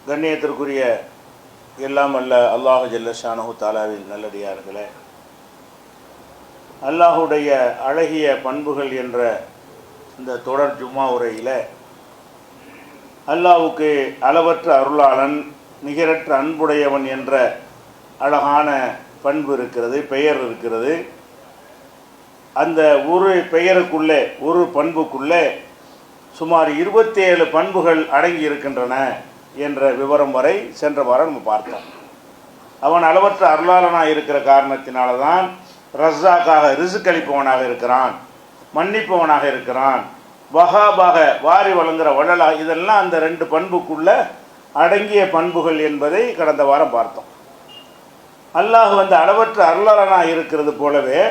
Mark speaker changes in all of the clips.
Speaker 1: கண்ணியத்திற்குரிய எல்லாம் அல்ல அல்லாஹு ஜல்ல ஷானஹு தாலாவின் நல்லடியார்களே, அல்லாஹுடைய அழகிய பண்புகள் என்ற இந்த தொடர் ஜும்மா உரையில் அல்லாஹுக்கு அளவற்ற அருளாளன், நிகரற்ற அன்புடையவன் என்ற அழகான பண்பு இருக்கிறது, பெயர் இருக்கிறது. அந்த ஒரு பெயருக்குள்ளே, ஒரு பண்புக்குள்ளே சுமார் 27 பண்புகள் அடங்கி இருக்கின்றன என்ற விவரம் வரை சென்ற வாரம் நம்ம பார்த்தோம். அவன் அளவற்ற அருளாளனாக இருக்கிற காரணத்தினால தான் ரஸாக்காக ரிஸ்க் அளிப்பவனாக இருக்கிறான், மன்னிப்பவனாக இருக்கிறான், வஹாபாக வாரி வழங்குகிற வள்ளலா. இதெல்லாம் அந்த 2 பண்புக்குள்ள அடங்கிய பண்புகள் என்பதை கடந்த வாரம் பார்த்தோம். அல்லாஹ் அளவற்ற அருளாளனாக இருக்கிறது போலவே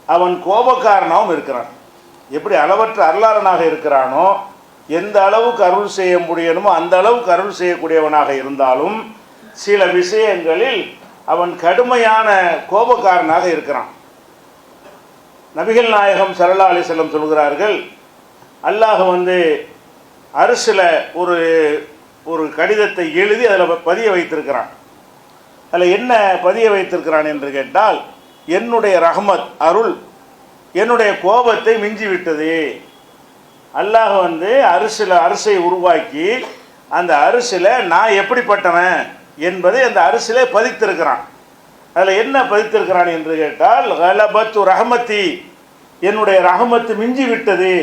Speaker 1: அவன் கோபக்காரனாகவும் இருக்கிறான். எப்படி அளவற்ற அருளாளனாக இருக்கிறானோ, எந்த அளவுக்கு அருள் செய்ய முடியணுமோ அந்த அளவுக்கு அருள் செய்யக்கூடியவனாக இருந்தாலும் சில விஷயங்களில் அவன் கடுமையான கோபக்காரனாக இருக்கிறான். நபிகள் நாயகம் ஸல்லல்லாஹு அலைஹி வஸல்லம் சொல்கிறார்கள், அல்லாஹ் அரிசில் ஒரு கடிதத்தை எழுதி அதில் பதிய வைத்திருக்கிறான். அதில் என்ன பதிய வைத்திருக்கிறான் என்று கேட்டால், என்னுடைய ரஹ்மத் அருள் என்னுடைய கோபத்தை மிஞ்சிவிட்டது. அல்லாஹ் அரிசை உருவாக்கி அந்த அரிசில் நான் எப்படிப்பட்டவன் என்பதை அந்த அரிசிலே பதித்திருக்கிறான். அதில் என்ன பதித்திருக்கிறான் என்று கேட்டால், கலபத்து ரஹமத்தி, என்னுடைய ரஹமத்து மிஞ்சி விட்டது,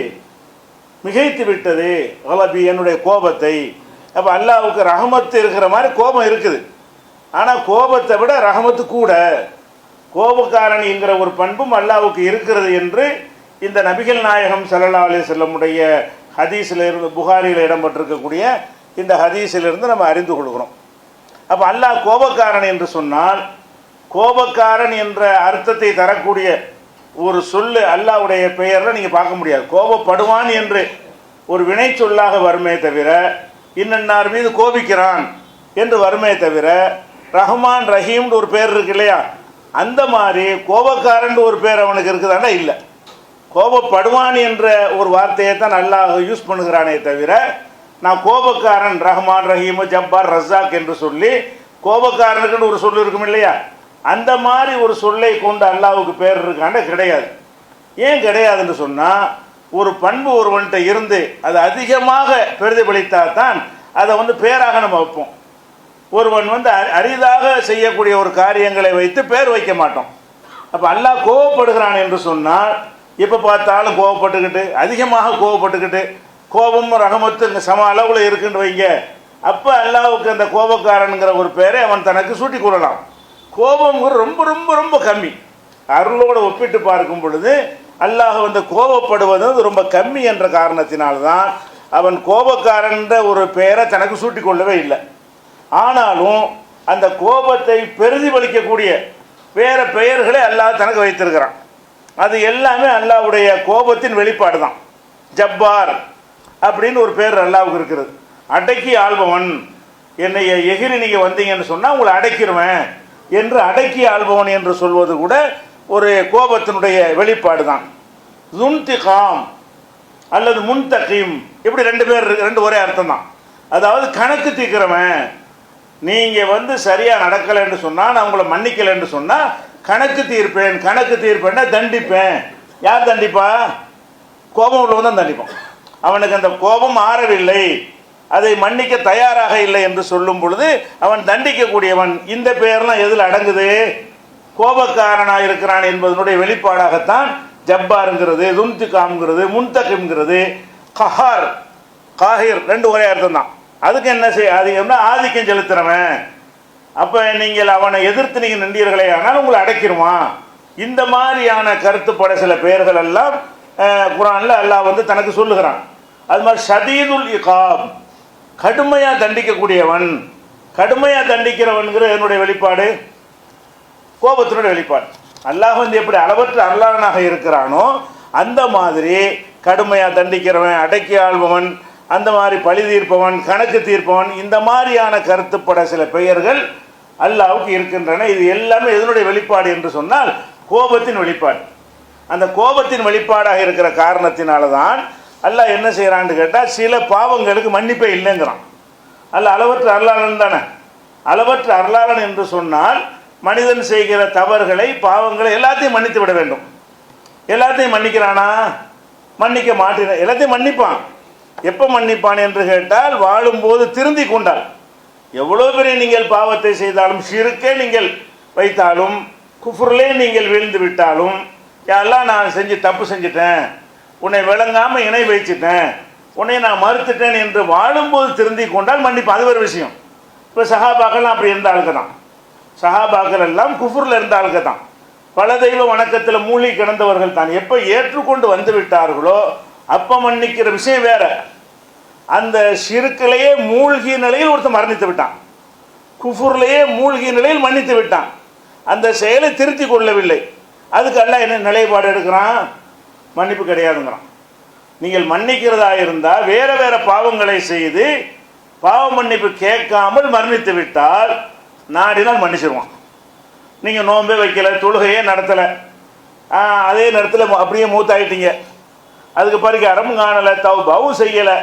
Speaker 1: மிகைத்து விட்டது, கலபி என்னுடைய கோபத்தை. அப்போ அல்லாஹ்வுக்கு ரஹமத்து இருக்கிற மாதிரி கோபம் இருக்குது, ஆனால் கோபத்தை விட ரஹமத்து கூட. கோபக்காரன் என்கிற ஒரு பண்பும் அல்லாஹ்வுக்கு இருக்கிறது என்று இந்த நபிகள் நாயகம் ஸல்லல்லாஹு அலைஹி வஸல்லமுடைய ஹதீஸில் இருந்து, புகாரியில் இடம்பெற்றிருக்கக்கூடிய இந்த ஹதீஸிலிருந்து நம்ம அறிந்து கொள்கிறோம். அப்போ அல்லாஹ் கோபக்காரன் என்று சொன்னால், கோபக்காரன் என்ற அர்த்தத்தை தரக்கூடிய ஒரு சொல்லு அல்லாஹ்வுடைய பெயரில் நீங்கள் பார்க்க முடியாது. கோபப்படுவான் என்று ஒரு வினை சொல்லாக வருமே தவிர, இன்னன்னார் மீது கோபிக்கிறான் என்று வருமே தவிர, ரஹ்மான் ரஹீம்னு ஒரு பேர் இருக்கு இல்லையா, அந்த மாதிரி கோபக்காரன் ஒரு பேர் அவனுக்கு இருக்குதாண்டா இல்லை. கோபப்படுவான் என்ற ஒரு வார்த்தையை தான் அல்லாஹ் யூஸ் பண்ணுகிறானே தவிர, நான் கோபக்காரன் ரஹ்மான் ரஹீம் ஜப்பார் ரஸாக் என்று சொல்லி கோபக்காரனுக்குன்னு ஒரு சொல் இருக்கும் இல்லையா, அந்த மாதிரி ஒரு சொல்லை கொண்டு அல்லாஹ்வுக்கு பேர் இருக்காண்ட கிடையாது. ஏன் கிடையாதுன்னு சொன்னால், ஒரு பண்பு ஒருவன்கிட்ட இருந்து அது அதிகமாக பிரதிபலித்தா தான் அதை பேராக நம்ம வைப்போம். ஒருவன் அரிதாக செய்யக்கூடிய ஒரு காரியங்களை வைத்து பேர் வைக்க மாட்டோம். அப்போ அல்லாஹ் கோபப்படுகிறான் என்று சொன்னால், எப்போ பார்த்தாலும் கோபப்பட்டுக்கிட்டு, அதிகமாக கோபப்பட்டுக்கிட்டு, கோபமும் ரஹமத்து சம அளவில் இருக்குன்னு வைங்க, அப்போ அல்லாஹ்வுக்கு அந்த கோபக்காரனுங்கிற ஒரு பேரை அவன் தனக்கு சூட்டி கொள்ளலாம். கோபம்ங்கிற ரொம்ப ரொம்ப ரொம்ப கம்மி. அருளோடு ஒப்பிட்டு பார்க்கும் பொழுது அல்லாஹ் கோபப்படுவது ரொம்ப கம்மி என்ற காரணத்தினால்தான் அவன் கோபக்காரன்ற ஒரு பெயரை தனக்கு சூட்டி கொள்ளவே இல்லை. ஆனாலும் அந்த கோபத்தை பிரதிபலிக்கக்கூடிய வேறு பெயர்களை அல்லாஹ் தனக்கு வைத்திருக்கிறான். அது எல்லாமே அல்லாஹ்வுடைய கோபத்தின் வெளிப்பாடு தான். ஜப்பார் அப்படின்னு ஒரு பேர் அல்லாஹ்வுக்கு இருக்கிறது. அடக்கி ஆள்பவன், என்னை எகிரி நீங்கள் வந்தீங்கன்னு சொன்னால் உங்களை அடக்கிடுவேன் என்று அடக்கி ஆள்பவன் என்று சொல்வது கூட ஒரு கோபத்தினுடைய வெளிப்பாடு தான். துன்திகாம் அல்லது முன்தகீம், இப்படி 2 பேர் இருக்கு, 2 ஒரே அர்த்தம் தான். அதாவது கணக்கு தீர்க்கிறவன். நீங்கள் சரியாக நடக்கலைன்னு சொன்னால், நான் உங்களை மன்னிக்கலைன்னு சொன்னால் கணக்கு தீர்ப்பேன். கணக்கு தீர்ப்பேன்னா தண்டிப்பேன். யார் தண்டிப்பா? கோபம் உள்ளவன் தான் தண்டிப்பான். அவனுக்கு அந்த கோபம் ஆறவில்லை, அதை மன்னிக்க தயாராக இல்லை என்று சொல்லும் பொழுது அவன் தண்டிக்கக்கூடியவன். இந்த பெயர்லாம் எதில் அடங்குது? கோபக்காரனாக இருக்கிறான் என்பதனுடைய வெளிப்பாடாகத்தான் ஜப்பாருங்கிறது, துன்திகாம்ங்கிறது, முன்தகிம்ங்கிறது, கஹார் காஹிர் 2 ஒரே அர்த்தம் தான். அதுக்கு என்ன அதிகம்னா ஆதிக்கம் செலுத்துறவன். அப்போ நீங்கள் அவனை எதிர்த்து நீங்கள் நின்றீர்களே ஆனால் உங்களை அடைக்கிடுவான். இந்த மாதிரியான கருத்துப்பட சில பெயர்கள் எல்லாம் குர்ஆனில் அல்லாஹ் தனக்கு சொல்லுகிறான். அது மாதிரி ஷதீதுல் இகாப், கடுமையாக தண்டிக்கக்கூடியவன். கடுமையாக தண்டிக்கிறவன்கிற என்னுடைய வெளிப்பாடு கோபத்தினுடைய வெளிப்பாடு. அல்லாஹ் எப்படி அளவற்ற அருளாளனாக இருக்கிறானோ அந்த மாதிரி கடுமையாக தண்டிக்கிறவன், அடக்கி ஆள்பவன், அந்த மாதிரி பழி தீர்ப்பவன், கணக்கு தீர்ப்பவன், இந்த மாதிரியான கருத்துப்பட சில பெயர்கள் அல்லாஹ்வுக்கு இருக்கின்றன. இது எல்லாமே எதனுடைய வெளிப்பாடு என்று சொன்னால் கோபத்தின் வெளிப்பாடு. அந்த கோபத்தின் வெளிப்பாடாக இருக்கிற காரணத்தினால தான் அல்லாஹ் என்ன செய்கிறான்னு கேட்டால், சில பாவங்களுக்கு மன்னிப்பே இல்லைங்கிறான். அல்ல அளவற்ற அருளாளன் தானே. அளவற்ற அருளாளன் என்று சொன்னால் மனிதன் செய்கிற தவறுகளை பாவங்களை எல்லாத்தையும் மன்னித்து விட வேண்டும். எல்லாத்தையும் மன்னிக்கிறானா? மன்னிக்க மாட்டேன். எல்லாத்தையும் மன்னிப்பான். எப்போ மன்னிப்பான் என்று கேட்டால் வாழும்போது திருந்தி கொண்டால். எவ்வளோ பெரிய நீங்கள் பாவத்தை செய்தாலும், ஷிருக்கே நீங்கள் வைத்தாலும், குஃப்ரிலே நீங்கள் விழுந்து விட்டாலும், யாரெல்லாம் நான் தப்பு செஞ்சிட்டேன், உன்னை விளங்காமல் இணை வைச்சிட்டேன், உன்னை நான் மறுத்துட்டேன் என்று வாழும்போது திருந்தி கொண்டால் மன்னிப்பான். அது ஒரு விஷயம். இப்போ சஹாபாக்கள்லாம் அப்படி இருந்த ஆளுக்கு தான். சஹாபாக்கள் எல்லாம் குஃப்ரில் இருந்த ஆளுக்கு தான். பல தெய்வ வணக்கத்தில் மூழ்கி கிடந்தவர்கள் தான். எப்போ ஏற்றுக்கொண்டு வந்து விட்டார்களோ அப்போ மன்னிக்கிற விஷயம் வேற. அந்த ஷிருக்கிலேயே மூழ்கிய நிலையில் ஒருத்தர் மரணித்து விட்டான், குஃபுர்லேயே மூழ்கிய நிலையில் மன்னித்து விட்டான், அந்த செயலை திருத்தி கொள்ளவில்லை. அதுக்கு அல்லாஹ் என்ன நிலைப்பாடு எடுக்கிறான்? மன்னிப்பு கிடையாதுங்கிறான். நீங்கள் மன்னிக்கிறதா இருந்தால் வேற வேற பாவங்களை செய்து பாவ மன்னிப்பு கேட்காமல் மரணித்து விட்டால் நாடினால் மன்னிச்சிருவான். நீங்கள் நோன்பே வைக்கலை, தொழுகையே நடத்தலை, அதே நேரத்தில் அப்படியே மூத்தாயிட்டீங்க, அதுக்கு பரிகாரமும் காணலை, தௌபாவும் செய்யலை,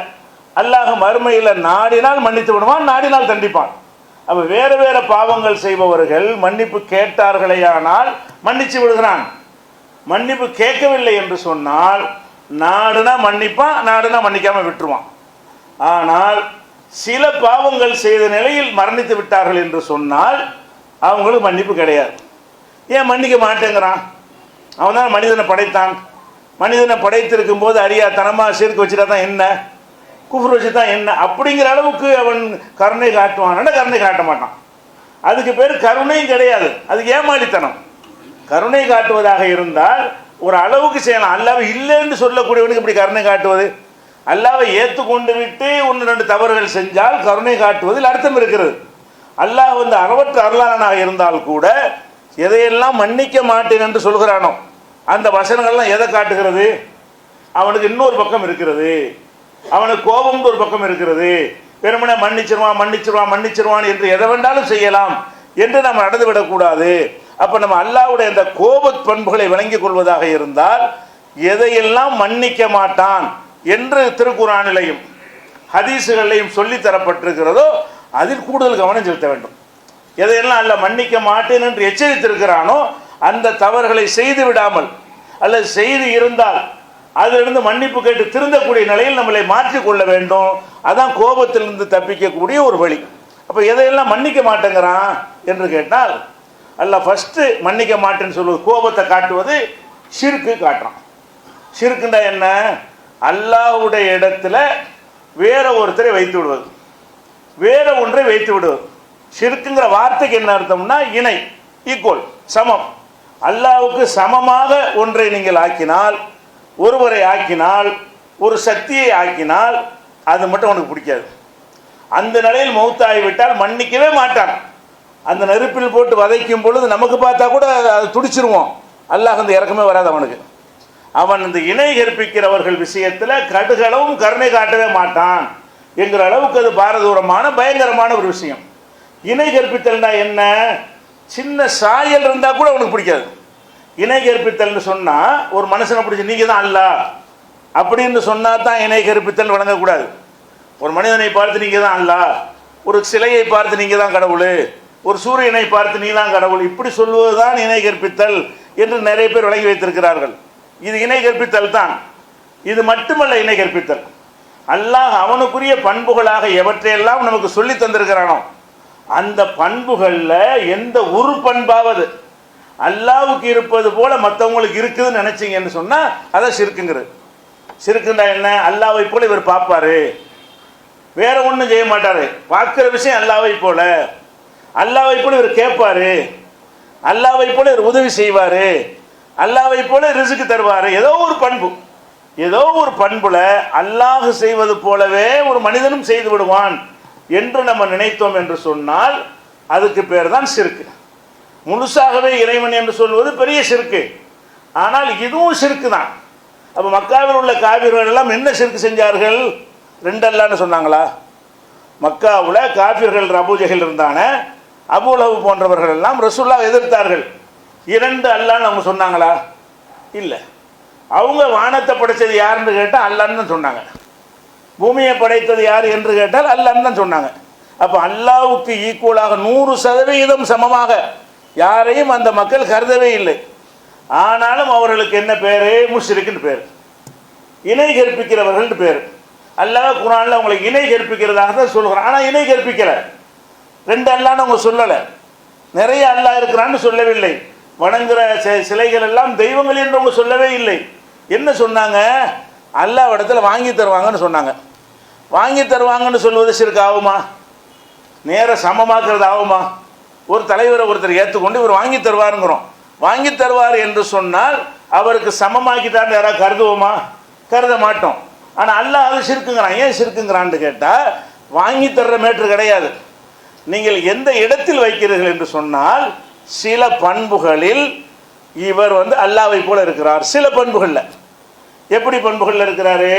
Speaker 1: அல்லாஹ் மறுமையில் நாடினால் மன்னித்து விடுவான், நாடினால் தண்டிப்பான். அப்போ வேறு வேறு பாவங்கள் செய்பவர்கள் மன்னிப்பு கேட்டார்களேயானால் மன்னிச்சு விடுகிறான். மன்னிப்பு கேட்கவில்லை என்று சொன்னால் நாடுனா மன்னிப்பான், நாடுனா மன்னிக்காமல் விட்டுருவான். ஆனால் சில பாவங்கள் செய்த நிலையில் மரணித்து விட்டார்கள் என்று சொன்னால் அவங்களுக்கு மன்னிப்பு கிடையாது. ஏன் மன்னிக்க மாட்டேங்கிறான்? அவன் தான் மனிதனை படைத்தான். மனிதனை படைத்திருக்கும் போது அறியாத்தனமாக சேர்க்க வச்சுட்டா தான் என்ன, குஃப்ர் வச்சு தான் என்ன, அப்படிங்கிற அளவுக்கு அவன் கருணை காட்டுவான். கருணை காட்ட மாட்டான். அதுக்கு பேர் கருணையும் கிடையாது, அதுக்கு ஏமாளித்தனம். கருணை காட்டுவதாக இருந்தால் ஒரு அளவுக்கு செய்யலாம். அல்லாஹ் இல்லைன்னு சொல்லக்கூடியவனுக்கு இப்படி கருணை காட்டுவது? அல்லாஹ்வை ஏற்றுக்கொண்டு விட்டு ஒன்று ரெண்டு தவறுகள் செஞ்சால் கருணை காட்டுவதில் அர்த்தம் இருக்கிறது. அல்லாஹ் அளவற்ற அருளாளனாக இருந்தால் கூட எதையெல்லாம் மன்னிக்க மாட்டேன் என்று சொல்கிறானோ அந்த வசனங்கள்லாம் எதை காட்டுகிறது? அவனுக்கு இன்னொரு பக்கம் இருக்கிறது, அவனுக்கு கோபம்னு ஒரு பக்கம் இருக்கிறது. வெறுமனே மன்னிச்சிருவான் மன்னிச்சிருவான் மன்னிச்சிருவான் என்று எதை வேண்டாலும் செய்யலாம் என்று நாம் நடந்துவிடக்கூடாது. அப்போ நம்ம அல்லாஹ்வுடைய அந்த கோப பண்புகளை விளங்கிக் கொள்வதாக இருந்தால் எதையெல்லாம் மன்னிக்க மாட்டான் என்று திருக்குர்ஆனிலையும் ஹதீஸுகளையும் சொல்லி தரப்பட்டிருக்கிறதோ அதில் கூடுதல் கவனம் செலுத்த வேண்டும். எதையெல்லாம் அல்லாஹ் மன்னிக்க மாட்டேன் என்று எச்சரித்திருக்கிறானோ அந்த தவறுகளை செய்து விடாமல், அல்லது செய்து இருந்தால் அதிலிருந்து மன்னிப்பு கேட்டு திருந்தக்கூடிய நிலையில் நம்மளை மாற்றிக்கொள்ள வேண்டும். அதான் கோபத்திலிருந்து தப்பிக்கக்கூடிய ஒரு வழி. அப்போ எதையெல்லாம் மன்னிக்க மாட்டேங்கிறான் என்று கேட்டால் அல்லாஹ் ஃபஸ்ட்டு மன்னிக்க மாட்டேன்னு சொல்லுவது, கோபத்தை காட்டுவது ஷிர்க்கு காட்டுறான். ஷிர்க்குண்டா என்ன? அல்லாஹ்வுடைய இடத்துல வேற ஒருத்தரை வைத்து விடுவது, வேற ஒன்றை வைத்து விடுவது. ஷிர்க்குங்கிற வார்த்தைக்கு என்ன அர்த்தம்னா இணை, ஈக்குவல், சமம். அல்லாஹ்வுக்கு சமமாக ஒன்றை நீங்கள் ஆக்கினால், ஒருவரை ஆக்கினால், ஒரு சக்தியை ஆக்கினால் அது மட்டும் அவனுக்கு பிடிக்காது. அந்த நிலையில் மௌத்தாகிவிட்டால் மன்னிக்கவே மாட்டான். அந்த நெருப்பில் போட்டு வதைக்கும் பொழுது நமக்கு பார்த்தா கூட அது துடிச்சிருவோம். அல்லாஹ் அந்த இறக்கமே வராது அவனுக்கு. அவன் இந்த இணை கற்பிக்கிறவர்கள் விஷயத்தில் கடுகளவும் கருணை காட்டவே மாட்டான் என்கிற அளவுக்கு அது பாரதூரமான பயங்கரமான ஒரு விஷயம். இணை கற்பித்தல்னா என்ன? சின்ன சாயல் இருந்தால் கூட அவனுக்கு பிடிக்காது. இணை கற்பித்தல்னு சொன்னால் ஒரு மனுஷனை பிடிச்சி நீங்கள் தான் அல்லாஹ் அப்படின்னு சொன்னால் தான் இணை கற்பித்தல் வழங்கக்கூடாது. ஒரு மனிதனை பார்த்து நீங்கள் தான் அல்லாஹ், ஒரு சிலையை பார்த்து நீங்கள் தான் கடவுள், ஒரு சூரியனை பார்த்து நீ தான் கடவுள், இப்படி சொல்வது தான் இணை கற்பித்தல் என்று நிறைய பேர் வழங்கி வைத்திருக்கிறார்கள். இது இணை கற்பித்தல் தான். இது மட்டுமல்ல இணை கற்பித்தல். அல்லாஹ் அவனுக்குரிய பண்புகளாக எவற்றையெல்லாம் நமக்கு சொல்லி தந்திருக்கிறானோ அந்த பண்புகளில் எந்த ஒரு பண்பாவது அல்லாஹ்வுக்கு இருப்பது போல மற்றவங்களுக்கு இருக்குதுன்னு நினைச்சிங்கன்னு சொன்னால் அதான் ஷிர்க்குங்கிறது. ஷிர்க்குண்டா என்ன? அல்லாஹ்வை போல இவர் பார்ப்பாரு, வேற ஒன்றும் செய்ய மாட்டார், பார்க்குற விஷயம் அல்லாஹ்வை போல, அல்லாஹ்வை போல இவர் கேட்பாரு, அல்லாஹ்வை போல இவர் உதவி செய்வார், அல்லாஹ்வை போல ரிஸ்க் தருவார். ஏதோ ஒரு பண்பு, ஏதோ ஒரு பண்புல அல்லாஹ் செய்வது போலவே ஒரு மனிதனும் செய்து விடுவான் என்று நம்ம நினைத்தோம் என்று சொன்னால் அதுக்கு பேர் தான் ஷிர்க். முழுசாகவே இறைவன் என்று சொல்வது பெரிய ஷிர்க். ஆனால் இதுவும் ஷிர்க் தான். அப்போ மக்காவில் உள்ள காபிர்கள் எல்லாம் என்ன ஷிர்க் செஞ்சார்கள்? ரெண்டு அல்லான்னு சொன்னாங்களா? மக்காவில் காபிர்கள் அபூஜஹல் இருந்தான, அபூலஹப் போன்றவர்கள் எல்லாம் ரசூலுல்லாஹ் எதிர்த்தார்கள். இரண்டு அல்லான்னு அவங்க சொன்னாங்களா? இல்லை. அவங்க வானத்தை படைத்தது யாருன்னு கேட்டால் அல்லான்னு தான் சொன்னாங்க. பூமியை படைத்தது யார் என்று கேட்டால் அல்லான்னு தான் சொன்னாங்க. அப்போ அல்லாஹ்வுக்கு ஈக்குவலாக 100% சமமாக யாரையும் அந்த மக்கள் கருதவே இல்லை. ஆனாலும் அவர்களுக்கு என்ன பேர்? முஷ்ரிக்குன்னு பேர், இணை கற்பிக்கிறவர்கள் பேர். அல்லாஹ் குர்ஆனில் அவங்களுக்கு இணை கற்பிக்கிறதாக தான் சொல்கிறான். ஆனால் இணை கற்பிக்கலை, 2 அல்லான்னு அவங்க சொல்லலை, நிறைய அல்லாஹ் இருக்கிறான்னு சொல்லவில்லை. வணங்குற சிலைகள் எல்லாம் தெய்வங்கள் என்று அவங்க சொல்லவே இல்லை. என்ன சொன்னாங்க? அல்லாஹ் இடத்துல வாங்கி தருவாங்கன்னு சொன்னாங்க. வாங்கி தருவாங்கன்னு சொல்வது ஷிர்க் ஆகுமா? நேர சமமாக்குறது ஆகுமா? ஒரு தலைவரை ஒருத்தர் ஏற்றுக்கொண்டு இவர் வாங்கி தருவாருங்கிறோம். வாங்கி தருவார் என்று சொன்னால் அவருக்கு சமமாக்கிட்டான்னு யாராவது கருதுவோமா? கருத மாட்டோம். ஆனால் அல்லாஹ் அது ஷிர்க்குங்கிறான். ஏன் ஷிர்க்குங்கிறான்னு கேட்டால் வாங்கி தர்ற மேட்ரு கிடையாது. நீங்கள் எந்த இடத்தில் வைக்கிறீர்கள் என்று சொன்னால் சில பண்புகளில் இவர் அல்லாஹ்வை போல இருக்கிறார். சில பண்புகளில் எப்படி பண்புகளில் இருக்கிறாரு?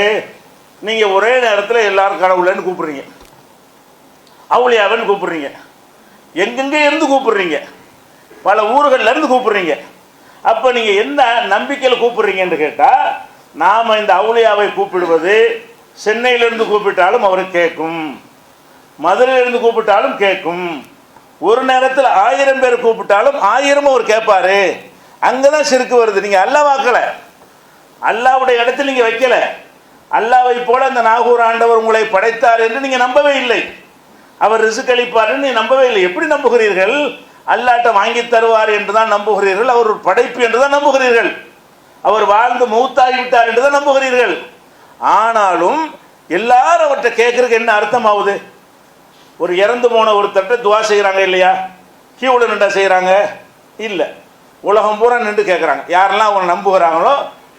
Speaker 1: நீங்கள் ஒரே நேரத்தில் எல்லாரும் கடவுளன்னு கூப்பிடுறீங்க, அவுலியாவன்னு கூப்பிடுறீங்க, எங்கெங்கே இருந்து கூப்பிடுறீங்க, பல ஊர்களில் இருந்து கூப்பிடுறீங்க. அப்போ நீங்கள் எந்த நம்பிக்கையில் கூப்பிடுறீங்கன்னு கேட்டால், நாம் இந்த அவுலியாவை கூப்பிடுவது சென்னையிலிருந்து கூப்பிட்டாலும் அவருக்கு கேட்கும், மதுரையிலிருந்து கூப்பிட்டாலும் கேட்கும், ஒரு நேரத்தில் 1000 பேர் கூப்பிட்டாலும் 1000 அவர் கேட்பாரு. அங்கே தான் ஷிர்க் வருது. நீங்கள் அல்லாஹ் வாக்கலை, அல்லாஹ்வுடைய இடத்தில் நீங்கள் வைக்கலை. அல்லாஹ்வை போல அந்த நாகூர் ஆண்டவர் உங்களை படைத்தார் என்று நீங்கள் நம்பவே இல்லை. அவர் ரிஸ்க் அளிப்பார் என்று நம்பவே இல்லை. எப்படி நம்புகிறீர்கள்? அல்லாஹ்ட்ட வாங்கி தருவார் என்று தான் நம்புகிறீர்கள். அவர் ஒரு படைப்பு என்று தான் நம்புகிறீர்கள். அவர் வாழ்ந்து மௌத்தாகிவிட்டார் என்று தான் நம்புகிறீர்கள். ஆனாலும் எல்லாரும் அவர்கிட்ட கேட்கறதுக்கு என்ன அர்த்தமாகுது? ஒரு இறந்து போன ஒருத்தர்கிட்ட துவா செய்கிறாங்க இல்லையா? கியூவில் நின்றா செய்கிறாங்க? இல்லை, உலகம் பூரா நின்று கேட்குறாங்க. யாரெல்லாம் அவங்க நம்புகிறாங்களோ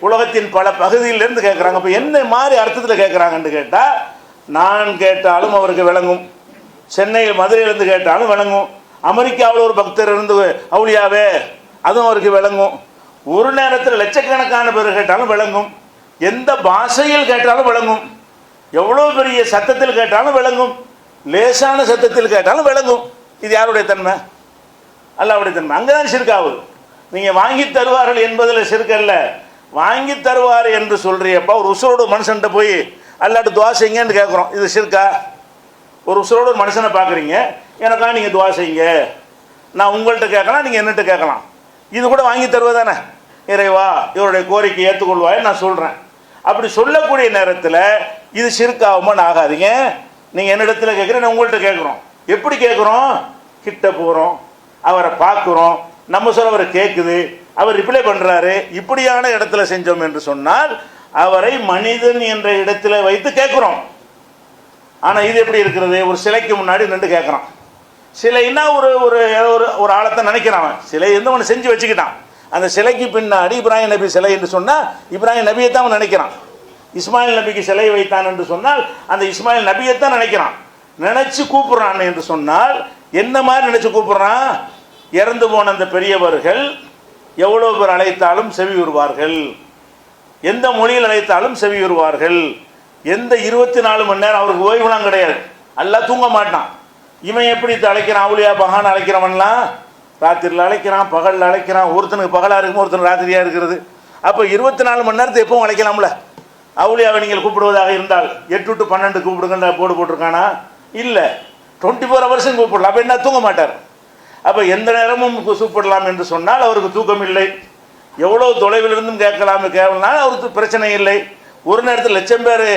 Speaker 1: உலகத்தின் பல பகுதியிலேருந்து கேட்குறாங்க. இப்போ என்ன மாதிரி அர்த்தத்தில் கேட்குறாங்கன்னு கேட்டால், நான் கேட்டாலும் அவருக்கு விளங்கும், சென்னையில் மதுரையிலேருந்து கேட்டாலும் விளங்கும், அமெரிக்காவில் ஒரு பக்தர் இருந்து அவுலியாவே அதுவும் அவருக்கு விளங்கும், ஒரு நேரத்தில் லட்சக்கணக்கான பேர் கேட்டாலும் விளங்கும், எந்த பாஷையில் கேட்டாலும் விளங்கும், எவ்வளோ பெரிய சத்தத்தில் கேட்டாலும் விளங்கும், லேசான சத்தத்தில் கேட்டாலும் விளங்கும். இது யாருடைய தன்மை? அல்லாஹ்வுடைய தன்மை. அங்கே தான் ஷிர்க் ஆகுது. நீங்கள் வாங்கி தருவார்கள் என்பதில் ஷிர்க் அல்ல. வாங்கி தருவார் என்று சொல்கிறியப்பா, ஒரு உசுரோடு மனுஷன்கிட்ட போய் அல்லாஹ்ட்ட துவா செய்யுங்கன்னு கேட்குறோம், இது ஷிர்க்கா? ஒரு உசுரோடு ஒரு மனுஷனை பார்க்குறீங்க, எனக்கா நீங்கள் துவா செய்யுங்க, நான் உங்கள்கிட்ட கேட்கலாம், நீங்கள் என்னட்டு கேட்கலாம், இது கூட வாங்கி தருவதானே? இறைவா இவருடைய கோரிக்கை ஏற்றுக்கொள்வாய் நான் சொல்கிறேன். அப்படி சொல்லக்கூடிய நேரத்தில் இது ஷிர்காகுமான்னு ஆகாதீங்க. நீங்கள் என்னிடத்தில் கேட்குறேன், உங்கள்கிட்ட கேட்குறோம். எப்படி கேட்குறோம்? கிட்ட போகிறோம், அவரை பார்க்குறோம், நம்ம சொல்ல அவரை கேட்குது, அவர் ரிப்ளை பண்ணுறாரு. இப்படியான இடத்துல செஞ்சோம் என்று சொன்னால் அவரை மனிதன் என்ற இடத்துல வைத்து கேட்குறோம். ஆனால் இது எப்படி இருக்கிறது? ஒரு சிலைக்கு முன்னாடி நின்று கேட்குறான். சிலைன்னா ஒரு ஒரு ஒரு ஆழத்தை நினைக்கிறான். சிலை எந்த ஒன்று செஞ்சு வச்சுக்கிட்டான். அந்த சிலைக்கு பின்னாடி இப்ராஹிம் நபி சிலை என்று சொன்னால் இப்ராஹிம் நபியை தான் அவன் நினைக்கிறான். இஸ்மாயில் நபிக்கு சிலை வைத்தான் என்று சொன்னால் அந்த இஸ்மாயில் நபியை தான் நினைக்கிறான். நினச்சி கூப்பிட்றான் என்று சொன்னால் என்ன மாதிரி நினச்சி கூப்பிட்றான்? இறந்து போன அந்த பெரியவர்கள் எவ்வளோ பேர் அழைத்தாலும் செவியுறுவார்கள், எந்த மொழியில் அழைத்தாலும் செவியுறுவார்கள், எந்த 24 மணி நேரம் அவருக்கு ஓய்வுலாம் கிடையாது. எல்லாம் தூங்க மாட்டான். இவன் எப்படி அழைக்கிறான்? அவுலியா பகான் அழைக்கிறவன்லாம் ராத்திரியில் அழைக்கிறான், பகலில் அழைக்கிறான். ஒருத்தனுக்கு பகலாக இருக்கும், ஒருத்தனுக்கு ராத்திரியாக இருக்கிறது. அப்போ 24 மணி நேரத்தை எப்பவும் அழைக்கலாம்ல. அவுலியாவை நீங்கள் கூப்பிடுவதாக இருந்தால் 8 to 12 கூப்பிடுங்க போடு போட்டிருக்கானா? இல்லை, 24 hours கூப்பிடலாம். அப்போ என்ன, தூங்க மாட்டார். அப்போ எந்த நேரமும் கூப்பிடலாம் என்று சொன்னால் அவருக்கு தூக்கம் இல்லை. எவ்வளோ தொலைவில் இருந்தும் கேட்கலாம் அவருக்கு பிரச்சனை இல்லை. ஒரு நேரத்தில் 1,00,000 பேர்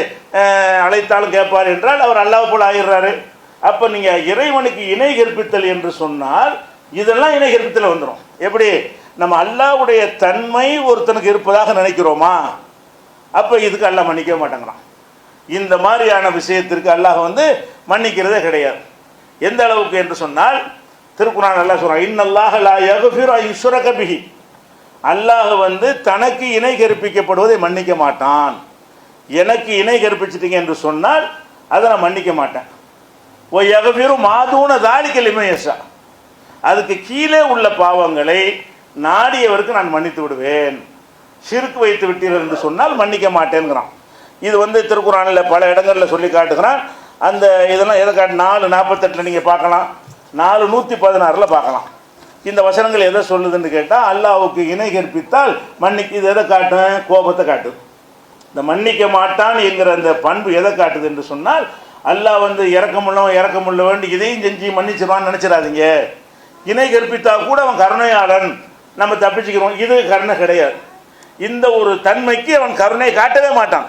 Speaker 1: அழைத்தாலும் கேட்பார் என்றால் அவர் அல்லாஹ் போல் ஆகிடுறாரு. அப்போ நீங்கள் இறைவனுக்கு இணை கற்பித்தல் என்று சொன்னால் இதெல்லாம் இணை கற்பித்தல் வந்துடும். எப்படி? நம்ம அல்லாஹ்வுடைய தன்மை ஒருத்தனுக்கு இருப்பதாக நினைக்கிறோமா? அப்போ இதுக்கு அல்லாஹ் மன்னிக்க மாட்டேங்கிறான். இந்த மாதிரியான விஷயத்திற்கு அல்லாஹ் மன்னிக்கிறதே கிடையாது. எந்த அளவுக்கு என்று சொன்னால் திருக்குர்ஆன் அல்லாஹ் சொல்றான், இன்னல்லாஹ லா யக்ஃபிரு அன் யுஷ்ரக பிஹி. அல்லாஹ் தனக்கு இணை கற்பிக்கப்படுவதை மன்னிக்க மாட்டான். எனக்கு இணை கற்பிச்சிட்டீங்க என்று சொன்னால் அதை நான் மன்னிக்க மாட்டேன். ஓ யக்ஃபிரு மாதூன தாலிக லிமன் யஷா. அதுக்கு கீழே உள்ள பாவங்களை நாடியவருக்கு நான் மன்னித்து விடுவேன். ஷிர்க் வைத்து விட்டீர்கள் என்று சொன்னால் மன்னிக்க மாட்டேங்கிறான். இது திருக்குர்ஆனில் பல இடங்களில் சொல்லி காட்டுகிறான். அந்த இதெல்லாம் எதை காட்டு 4:48 நீங்கள் பார்க்கலாம், 4:116 பார்க்கலாம். இந்த வசனங்கள் எதை சொல்லுதுன்னு கேட்டால் அல்லாஹ்வுக்கு இணை கற்பித்தால் இது எதை காட்டும்? கோபத்தை காட்டுது. இந்த மன்னிக்க மாட்டான் என்கிற அந்த பண்பு எதை காட்டுது என்று சொன்னால் அல்லாஹ் வந்து இறக்கமுள்ளவன் இதையும் செஞ்சு மன்னிச்சிருவான்னு நினச்சிடாதீங்க. இணை கற்பித்தா கூட அவன் கருணையாளன், நம்ம தப்பிச்சுக்கிறோம். இது கருணை கிடையாது. இந்த ஒரு தன்மைக்கு அவன் கருணை காட்டவே மாட்டான்.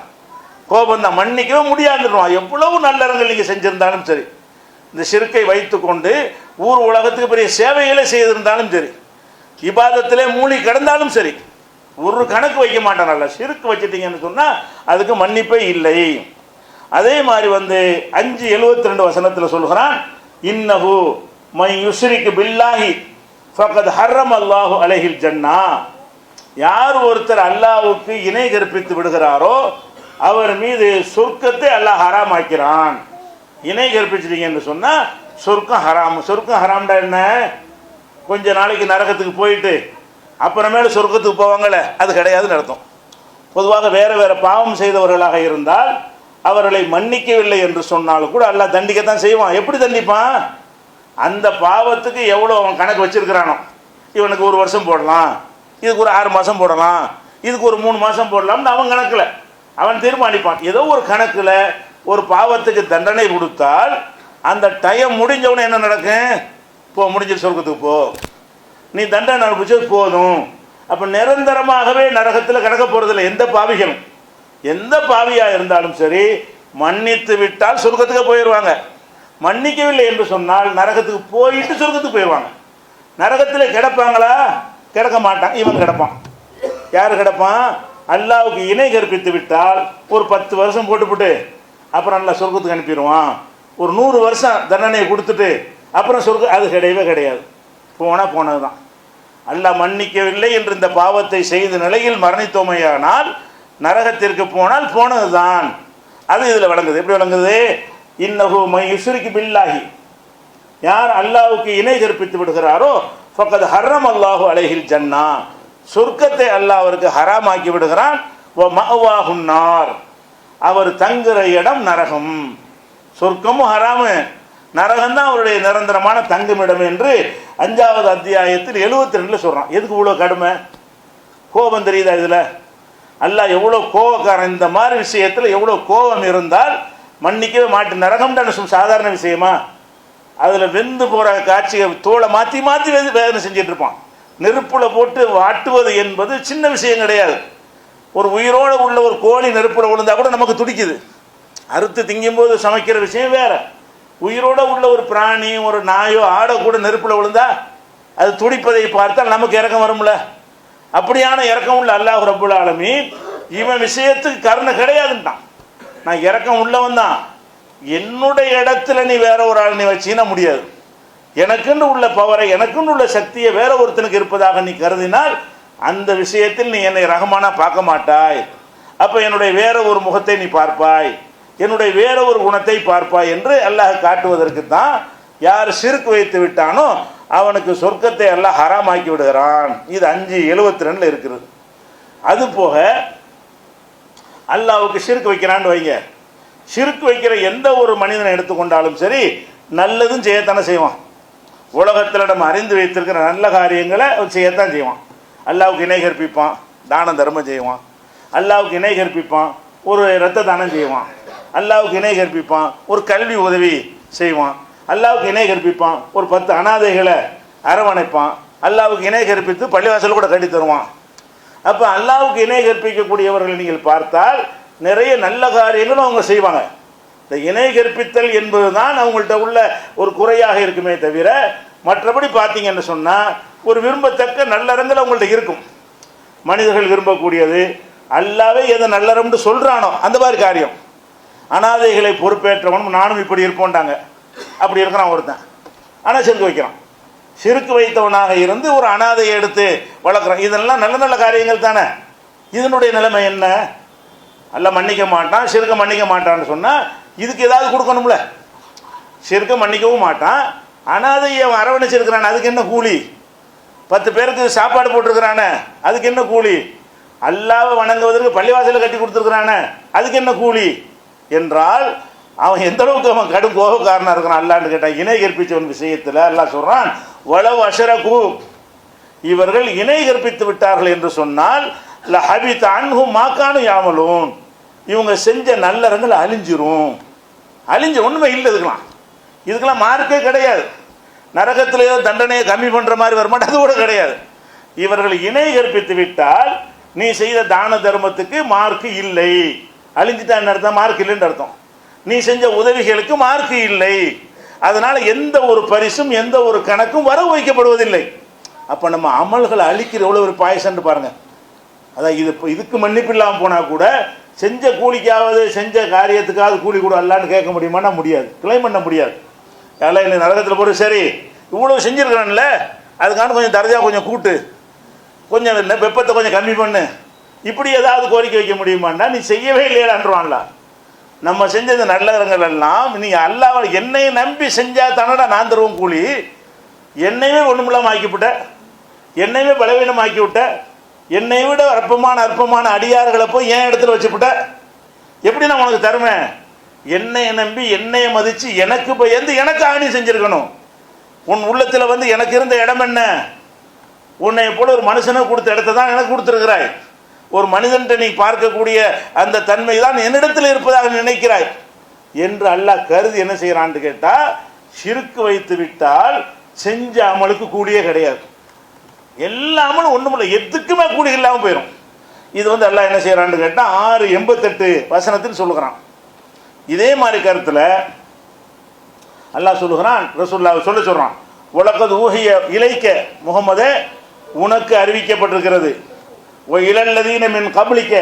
Speaker 1: கோபம் தான், மன்னிக்கவே முடியாதுன்றான். எவ்வளவு நல்லறங்கள் நீங்கள் செஞ்சிருந்தாலும் சரி, இந்த ஷிர்க்கை வைத்து கொண்டு ஊர் உலகத்துக்கு பெரிய சேவைகளை செய்திருந்தாலும் சரி, இபாதத்திலே மூழ்கி கிடந்தாலும் சரி, ஒரு கணக்கு வைக்க மாட்டான். அல்ல ஷிர்க் வச்சுட்டீங்கன்னு சொன்னால் அதுக்கு மன்னிப்பே இல்லை. அதே மாதிரி வந்து 5:72 வசனத்தில் சொல்கிறான், இன்னஹு மை யுஷ்ரிக் பில்லாஹி ஃபக்கத் ஹர்ரம் அல்லாஹு அலைஹில் ஜன்னா. யார் ஒருத்தர் அல்லாஹ்வுக்கு இணை கற்பித்து விடுகிறாரோ அவர் மீது சொர்க்கத்தை அல்லாஹ் ஹராமாக்கிறான். இணை கற்பிச்சிட்டீங்கன்னு சொன்னால் சொர்க்கம் ஹராம். சொர்க்கம் ஹராம்டா என்ன? கொஞ்ச நாளைக்கு நரகத்துக்கு போயிட்டு அப்புறமேல சொர்க்கத்துக்கு போவாங்களே, அது கிடையாதுன்னு அர்த்தம். பொதுவாக வேறு வேறு பாவம் செய்தவர்களாக இருந்தால் அவர்களை மன்னிக்கவில்லை என்று சொன்னாலும் கூட அல்லாஹ் தண்டிக்கத்தான் செய்வான். எப்படி தண்டிப்பான்? அந்த பாவத்துக்கு எவ்வளோ அவன் கணக்கு வச்சிருக்கிறானோ, இவனுக்கு 1 வருஷம் போடலாம், இதுக்கு ஒரு 6 மாதம் போடலாம், இதுக்கு ஒரு 3 மாதம் போடலாம்னு அவன் கணக்கில் அவன் தீர்மானிப்பான். ஏதோ ஒரு கணக்கில் ஒரு பாவத்துக்கு தண்டனை கொடுத்தால் அந்த டைம் முடிஞ்சவனே என்ன நடக்கும்? போ, முடிஞ்ச சொர்க்கத்துக்கு போ, நீ தண்டனை அனுப்பிச்சது போதும். அப்போ நிரந்தரமாகவே நரகத்தில் கிடக்க போகிறதில்ல எந்த பாவிகளும். எந்த பாவியாக இருந்தாலும் சரி, மன்னித்து விட்டால் சொர்க்கத்துக்கு போயிடுவாங்க. மன்னிக்கவில்லை என்று சொன்னால் நரகத்துக்கு போயிட்டு சொர்க்கத்துக்கு போயிடுவாங்க. நரகத்தில் கிடப்பாங்களா? கிடக்க மாட்டான். இவன் கிடப்பான். யார் கிடப்பான்? அல்லாஹ்வுக்கு இணை கற்பித்து விட்டால் ஒரு 10 வருஷம் போட்டுவிட்டு அப்புறம் நல்லா சொர்க்கத்துக்கு அனுப்பிடுவான். ஒரு 100 வருஷம் தண்டனையை கொடுத்துட்டு அப்புறம் சொர்க்க, அது கிடையவே கிடையாது. போனால் போனது தான். அல்லாஹ் மன்னிக்கவில்லை என்று இந்த பாவத்தை செய்த நிலையில் மரணித்தோமையானால் நரகத்திற்கு போனால் போனது தான். அது இதில் விளங்குது. எப்படி விளங்குது? இன்னஹு மை யுஷ்ரிக் பில்லாஹி, யார் அல்லாஹ்வுக்கு இணை கற்பித்து விடுகிறாரோ ஃபக்கத் ஹர்ரம் அல்லாஹு அலைஹில் ஜன்னா, சொர்க்கத்தை அல்லாஹ் அவருக்கு ஹராமாக்கி விடுகிறான். வ மஅவாஹுன் நார், அவர் தங்குற இடம் நரகம். சொர்க்கமும் ஹராமு, நரகம்தான் அவருடைய நிரந்தரமான தங்குமிடம் என்று 5வது அத்தியாயத்தில் 72 சொல்கிறான். எதுக்கு இவ்வளோ கடுமை? கோபம் தெரியுதா இதில்? அல்லாஹ் எவ்வளோ கோபக்காரன். இந்த மாதிரி விஷயத்தில் எவ்வளோ கோபம் இருந்தால் மன்னிக்கவே மாட்டேன். நரகம்டான சாதாரண விஷயமா? அதில் வெந்து போகிற காட்சியை தோலை மாற்றி மாற்றி வேதனை செஞ்சிட்டு இருப்பான். நெருப்பில் போட்டு வாட்டுவது என்பது சின்ன விஷயம் கிடையாது. ஒரு உயிரோடு உள்ள ஒரு கோழி நெருப்பில் விழுந்தால் கூட நமக்கு துடிக்குது. அறுத்து திங்கும்போது சமைக்கிற விஷயம் வேறு. உயிரோடு உள்ள ஒரு பிராணி, ஒரு நாயோ ஆடோ கூட நெருப்பில் விழுந்தா அது துடிப்பதை பார்த்தால் நமக்கு இறக்கம் வரும்ல. அப்படியான இறக்கம் உள்ள அல்லாஹ் ரப்புல் ஆலமீன் இவன் விஷயத்துக்கு கருணை கிடையாதுன்ட்டான். நான் இறக்கம் உள்ளவன் தான், என்னுடைய இடத்துல நீ வேற ஒரு ஆள் நீ வச்சினா முடியாது. எனக்குன்னு உள்ள பவரை, எனக்குன்னு உள்ள சக்தியை வேற ஒருத்தனுக்கு இருப்பதாக நீ கருதினால் அந்த விஷயத்தில் நீ என்னை ரஹ்மானா பார்க்க மாட்டாய். அப்போ என்னுடைய வேற ஒரு முகத்தை நீ பார்ப்பாய், என்னுடைய வேற ஒரு குணத்தை பார்ப்பாய் என்று அல்லாஹ் காட்டுவதற்கு தான் யார் ஷிர்க் வைத்து விட்டானோ அவனுக்கு சொர்க்கத்தை அல்லாஹ் ஹராமாக்கி விடுகிறான். இது 5:72 இருக்கிறது. அதுபோக அல்லாஹ்வுக்கு ஷிர்க் வைக்கிறான்னு வைங்க. ஷிர்க் வைக்கிற எந்த ஒரு மனிதனை எடுத்துக்கொண்டாலும் சரி, நல்லதும் செய்யத்தானே செய்வான். உலகத்தில் நம்ம அறிந்து வைத்திருக்கிற நல்ல காரியங்களை அவன் செய்யத்தான் செய்வான். அல்லாஹ்வுக்கு இணை கற்பிப்பான், தான தர்மம் செய்வான். அல்லாஹ்வுக்கு இணை கற்பிப்பான், ஒரு இரத்த தானம் செய்வான். அல்லாஹ்வுக்கு இணை கற்பிப்பான், ஒரு கல்வி உதவி செய்வான். அல்லாஹ்வுக்கு இணை கற்பிப்பான், ஒரு 10 அனாதைகளை அரவணைப்பான். அல்லாஹ்வுக்கு இணை கற்பித்து பள்ளிவாசல் கூட கட்டி தருவான். அப்போ அல்லாஹ்வுக்கு இணை கற்பிக்கக்கூடியவர்களை நீங்கள் பார்த்தால் நிறைய நல்ல காரியங்களும் அவங்க செய்வாங்க. இந்த இணை கற்பித்தல் என்பது தான் அவங்கள்ட்ட உள்ள ஒரு குறையாக இருக்குமே தவிர மற்றபடி பார்த்தீங்கன்னு சொன்னால் ஒரு விரும்பத்தக்க நல்லறங்கள் அவங்கள்ட்ட இருக்கும். மனிதர்கள் விரும்பக்கூடியது, அல்லாவே எதை நல்லறம்னு சொல்கிறானோ அந்த மாதிரி காரியம். அனாதைகளை பொறுப்பேற்றவனும் நானும் இப்படி இருப்போன்டாங்க, அப்படி இருக்கிறான் ஒருத்தன். ஆனால் சிறுக்கு வைக்கிறான். சிறுக்கு வைத்தவனாக இருந்து ஒரு அனாதையை எடுத்து வளர்க்குறான். இதெல்லாம் நல்ல நல்ல காரியங்கள் தானே. இதனுடைய நிலைமை என்ன? அல்ல மன்னிக்க மாட்டான், சிறுக்க மன்னிக்க மாட்டான்னு சொன்னால் இதுக்கு ஏதாவது கொடுக்கணும்ல. சிறுக்க மன்னிக்கவும் மாட்டான், அனாதையை அரவணைச்சிருக்கிறான், அதுக்கு என்ன கூலி? 10 பேருக்கு சாப்பாடு போட்டிருக்கிறானே, அதுக்கு என்ன கூலி? அல்லாஹ்வை வணங்குவதற்கு பள்ளிவாசலை கட்டி கொடுத்துருக்கிறானே, அதுக்கு என்ன கூலி? என்றால் அவன் எந்த அளவுக்கு அவன் கடும் கோபக்காரனாக இருக்கிறான் அல்லான்னு கேட்டான். இணை கற்பித்தவன் விஷயத்தில் அல்லாஹ் சொல்கிறான், வலவ் அஷரகு, இவர்கள் இணை கற்பித்து விட்டார்கள் என்று சொன்னால் லஹபித அன்ஹும் மா கானு யாமலூன், இவங்க செஞ்ச நல்லறங்கள் அழிஞ்சிரும். அழிஞ்சு ஒன்றுமே இல்லை. இதுக்கெல்லாம் மார்க்கே கிடையாது. நரகத்திலேயோ தண்டனையை கம்மி பண்ணுற மாதிரி வரமாட்டேன், அது கூட கிடையாது. இவர்கள் இணை கற்பித்து விட்டால் நீ செய்த தான தர்மத்துக்கு மார்க்கு இல்லை, அழிஞ்சிட்டான்னு அர்த்தம், மார்க் இல்லைன்னு அர்த்தம். நீ செஞ்ச உதவிகளுக்கு மார்க்கு இல்லை, அதனால எந்த ஒரு பரிசும் எந்த ஒரு கணக்கும் வர வைக்கப்படுவதில்லை. அப்போ நம்ம அமல்களை அழிக்கிற எவ்வளோ ஒரு பாயசன்னு பாருங்க. அதான் இதுக்கு மன்னிப்பு இல்லாமல் போனால் கூட செஞ்ச கூலிக்காவது செஞ்ச காரியத்துக்காவது கூலி கூட அல்லான்னு கேட்க முடியுமான்னா முடியாது, கிளைம் பண்ண முடியாது. எல்லாம் என்ன நரகத்தில் போட்டு சரி இவ்வளோ செஞ்சுருக்கிறான்ல அதுக்கான கொஞ்சம் தரஜா கொஞ்சம் கூட்டு, கொஞ்சம் வெப்பத்தை கொஞ்சம் கம்மி பண்ணு, இப்படி ஏதாவது கோரிக்கை வைக்க முடியுமான்னா நீ செய்யவே இல்லையான்றான்ல. நம்ம செஞ்ச இந்த நல்லறங்கள் எல்லாம் நீங்கள் அல்லாஹ் என்னையை நம்பி செஞ்சால் தானடா நான் தருவோம் கூலி. என்னையுமே ஒன்றுமில்லாமல் ஆக்கிவிட்ட, என்னையுமே பலவீனமாக்கி விட்ட, என்னை விட அற்பமான அடியார்களை போய் என் இடத்துல வச்சுவிட்ட, எப்படி நான் உனக்கு தருவேன்? என்னையை நம்பி என்னையை மதித்து எனக்கு பயந்து எனக்கு ஆணி செஞ்சுருக்கணும். உன் உள்ளத்தில் வந்து எனக்கு இருந்த இடம் என்ன? உன்னை போல ஒரு மனுஷனுக்கு கொடுத்த இடத்த தான் எனக்கு கொடுத்துருக்கிறாய். ஒரு மனிதன்ட்ட நீ பார்க்கக்கூடிய அந்த தன்மை தான் என்னிடத்தில் இருப்பதாக நினைக்கிறாய் என்று அல்லாஹ் கருதி என்ன செய்கிறான்னு கேட்டால், ஷிர்க் வைத்து விட்டால் செஞ்ச அமலுக்கு கூலியே கிடையாது. எல்லாமலும் ஒன்றுமில்லை, எதுக்குமே கூலி இல்லாமல் போயிடும். இது வந்து அல்லாஹ் என்ன செய்கிறான்னு கேட்டால் 6:88 வசனத்தில் சொல்லுகிறான். இதே மாதிரி கருத்தில் அல்லாஹ் சொல்லுகிறான், ரசூலுல்லாஹ் சொல்கிறான், உலகது ஊஹிய இலைக்க முகமதே உனக்கு அறிவிக்கப்பட்டிருக்கிறது, இலல்லதீன மின் கபலிக்க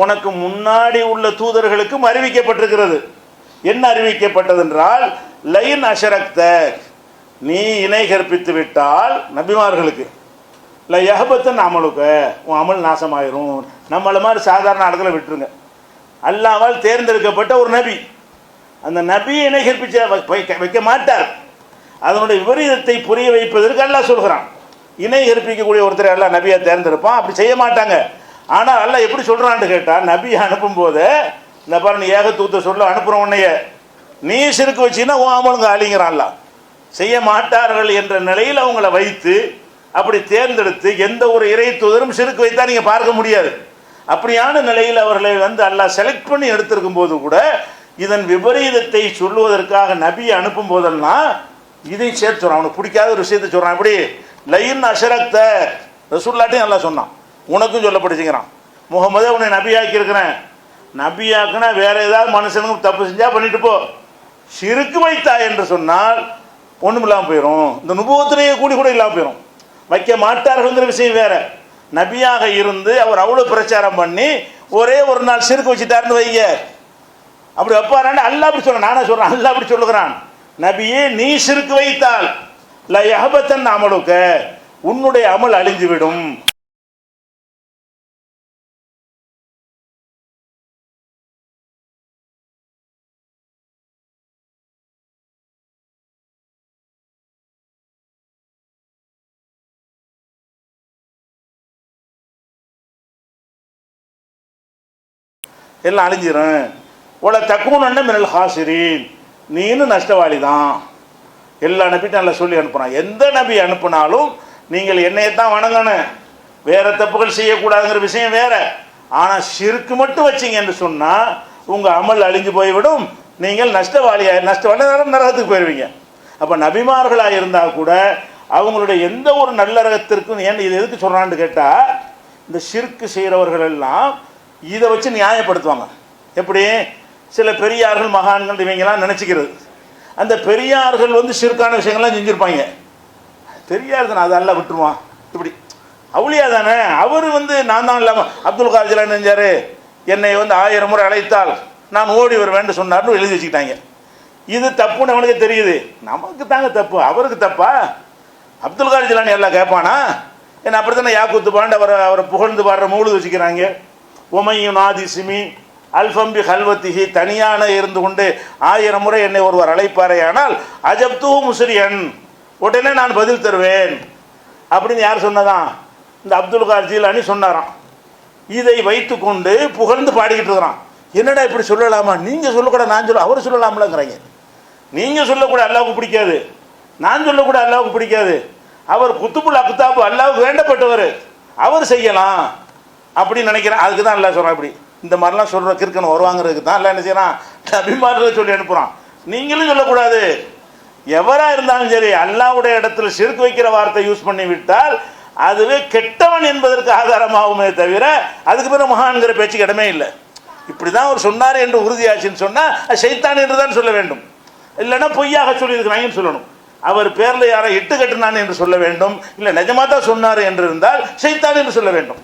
Speaker 1: உனக்கு முன்னாடி உள்ள தூதர்களுக்கும் அறிவிக்கப்பட்டிருக்கிறது. என்ன அறிவிக்கப்பட்டது என்றால், லைன் அஷரக்த நீ இணை கற்பித்து விட்டால் நபிமார்களுக்கு யஹபத்தன் அமலுக்க உன் அமல் நாசமாயிரும். நம்மளை மாதிரி சாதாரண இடத்துல விட்டுருங்க. அல்லாஹ்வால் தேர்ந்தெடுக்கப்பட்ட ஒரு நபி, அந்த நபியை இணை கற்பிச்ச வைக்க மாட்டார். அதனுடைய விபரீதத்தை புரிய வைப்பதற்கு அல்லாஹ் சொல்கிறான். இணை கற்பிக்கக்கூடிய ஒருத்தர் அல்லாஹ் நபியை தேர்ந்தெடுப்பான், அப்படி செய்ய மாட்டாங்க. ஆனால் அல்லாஹ் எப்படி சொல்கிறான்னு கேட்டால், நபியை அனுப்பும்போது இந்த பாரு நீ ஏகத்தூத்த சொல்ல அனுப்புகிற உன்னைய நீ சிறுக்கு வச்சின்னா உன் அமலுங்க அழிங்கிறான். அல்லாஹ் செய்ய மாட்டார்கள் என்ற நிலையில் அவங்கள வைத்து அப்படி தேர்ந்தெடுத்து எந்த ஒரு இறை தூதரும் சிறுக்கு வைத்தா நீங்கள் பார்க்க முடியாது. அப்படியான நிலையில் அவர்களை வந்து அல்லாஹ் செலக்ட் பண்ணி எடுத்திருக்கும் போது கூட இதன் விபரீதத்தை சொல்லுவதற்காக நபியை அனுப்பும் போதெல்லாம் இதை சேர்த்து சொல்கிறான். அவனுக்கு பிடிக்காத ஒரு விஷயத்தை சொல்கிறான். அப்படி லைன் அஷரக்த ரசூலுல்லாஹ்ட்டையும் நல்லா சொன்னான், உனக்கும் சொல்லப்படுச்சுங்கிறான். முகமதே உன்னை நபியாக்கி இருக்கிறேன், நபியாக்குனா வேற ஏதாவது மனுஷனுக்கு தப்பு செஞ்சால் பண்ணிட்டு போ, சிறுக்கு வைத்தா என்று சொன்னால் ஒன்றும் இல்லாமல் போயிடும். இந்த நுபுவத்திலேயே கூடி கூட இல்லாமல் போயிடும். வைக்க மாட்டார்கள்ங்கிற விஷயம் வேற. நபியாக இருந்து அவர் அவ்வளோ பிரச்சாரம் பண்ணி ஒரே ஒரு நாள் சிறுக்கு வச்சுட்டாருன்னு வைங்க, அப்படி வைப்பாரான்னு அல்லாஹ் அப்படி சொல்ல, நானே சொல்கிறேன், அல்லாஹ் அப்படி சொல்லுகிறான், நபியே நீ சிறுக்கு வைத்தால் யஹபத்தன் அமலுக்க உன்னுடைய அமல் அழிந்துவிடும். எல்லாம் அழிஞ்சிடும். உல தக்கூனன்ன மினல் ஹாசிரின் நீனும் நஷ்டவாளி தான். எல்லா நபிட்டும் நல்லா சொல்லி அனுப்புகிறான். எந்த நபி அனுப்புனாலும் நீங்கள் என்னையத்தான் வணங்கணும், வேற தப்புகள் செய்யக்கூடாதுங்கிற விஷயம் வேற. ஆனால் ஷிர்க்கு மட்டும் வச்சிங்க என்று சொன்னால் உங்கள் அமல் அழிஞ்சு போய்விடும், நீங்கள் நஷ்டவாளி நரகத்துக்கு போயிடுவீங்க. அப்போ நபிமார்களாக இருந்தால் கூட அவங்களுடைய எந்த ஒரு நல்லறகத்திற்கும் ஏன் இது எதுக்கு சொல்கிறான்னு கேட்டால், இந்த ஷிர்க்கு செய்கிறவர்கள் எல்லாம் இதை வச்சு நியாயப்படுத்துவாங்க. எப்படி சில பெரியார்கள் மகான்கள் இவங்கெல்லாம் நினச்சிக்கிறது, அந்த பெரியார்கள் வந்து ஷிர்கான விஷயங்கள்லாம் செஞ்சுருப்பாங்க, பெரியார் தானே அதெல்லாம் விட்டுருவான், இப்படி அவுளியா தானே அவர் வந்து நான் தான் இல்லாமல் அப்துல் காதர் ஜிலானி செஞ்சார், என்னை வந்து 1000 முறை அழைத்தால் நான் ஓடி வருவேன்னு சொன்னார்னு எழுதி வச்சுக்கிட்டாங்க. இது தப்புன்னு அவனுக்கு தெரியுது, நமக்கு தாங்க தப்பு, அவருக்கு தப்பா? அப்துல் காதர் ஜிலானி எல்லாம் கேட்பானா? ஏன்னா அப்படி தானே யாக்கூத்து பாண்டு அவரை புகழ்ந்து பாடுற மூழுது வச்சுக்கிறாங்க. உமையும் நாதி சிமி அல்ஃபம்பி ஹல்வத்திஹி தனியான இருந்து கொண்டு 1000 முறை என்னை ஒருவர் அழைப்பாரே ஆனால் அஜப்து முஸ்ரியன் உடனே நான் பதில் தருவேன் அப்படின்னு யார் சொன்னதான்? இந்த அப்துல் காதர் ஜீலானி சொன்னாராம். இதை வைத்து கொண்டு புகழ்ந்து பாடிக்கிட்டு இருக்கிறான். என்னடா இப்படி சொல்லலாமா? நீங்கள் சொல்லக்கூட நான் சொல்ல அவர் சொல்லலாம்லங்கிறாங்க. நீங்கள் சொல்லக்கூட அல்லாவுக்கு பிடிக்காது, நான் சொல்லக்கூட அல்லாவுக்கு பிடிக்காது, அவர் குத்துபுல் அக்தாபு அல்லாவுக்கு வேண்டப்பட்டவர், அவர் செய்யலாம் அப்படின்னு நினைக்கிறேன். அதுக்கு தான் அல்லாஹ் சொல்கிறான். இப்படி இந்த மாதிரிலாம் சொல்கிற கிறுக்கணும் வருவாங்கிறதுக்கு தான் எல்லாம் என்ன செய்யறான், நபிமார்களை சொல்லி அனுப்புகிறான். நீங்களும் சொல்லக்கூடாது. எவராக இருந்தாலும் சரி, அல்லாஹ்வுடைய இடத்துல ஷிர்க் வைக்கிற வார்த்தை யூஸ் பண்ணி விட்டால் அதுவே கெட்டவன் என்பதற்கு ஆதாரமாகுமே தவிர அதுக்கு பிறகு மகான்கிற பேச்சுக்கு இடமே இல்லை. இப்படி தான் அவர் சொன்னார் என்று உறுதியாச்சுன்னு சொன்னால் அது ஷைத்தான் என்று தான் சொல்ல வேண்டும். இல்லைன்னா பொய்யாக சொல்லியிருக்கிறாங்கன்னு சொல்லணும். அவர் பேரில் யாரை இட்டு கட்டினான் என்று சொல்ல வேண்டும். இல்லை நிஜமாக தான் சொன்னார் என்று இருந்தால் ஷைத்தான் என்று சொல்ல வேண்டும்.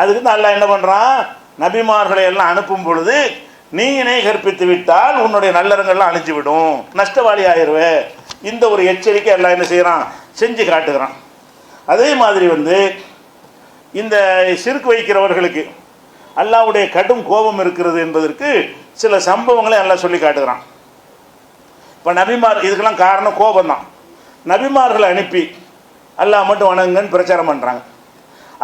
Speaker 1: அதுக்கு தான் அல்லாஹ் என்ன பண்ணுறான், நபிமார்களை எல்லாம் அனுப்பும் பொழுது நீ இணை கற்பித்து விட்டால் உன்னுடைய நல்லறங்கள்லாம் அழிஞ்சு விடும், நஷ்டவாளி ஆயிடுவே, இந்த ஒரு எச்சரிக்கை எல்லாம் என்ன செய்கிறான், செஞ்சு காட்டுகிறான். அதே மாதிரி இந்த ஷிர்க் வைக்கிறவர்களுக்கு அல்லாஹ்வுடைய கடும் கோபம் இருக்கிறது என்பதற்கு சில சம்பவங்களை எல்லாம் சொல்லி காட்டுகிறான். இப்போ நபிமார் இதுக்கெல்லாம் காரணம் கோபம் தான். நபிமார்களை அனுப்பி அல்லாஹ் மட்டும் வணங்குங்கன்னு பிரச்சாரம் பண்ணுறாங்க.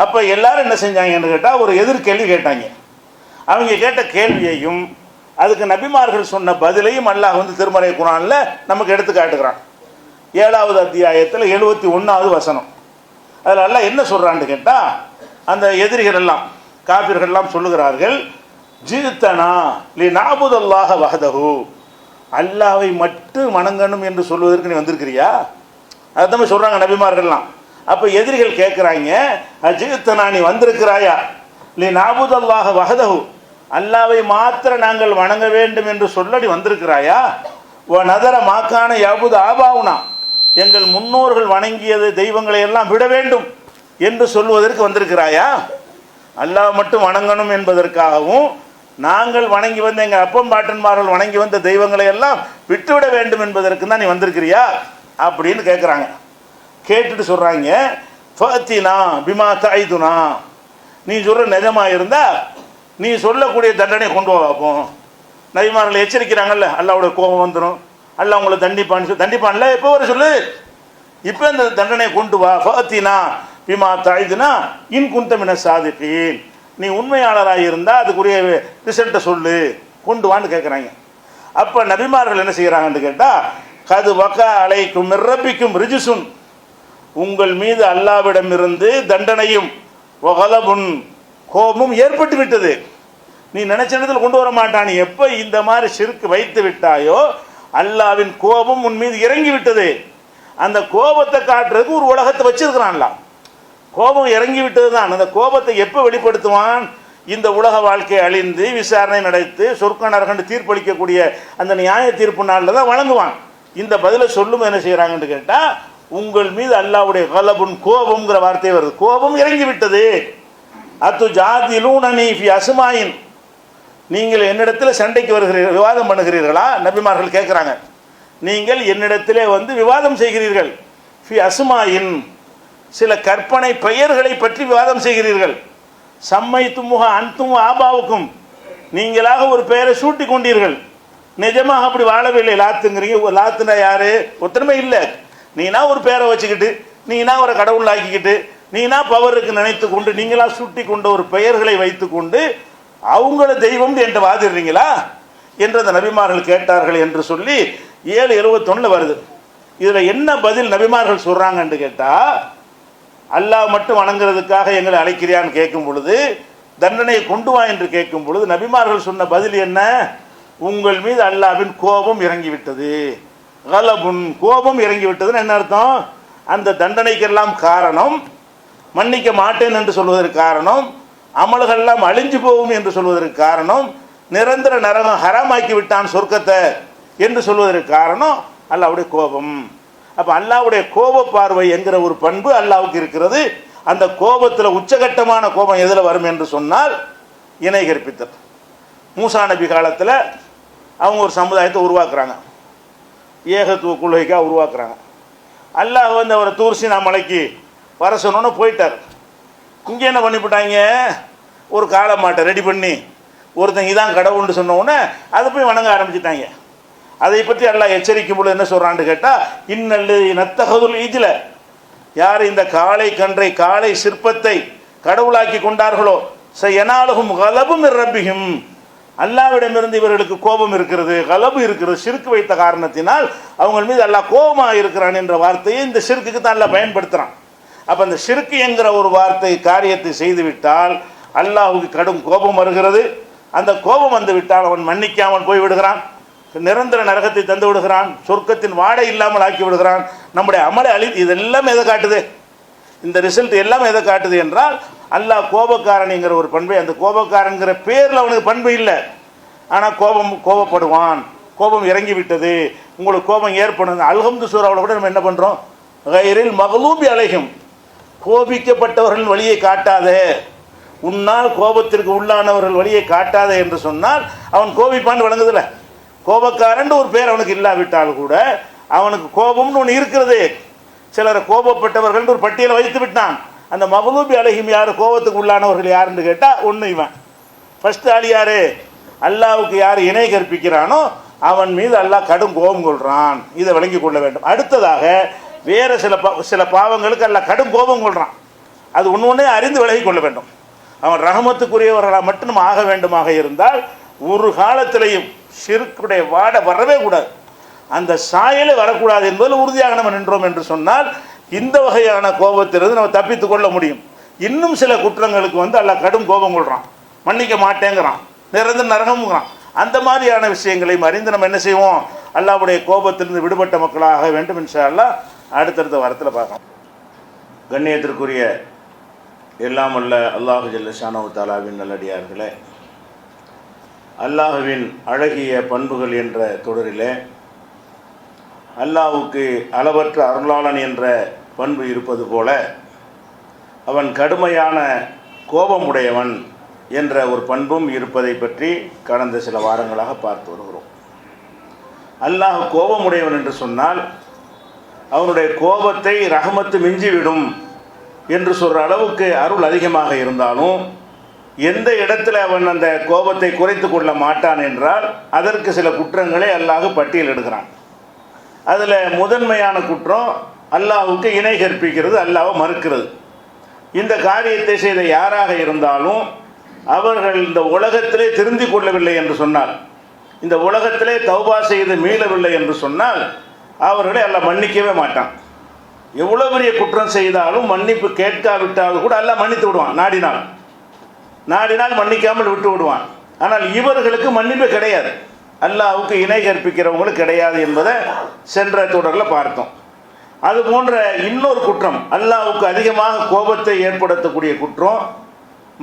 Speaker 1: அப்போ எல்லாரும் என்ன செஞ்சாங்கன்னு கேட்டால் ஒரு எதிர்கேள்வி கேட்டாங்க. அவங்க கேட்ட கேள்வியையும் அதுக்கு நபிமார்கள் சொன்ன பதிலையும் அல்லாஹ் திருமறை குர்ஆன்ல நமக்கு எடுத்து காட்டுகிறான். 7வது அத்தியாயத்தில் 71வது வசனம். அதில் அல்லாஹ் என்ன சொல்கிறான்னு கேட்டால், அந்த எதிரிகள் எல்லாம் காபிர்கள் எல்லாம் சொல்லுகிறார்கள், ஜித்தனா லி நாபுதல்லாஹ வஹதஹு, அல்லாஹ்வை மட்டும் வணங்கணும் என்று சொல்வதற்கு நீ வந்திருக்கிறியா? அதுதான் சொல்கிறாங்க நபிமார்கள்லாம். அப்போ எதிரிகள் கேட்குறாங்க, அஜித்தனா நீ வந்திருக்கிறாயா, லி நாபுதல்லாஹ வஹதஹு, அல்லாஹ்வை மாத்திர நாங்கள் வணங்க வேண்டும் என்று சொல்லி வந்திருக்கிறாயா? ஓ நதர மாக்கான யபுத ஆபாவுனா, எங்கள் முன்னோர்கள் வணங்கியது தெய்வங்களை எல்லாம் விட வேண்டும் என்று சொல்வதற்கு வந்திருக்கிறாயா? அல்லாஹ் மட்டும் வணங்கணும் என்பதற்காகவும் நாங்கள் வணங்கி வந்த எங்கள் அப்பம் பாட்டன்மார்கள் வணங்கி வந்த தெய்வங்களை எல்லாம் விட்டுவிட வேண்டும் என்பதற்கு தான் நீ வந்திருக்கிறியா அப்படின்னு கேட்குறாங்க. கேட்டுட்டு சொல்கிறாங்க, ஃபத்தினா பிமா தாய்துனா, நீ சொல்கிற நிஜமாக இருந்தால் நீ சொல்லக்கூடிய தண்டனை கொண்டு வா பார்ப்போம். நபிமார்களை எச்சரிக்கிறாங்கல்ல, அல்லாஹ்வுடைய கோபம் வந்துடும், அல்லாஹ் உங்களை தண்டிப்பான்ல, எப்போ வர சொல்லு, இப்போ இந்த தண்டனையை கொண்டு வா. ஃபத்தினா பிமா தாய்துனா இன் குந்தமின சாதிப்பீன், நீ உண்மையாளராக இருந்தால் அதுக்குரிய ரிசல்ட்டை சொல்லு, கொண்டு வான்னு கேட்குறாங்க. அப்போ நபிமார்கள் என்ன செய்கிறாங்கன்னு கேட்டால், கது வக்கா அலைக்கும் மிர்ரப்பிக்கும் ரிஜிசுன், உங்கள் மீது அல்லாவிடமிருந்து தண்டனையும் வகலபுன் கோபமும் ஏற்பட்டு விட்டது, நீ நினைச்ச இடத்துல கொண்டு வர மாட்டான். நீ எப்போ இந்த மாதிரி ஷிர்க் வைத்து விட்டாயோ அல்லாவின் கோபம் உன் மீது இறங்கி விட்டது. அந்த கோபத்தை காட்டுறதுக்கு ஒரு உலகத்தை வச்சிருக்கிறான்ல, கோபம் இறங்கி விட்டது தான். அந்த கோபத்தை எப்போ வெளிப்படுத்துவான், இந்த உலக வாழ்க்கையை அழிந்து விசாரணை நடத்தி சொர்க்க நரகண்டு தீர்ப்பளிக்கக்கூடிய அந்த நியாய தீர்ப்பு நாளில் தான் வழங்குவான். இந்த பதிலை சொல்லும் என்ன செய்கிறாங்கன்னு கேட்டால், உங்கள் மீது அல்லாஹ்வுடைய கலபுன் கோபம்ங்கிற வார்த்தை வருது, கோபம் இறங்கி விட்டது. அத்து ஜாதிலூனனி ஃபி அஸ்மாயின், நீங்கள் என்னிடத்தில் சண்டைக்கு வருகிறீர்கள், விவாதம் பண்ணுகிறீர்களா? நபிமார்கள் கேட்குறாங்க. நீங்கள் என்னிடத்திலே விவாதம் செய்கிறீர்கள். ஃபி அஸ்மாயின், சில கற்பனை பெயர்களை பற்றி விவாதம் செய்கிறீர்கள். சம்மை தும்முக அன்தும் ஆபாவுக்கும், நீங்களாக ஒரு பெயரை சூட்டி கொண்டீர்கள், நிஜமாக அப்படி வாழவில்லை. லாத்துங்கிறீங்க, லாத்துனா யாரு, ஒத்தனமே இல்லை. நீனா ஒரு பேரை வச்சுக்கிட்டு, நீனா ஒரு கடவுள் ஆக்கிக்கிட்டு, நீனா பவருக்கு நினைத்து கொண்டு நீங்களா சூட்டி கொண்ட ஒரு பெயர்களை வைத்து கொண்டு அவங்கள தெய்வம் என்று வாதிடுறீங்களா என்று அந்த நபிமார்கள் கேட்டார்கள் என்று சொல்லி 7:71 வருது. இதில் என்ன பதில் நபிமார்கள் சொல்கிறாங்கன்னு கேட்டால், அல்லாஹ் மட்டும் வணங்குறதுக்காக எங்களை அழைக்கிறியான்னு கேட்கும் பொழுது, தண்டனையை கொண்டு வா என்று கேட்கும் பொழுது நபிமார்கள் சொன்ன பதில் என்ன, உங்கள் மீது அல்லாஹ்வின் கோபம் இறங்கிவிட்டது. கலபுன், கோபம் இறங்கிவிட்டதுன்னு என்ன அர்த்தம், அந்த தண்டனைக்கெல்லாம் காரணம் மன்னிக்க மாட்டேன் என்று சொல்வதற்கு காரணம், அமல்கள்லாம் அழிஞ்சு போகும் என்று சொல்வதற்கு காரணம், நிரந்தர நரகம் ஹராமாக்கி விட்டான் சொர்க்கத்தை என்று சொல்வதற்கு காரணம் அல்லாஹ்வுடைய கோபம். அப்போ அல்லாஹ்வுடைய கோப பார்வை என்கிற ஒரு பண்பு அல்லாஹ்வுக்கு இருக்கிறது. அந்த கோபத்தில் உச்சகட்டமான கோபம் எதில் வரும் என்று சொன்னால் இணை கற்பித்தல். மூசா நபி காலத்தில் அவங்க ஒரு சமுதாயத்தை உருவாக்குறாங்க, ஏகத்துவ கொள்கைக்காக உருவாக்குறாங்க. அல்லாஹ் அவரை தூர்சினா மலைக்கு வர சொன்னோன்னு போயிட்டார். இங்கே என்ன பண்ணிவிட்டாங்க, ஒரு காளை மாட்டை ரெடி பண்ணி ஒருத்தங்க இதான் கடவுள்னு சொன்னோன்னே அதை போய் வணங்க ஆரம்பிச்சிட்டாங்க. அதை பற்றி அல்லாஹ் எச்சரிக்கும் பொழுது என்ன சொல்கிறான்னு கேட்டால், இன்னல்லு நத்தகதுல் ஈஜில், யார் இந்த காளை கன்றை காளை சிற்பத்தை கடவுளாக்கி கொண்டார்களோ எனாலகும் கலபும் ரப்பியும், அல்லாவிடமிருந்து இவர்களுக்கு கோபம் இருக்கிறது, கலபு இருக்கிறது, ஷிர்க் வைத்த காரணத்தினால் அவங்க மீது அல்லாஹ் கோபமாக இருக்கிறான் என்ற வார்த்தையை இந்த ஷிர்க்குக்கு தான் அல்லாஹ் பயன்படுத்துகிறான். அப்போ அந்த ஷிர்க் என்கிற ஒரு வார்த்தை காரியத்தை செய்துவிட்டால் அல்லாஹுக்கு கடும் கோபம் வருகிறது. அந்த கோபம் வந்து விட்டால் அவன் மன்னிக்காமல் போய் விடுகிறான், நிரந்தர நரகத்தை தந்து விடுகிறான், சொர்க்கத்தின் வாடை இல்லாமல் ஆக்கி விடுகிறான், நம்முடைய அமலை இதெல்லாம் எதை காட்டுது? இந்த ரிசல்ட் எல்லாம் எதை காட்டுது என்றால் அல்லாஹ் கோபக்காரனிங்கிற ஒரு பண்பை, அந்த கோபக்காரங்கிற பேரில் அவனுக்கு பண்பு இல்லை, ஆனால் கோபப்படுவான், கோபம் இறங்கி விட்டது, உங்களுக்கு கோபம் ஏற்படுது. அல்ஹம்து சூராவில் கூட நம்ம என்ன பண்ணுறோம்? கைரில் மக்லூபி அலைஹிம், கோபிக்கப்பட்டவர்கள் வழியை காட்டாதே, உன்னால் கோபத்திற்கு உள்ளானவர்கள் வழியை காட்டாதே என்று சொன்னால் அவன் கோபிப்பான்னு வழங்குதில்ல. கோபக்காரன் ஒரு பேர் அவனுக்கு இல்லாவிட்டால் கூட அவனுக்கு கோபம்னு ஒன்று இருக்கிறது. சிலரை கோபப்பட்டவர்கள் ஒரு பட்டியலை வைத்து விட்டான். அந்த மக்லூபி அலைஹிம் யார், கோபத்துக்கு உள்ளானவர்கள் யாருன்னு கேட்டால் ஒன்று இவன். ஃபர்ஸ்ட் ஆள் யார்? அல்லாவுக்கு யார் இணை கற்பிக்கிறானோ அவன் மீது அல்லாஹ் கடும் கோபம் கொள்கிறான். இதை விளங்கி கொள்ள வேண்டும். அடுத்ததாக வேறு சில பாவங்களுக்கு அல்லாஹ் கடும் கோபம் கொள்கிறான். அது ஒன்று அறிந்து விலகி கொள்ள வேண்டும். அவன் ரஹமத்துக்குரியவர்களாக மட்டும் நம்ம ஆக வேண்டுமாக இருந்தால் ஒரு காலத்திலையும் ஷிர்க்குடைய வாடை வரவே கூடாது, அந்த சாயலே வரக்கூடாது என்பதில் உறுதியாக நம்ம நின்றோம் என்று சொன்னால் இந்த வகையான கோபத்திலிருந்து நம்ம தப்பித்து கொள்ள முடியும். இன்னும் சில குற்றங்களுக்கு அல்லாஹ் கடும் கோபம் கொள்கிறான், மன்னிக்க மாட்டேங்கிறான், நிரந்தர நரகம்ங்கிறான். அந்த மாதிரியான விஷயங்களையும் அறிந்து நம்ம என்ன செய்வோம்? அல்லாஹ்வுடைய கோபத்திலிருந்து விடுபட்ட மக்களாக வேண்டும். இன்ஷா அல்லாஹ் அடுத்தடுத்த வாரத்தில் பார்க்கலாம். கண்ணியத்திற்குரிய எல்லாம் அல்ல அல்லாஹு ஜல்ல ஷானஹு தஆலாவின் நல்லடியார்களே, அல்லாஹுவின் அழகிய பண்புகள் என்ற தொடரிலே அல்லாஹ்வுக்கு அளவற்ற அருளாளன் என்ற பண்பு இருப்பது போல அவன் கடுமையான கோபமுடையவன் என்ற ஒரு பண்பும் இருப்பதை பற்றி கடந்த சில வாரங்களாக பார்த்து வருகிறோம். அல்லாஹ் கோபமுடையவன் என்று சொன்னால் அவனுடைய கோபத்தை ரஹமத்து மிஞ்சிவிடும் என்று சொல்கிற அளவுக்கு அருள் அதிகமாக இருந்தாலும் எந்த இடத்துல அவன் அந்த கோபத்தை குறைத்து கொள்ள மாட்டான் என்றால் அதற்கு சில குற்றங்களை அல்லாஹ் பட்டியலிடுகிறான். அதில் முதன்மையான குற்றம் அல்லாஹ்வுக்கு இணை கற்பிக்கிறது, அல்லாஹ்வை மறுக்கிறது. இந்த காரியத்தை செய்த யாராக இருந்தாலும் அவர்கள் இந்த உலகத்திலே திருந்தி கொள்ளவில்லை என்று சொன்னால், இந்த உலகத்திலே தௌபா செய்து மீளவில்லை என்று சொன்னால் அவர்களை அல்லாஹ் மன்னிக்கவே மாட்டான். எவ்வளோ பெரிய குற்றம் செய்தாலும் மன்னிப்பு கேட்காவிட்டாலும் கூட அல்லாஹ் மன்னித்து விடுவான். நாடினால் மன்னிக்காமல் விட்டு விடுவான். ஆனால் இவர்களுக்கு மன்னிப்பு கிடையாது, அல்லாஹ்வுக்கு இணை கற்பிக்கிறவங்களுக்கு கிடையாது என்பதை சென்ற தொடரில் பார்த்தோம். அது போன்ற இன்னொரு குற்றம், அல்லாஹ்வுக்கு அதிகமாக கோபத்தை ஏற்படுத்தக்கூடிய குற்றம்,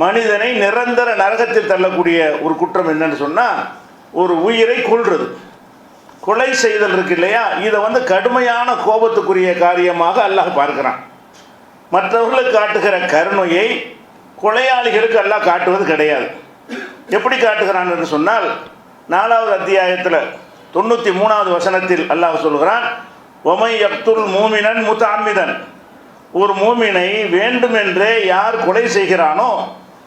Speaker 1: மனிதனை நிரந்தர நரகத்தில் தள்ளக்கூடிய ஒரு குற்றம் என்னன்னு சொன்னால் ஒரு உயிரை கொல்றது, கொலை செய்தல் இருக்கு இல்லையா? இதை கடுமையான கோபத்துக்குரிய காரியமாக அல்லாஹ் பார்க்கிறான். மற்றவர்களுக்கு காட்டுகிற கருணையை கொலையாளிகளுக்கு அல்லாஹ் காட்டுவது கிடையாது. எப்படி காட்டுகிறான் என்று சொன்னால் 4வது அத்தியாயத்தில் 93வது வசனத்தில் அல்லாஹ் சொல்கிறான், ஒமை யக்துல் மூமினன் முத்தஅம்மிதன், ஒரு மூமினை வேண்டுமென்றே யார் கொலை செய்கிறானோ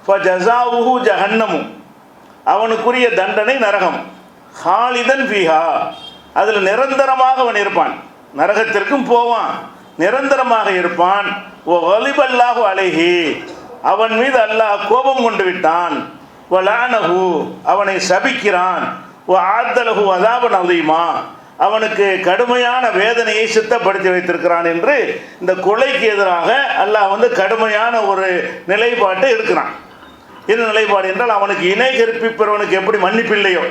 Speaker 1: ஃபஜஸாவுஹு ஜஹன்னமு, அவனுக்குரிய தண்டனை நரகம், ஹாலிதன் ஃபீஹா, அதில் நிரந்தரமாக அவன் இருப்பான், நரகத்திற்கும் போவான், நிரந்தரமாக இருப்பான். ஓ வலிபல்லாஹு அலைஹி, அவன் மீது அல்லாஹ் கோபம் கொண்டு விட்டான். வலானஹு, அவனை சபிக்கிறான். ஓ ஆத்தலஹு அதாபன் அலீமா, அவனுக்கு கடுமையான வேதனையை சித்தப்படுத்தி வைத்திருக்கிறான் என்று இந்த கொலைக்கு எதிராக அல்லாஹ் கடுமையான ஒரு நிலைப்பாட்டை எடுக்கிறான். என்ன நிலைப்பாடு என்றால், அவனுக்கு இணை கற்பிப்பவனுக்கு எப்படி மன்னிப்பில்லையோ,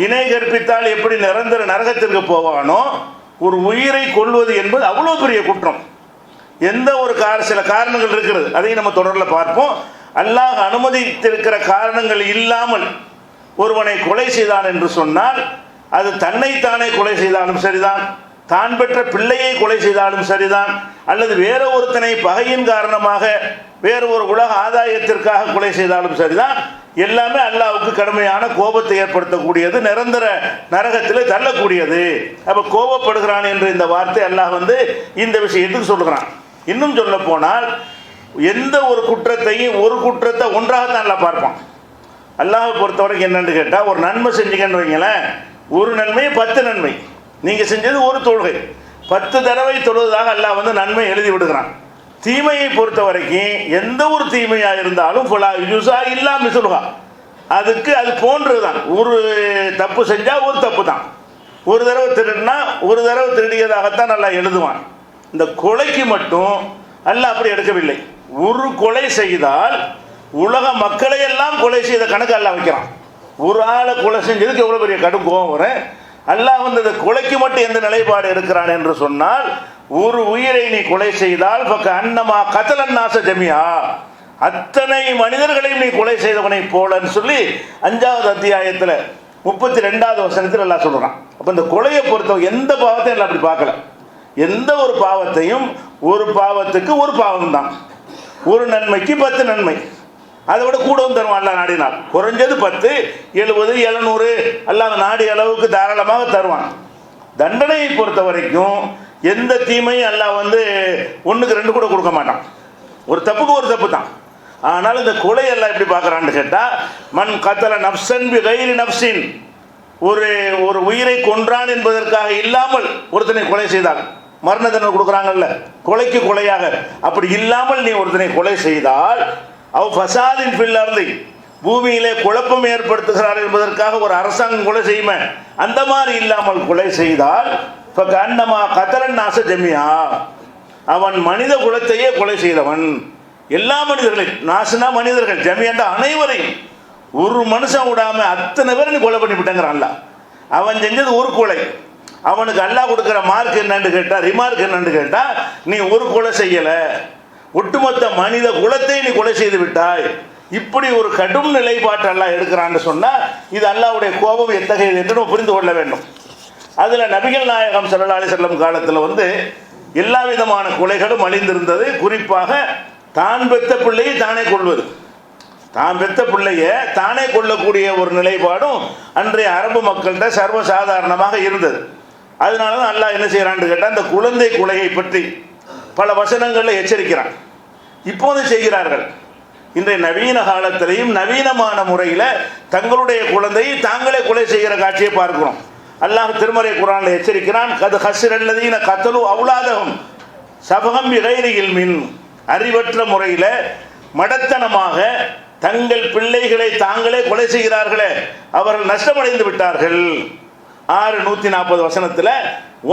Speaker 1: இணை கற்பித்தால் எப்படி நிரந்தர நரகத்திற்கு போவானோ, ஒரு உயிரை கொல்வது என்பது அவ்வளோ பெரிய குற்றம். எந்த ஒரு சில காரணங்கள் இருக்கிறது, அதையும் நம்ம தொடரில் பார்ப்போம். அல்லாஹ் அனுமதித்திருக்கிற காரணங்கள் இல்லாமல் ஒருவனை கொலை செய்தான் என்று சொன்னால் அது தன்னைத்தானே கொலை செய்தாலும் சரிதான், தான் பெற்ற பிள்ளையை கொலை செய்தாலும் சரிதான், அல்லது வேற ஒருத்தனை பகையின் காரணமாக வேறு ஒரு உலக ஆதாயத்திற்காக கொலை செய்தாலும் சரிதான், எல்லாமே அல்லாஹ்வுக்கு கடுமையான கோபத்தை ஏற்படுத்தக்கூடியது, நிரந்தர நரகத்தில் தள்ளக்கூடியது. அப்போ கோபப்படுகிறான் என்று இந்த வார்த்தை அல்லாஹ் இந்த விஷயத்துக்கு சொல்கிறான். இன்னும் சொல்ல போனால் எந்த ஒரு குற்றத்தையும் ஒரு குற்றத்தை ஒன்றாகத்தான் அல்லாஹ் பார்ப்பான். அல்லாஹ்வை பொறுத்தவரைக்கும் என்னென்னு கேட்டால், ஒரு நன்மை செஞ்சீங்கன்னு வைங்களேன், ஒரு நன்மை 10 நன்மை, நீங்கள் செஞ்சது ஒரு தொழுகை 10 தடவை தொழுவதாக அல்லாஹ் நன்மை எழுதி விடுகிறான். தீமையை பொறுத்த வரைக்கும் எந்த ஒரு தீமையாக இருந்தாலும் அதுக்கு அது போன்றது தான். ஒரு தப்பு செஞ்சால் ஒரு தப்பு தான், ஒரு தடவை திருடினா ஒரு தடவை திருடியதாகத்தான் அல்லாஹ் எழுதுவான். இந்த கொலைக்கு மட்டும் அல்லாஹ் அப்படி எடுக்கவில்லை. ஒரு கொலை செய்தால் உலக மக்களையெல்லாம் கொலை செய்த கணக்கு அல்லாஹ் வைக்கிறான். ஒரு ஆளை கொலை செஞ்சதுக்கு எவ்வளோ பெரிய கடும் கோபம் வரும். அல்லாஹ் வந்து இந்த கொலைக்கு மட்டும் எந்த நிலைப்பாடு இருக்கிறான் என்று சொன்னால், ஒரு உயிரை நீ கொலை செய்தால் பக்க அன்னமா கத்தலன்னாச ஜமியா, அத்தனை மனிதர்களையும் நீ கொலை செய்தவனை போலன்னு சொல்லி 5வது அத்தியாயத்தில் 32வது வசனத்தில் எல்லாம் சொல்கிறான். அப்போ இந்த கொலையை பொறுத்த எந்த பாவத்தையும் எல்லாம் அப்படி பார்க்கல. எந்த ஒரு பாவத்தையும் ஒரு பாவத்துக்கு ஒரு பாவம் தான், ஒரு நன்மைக்கு 10 நன்மை, அதை விட கூடவும் தருவான் அல்லா நாடினால். குறைஞ்சது 10, 70, 700 அல்லாஹ் நாடி அளவுக்கு தாராளமாக தருவான். தண்டனையை பொறுத்த வரைக்கும் எந்த தீமையும் அல்லாஹ் வந்து 1க்கு 2 கூட கொடுக்க மாட்டான். ஒரு தப்புக்கு ஒரு தப்பு தான். ஆனால் இந்த கொலை எல்லாம் எப்படி பார்க்குறான்னு கேட்டால், மண் கத்தல நப்சன் பி கைரி நப்சின், ஒரு உயிரை கொன்றான் என்பதற்காக இல்லாமல் ஒருத்தனை கொலை செய்தால் மரண தண்டனை கொடுக்குறாங்கல்ல, கொலைக்கு கொலையாக, அப்படி இல்லாமல் நீ ஒருத்தனை கொலை செய்தால், அவ் ஃபசாதின் ஃபில் அர்தி, பூமியிலே குழப்பம் ஏற்படுத்துகிறார் என்பதற்காக ஒரு அரசாங்கம் கொலை செய்யுமே, அந்த மாதிரி இல்லாமல் கொலை செய்தால் அன்னமா கத்தலன் நாச ஜமியா, அவன் மனித குலத்தையே கொலை செய்தவன். எல்லா மனிதர்களையும், நாசுனா மனிதர்கள், ஜமியாண்ட அனைவரையும், ஒரு மனுஷன் விடாம அத்தனை பேரை நீ கொலை பண்ணிவிட்டேங்கிறான்ல. அவன் செஞ்சது ஒரு கொலை. அவனுக்கு அல்லாஹ் கொடுக்குற மார்க் என்னன்னு கேட்டா, ரிமார்க் என்னன்னு கேட்டா, நீ ஒரு கொலை செய்யல, ஒட்டுமொத்த மனித குலத்தை நீ கொலை செய்து விட்டாய். இப்படி ஒரு கடும் நிலைப்பாட்டு அல்லாஹ் எடுக்கிறான்னு சொன்னா, இது அல்லாஹ்வுடைய கோபம் எத்தகையது என்று நம்ம புரிந்து கொள்ள வேண்டும். அதுல நபிகள் நாயகம் ஸல்லல்லாஹு அலைஹி வஸல்லம் காலத்துல வந்து எல்லா விதமான கொலைகளும் அழிந்திருந்தது. குறிப்பாக தான் பெத்த பிள்ளையை தானே கொள்வது, தான் பெத்த பிள்ளைய தானே கொள்ளக்கூடிய ஒரு நிலைப்பாடும் அன்றைய அரபு மக்கள்கிட்ட சர்வசாதாரணமாக இருந்தது. அதனால தான் அல்லாஹ் என்ன செய்யறான்னு கேட்டால், அந்த குழந்தை கொலையை பற்றி பல வசனங்களில் எச்சரிக்கிறான். இப்போது செய்கிறார்கள். இன்றைய நவீன காலத்திலையும் நவீனமான முறையில் தங்களுடைய குழந்தையை தாங்களே கொலை செய்கிற காட்சியை பார்க்கிறோம். அல்லாஹ் திருமறை குர்ஆனில் எச்சரிக்கிறான், கது ஹஸ்ரல்லதீன கத்தலு அவுலாதஹும் சபகம் பிகைரி இல்மின், அறிவற்ற முறையில் மடத்தனமாக தங்கள் பிள்ளைகளை தாங்களே கொலை செய்கிறார்களே, அவர்கள் நஷ்டமடைந்து விட்டார்கள். 6:140 வசனத்தில்,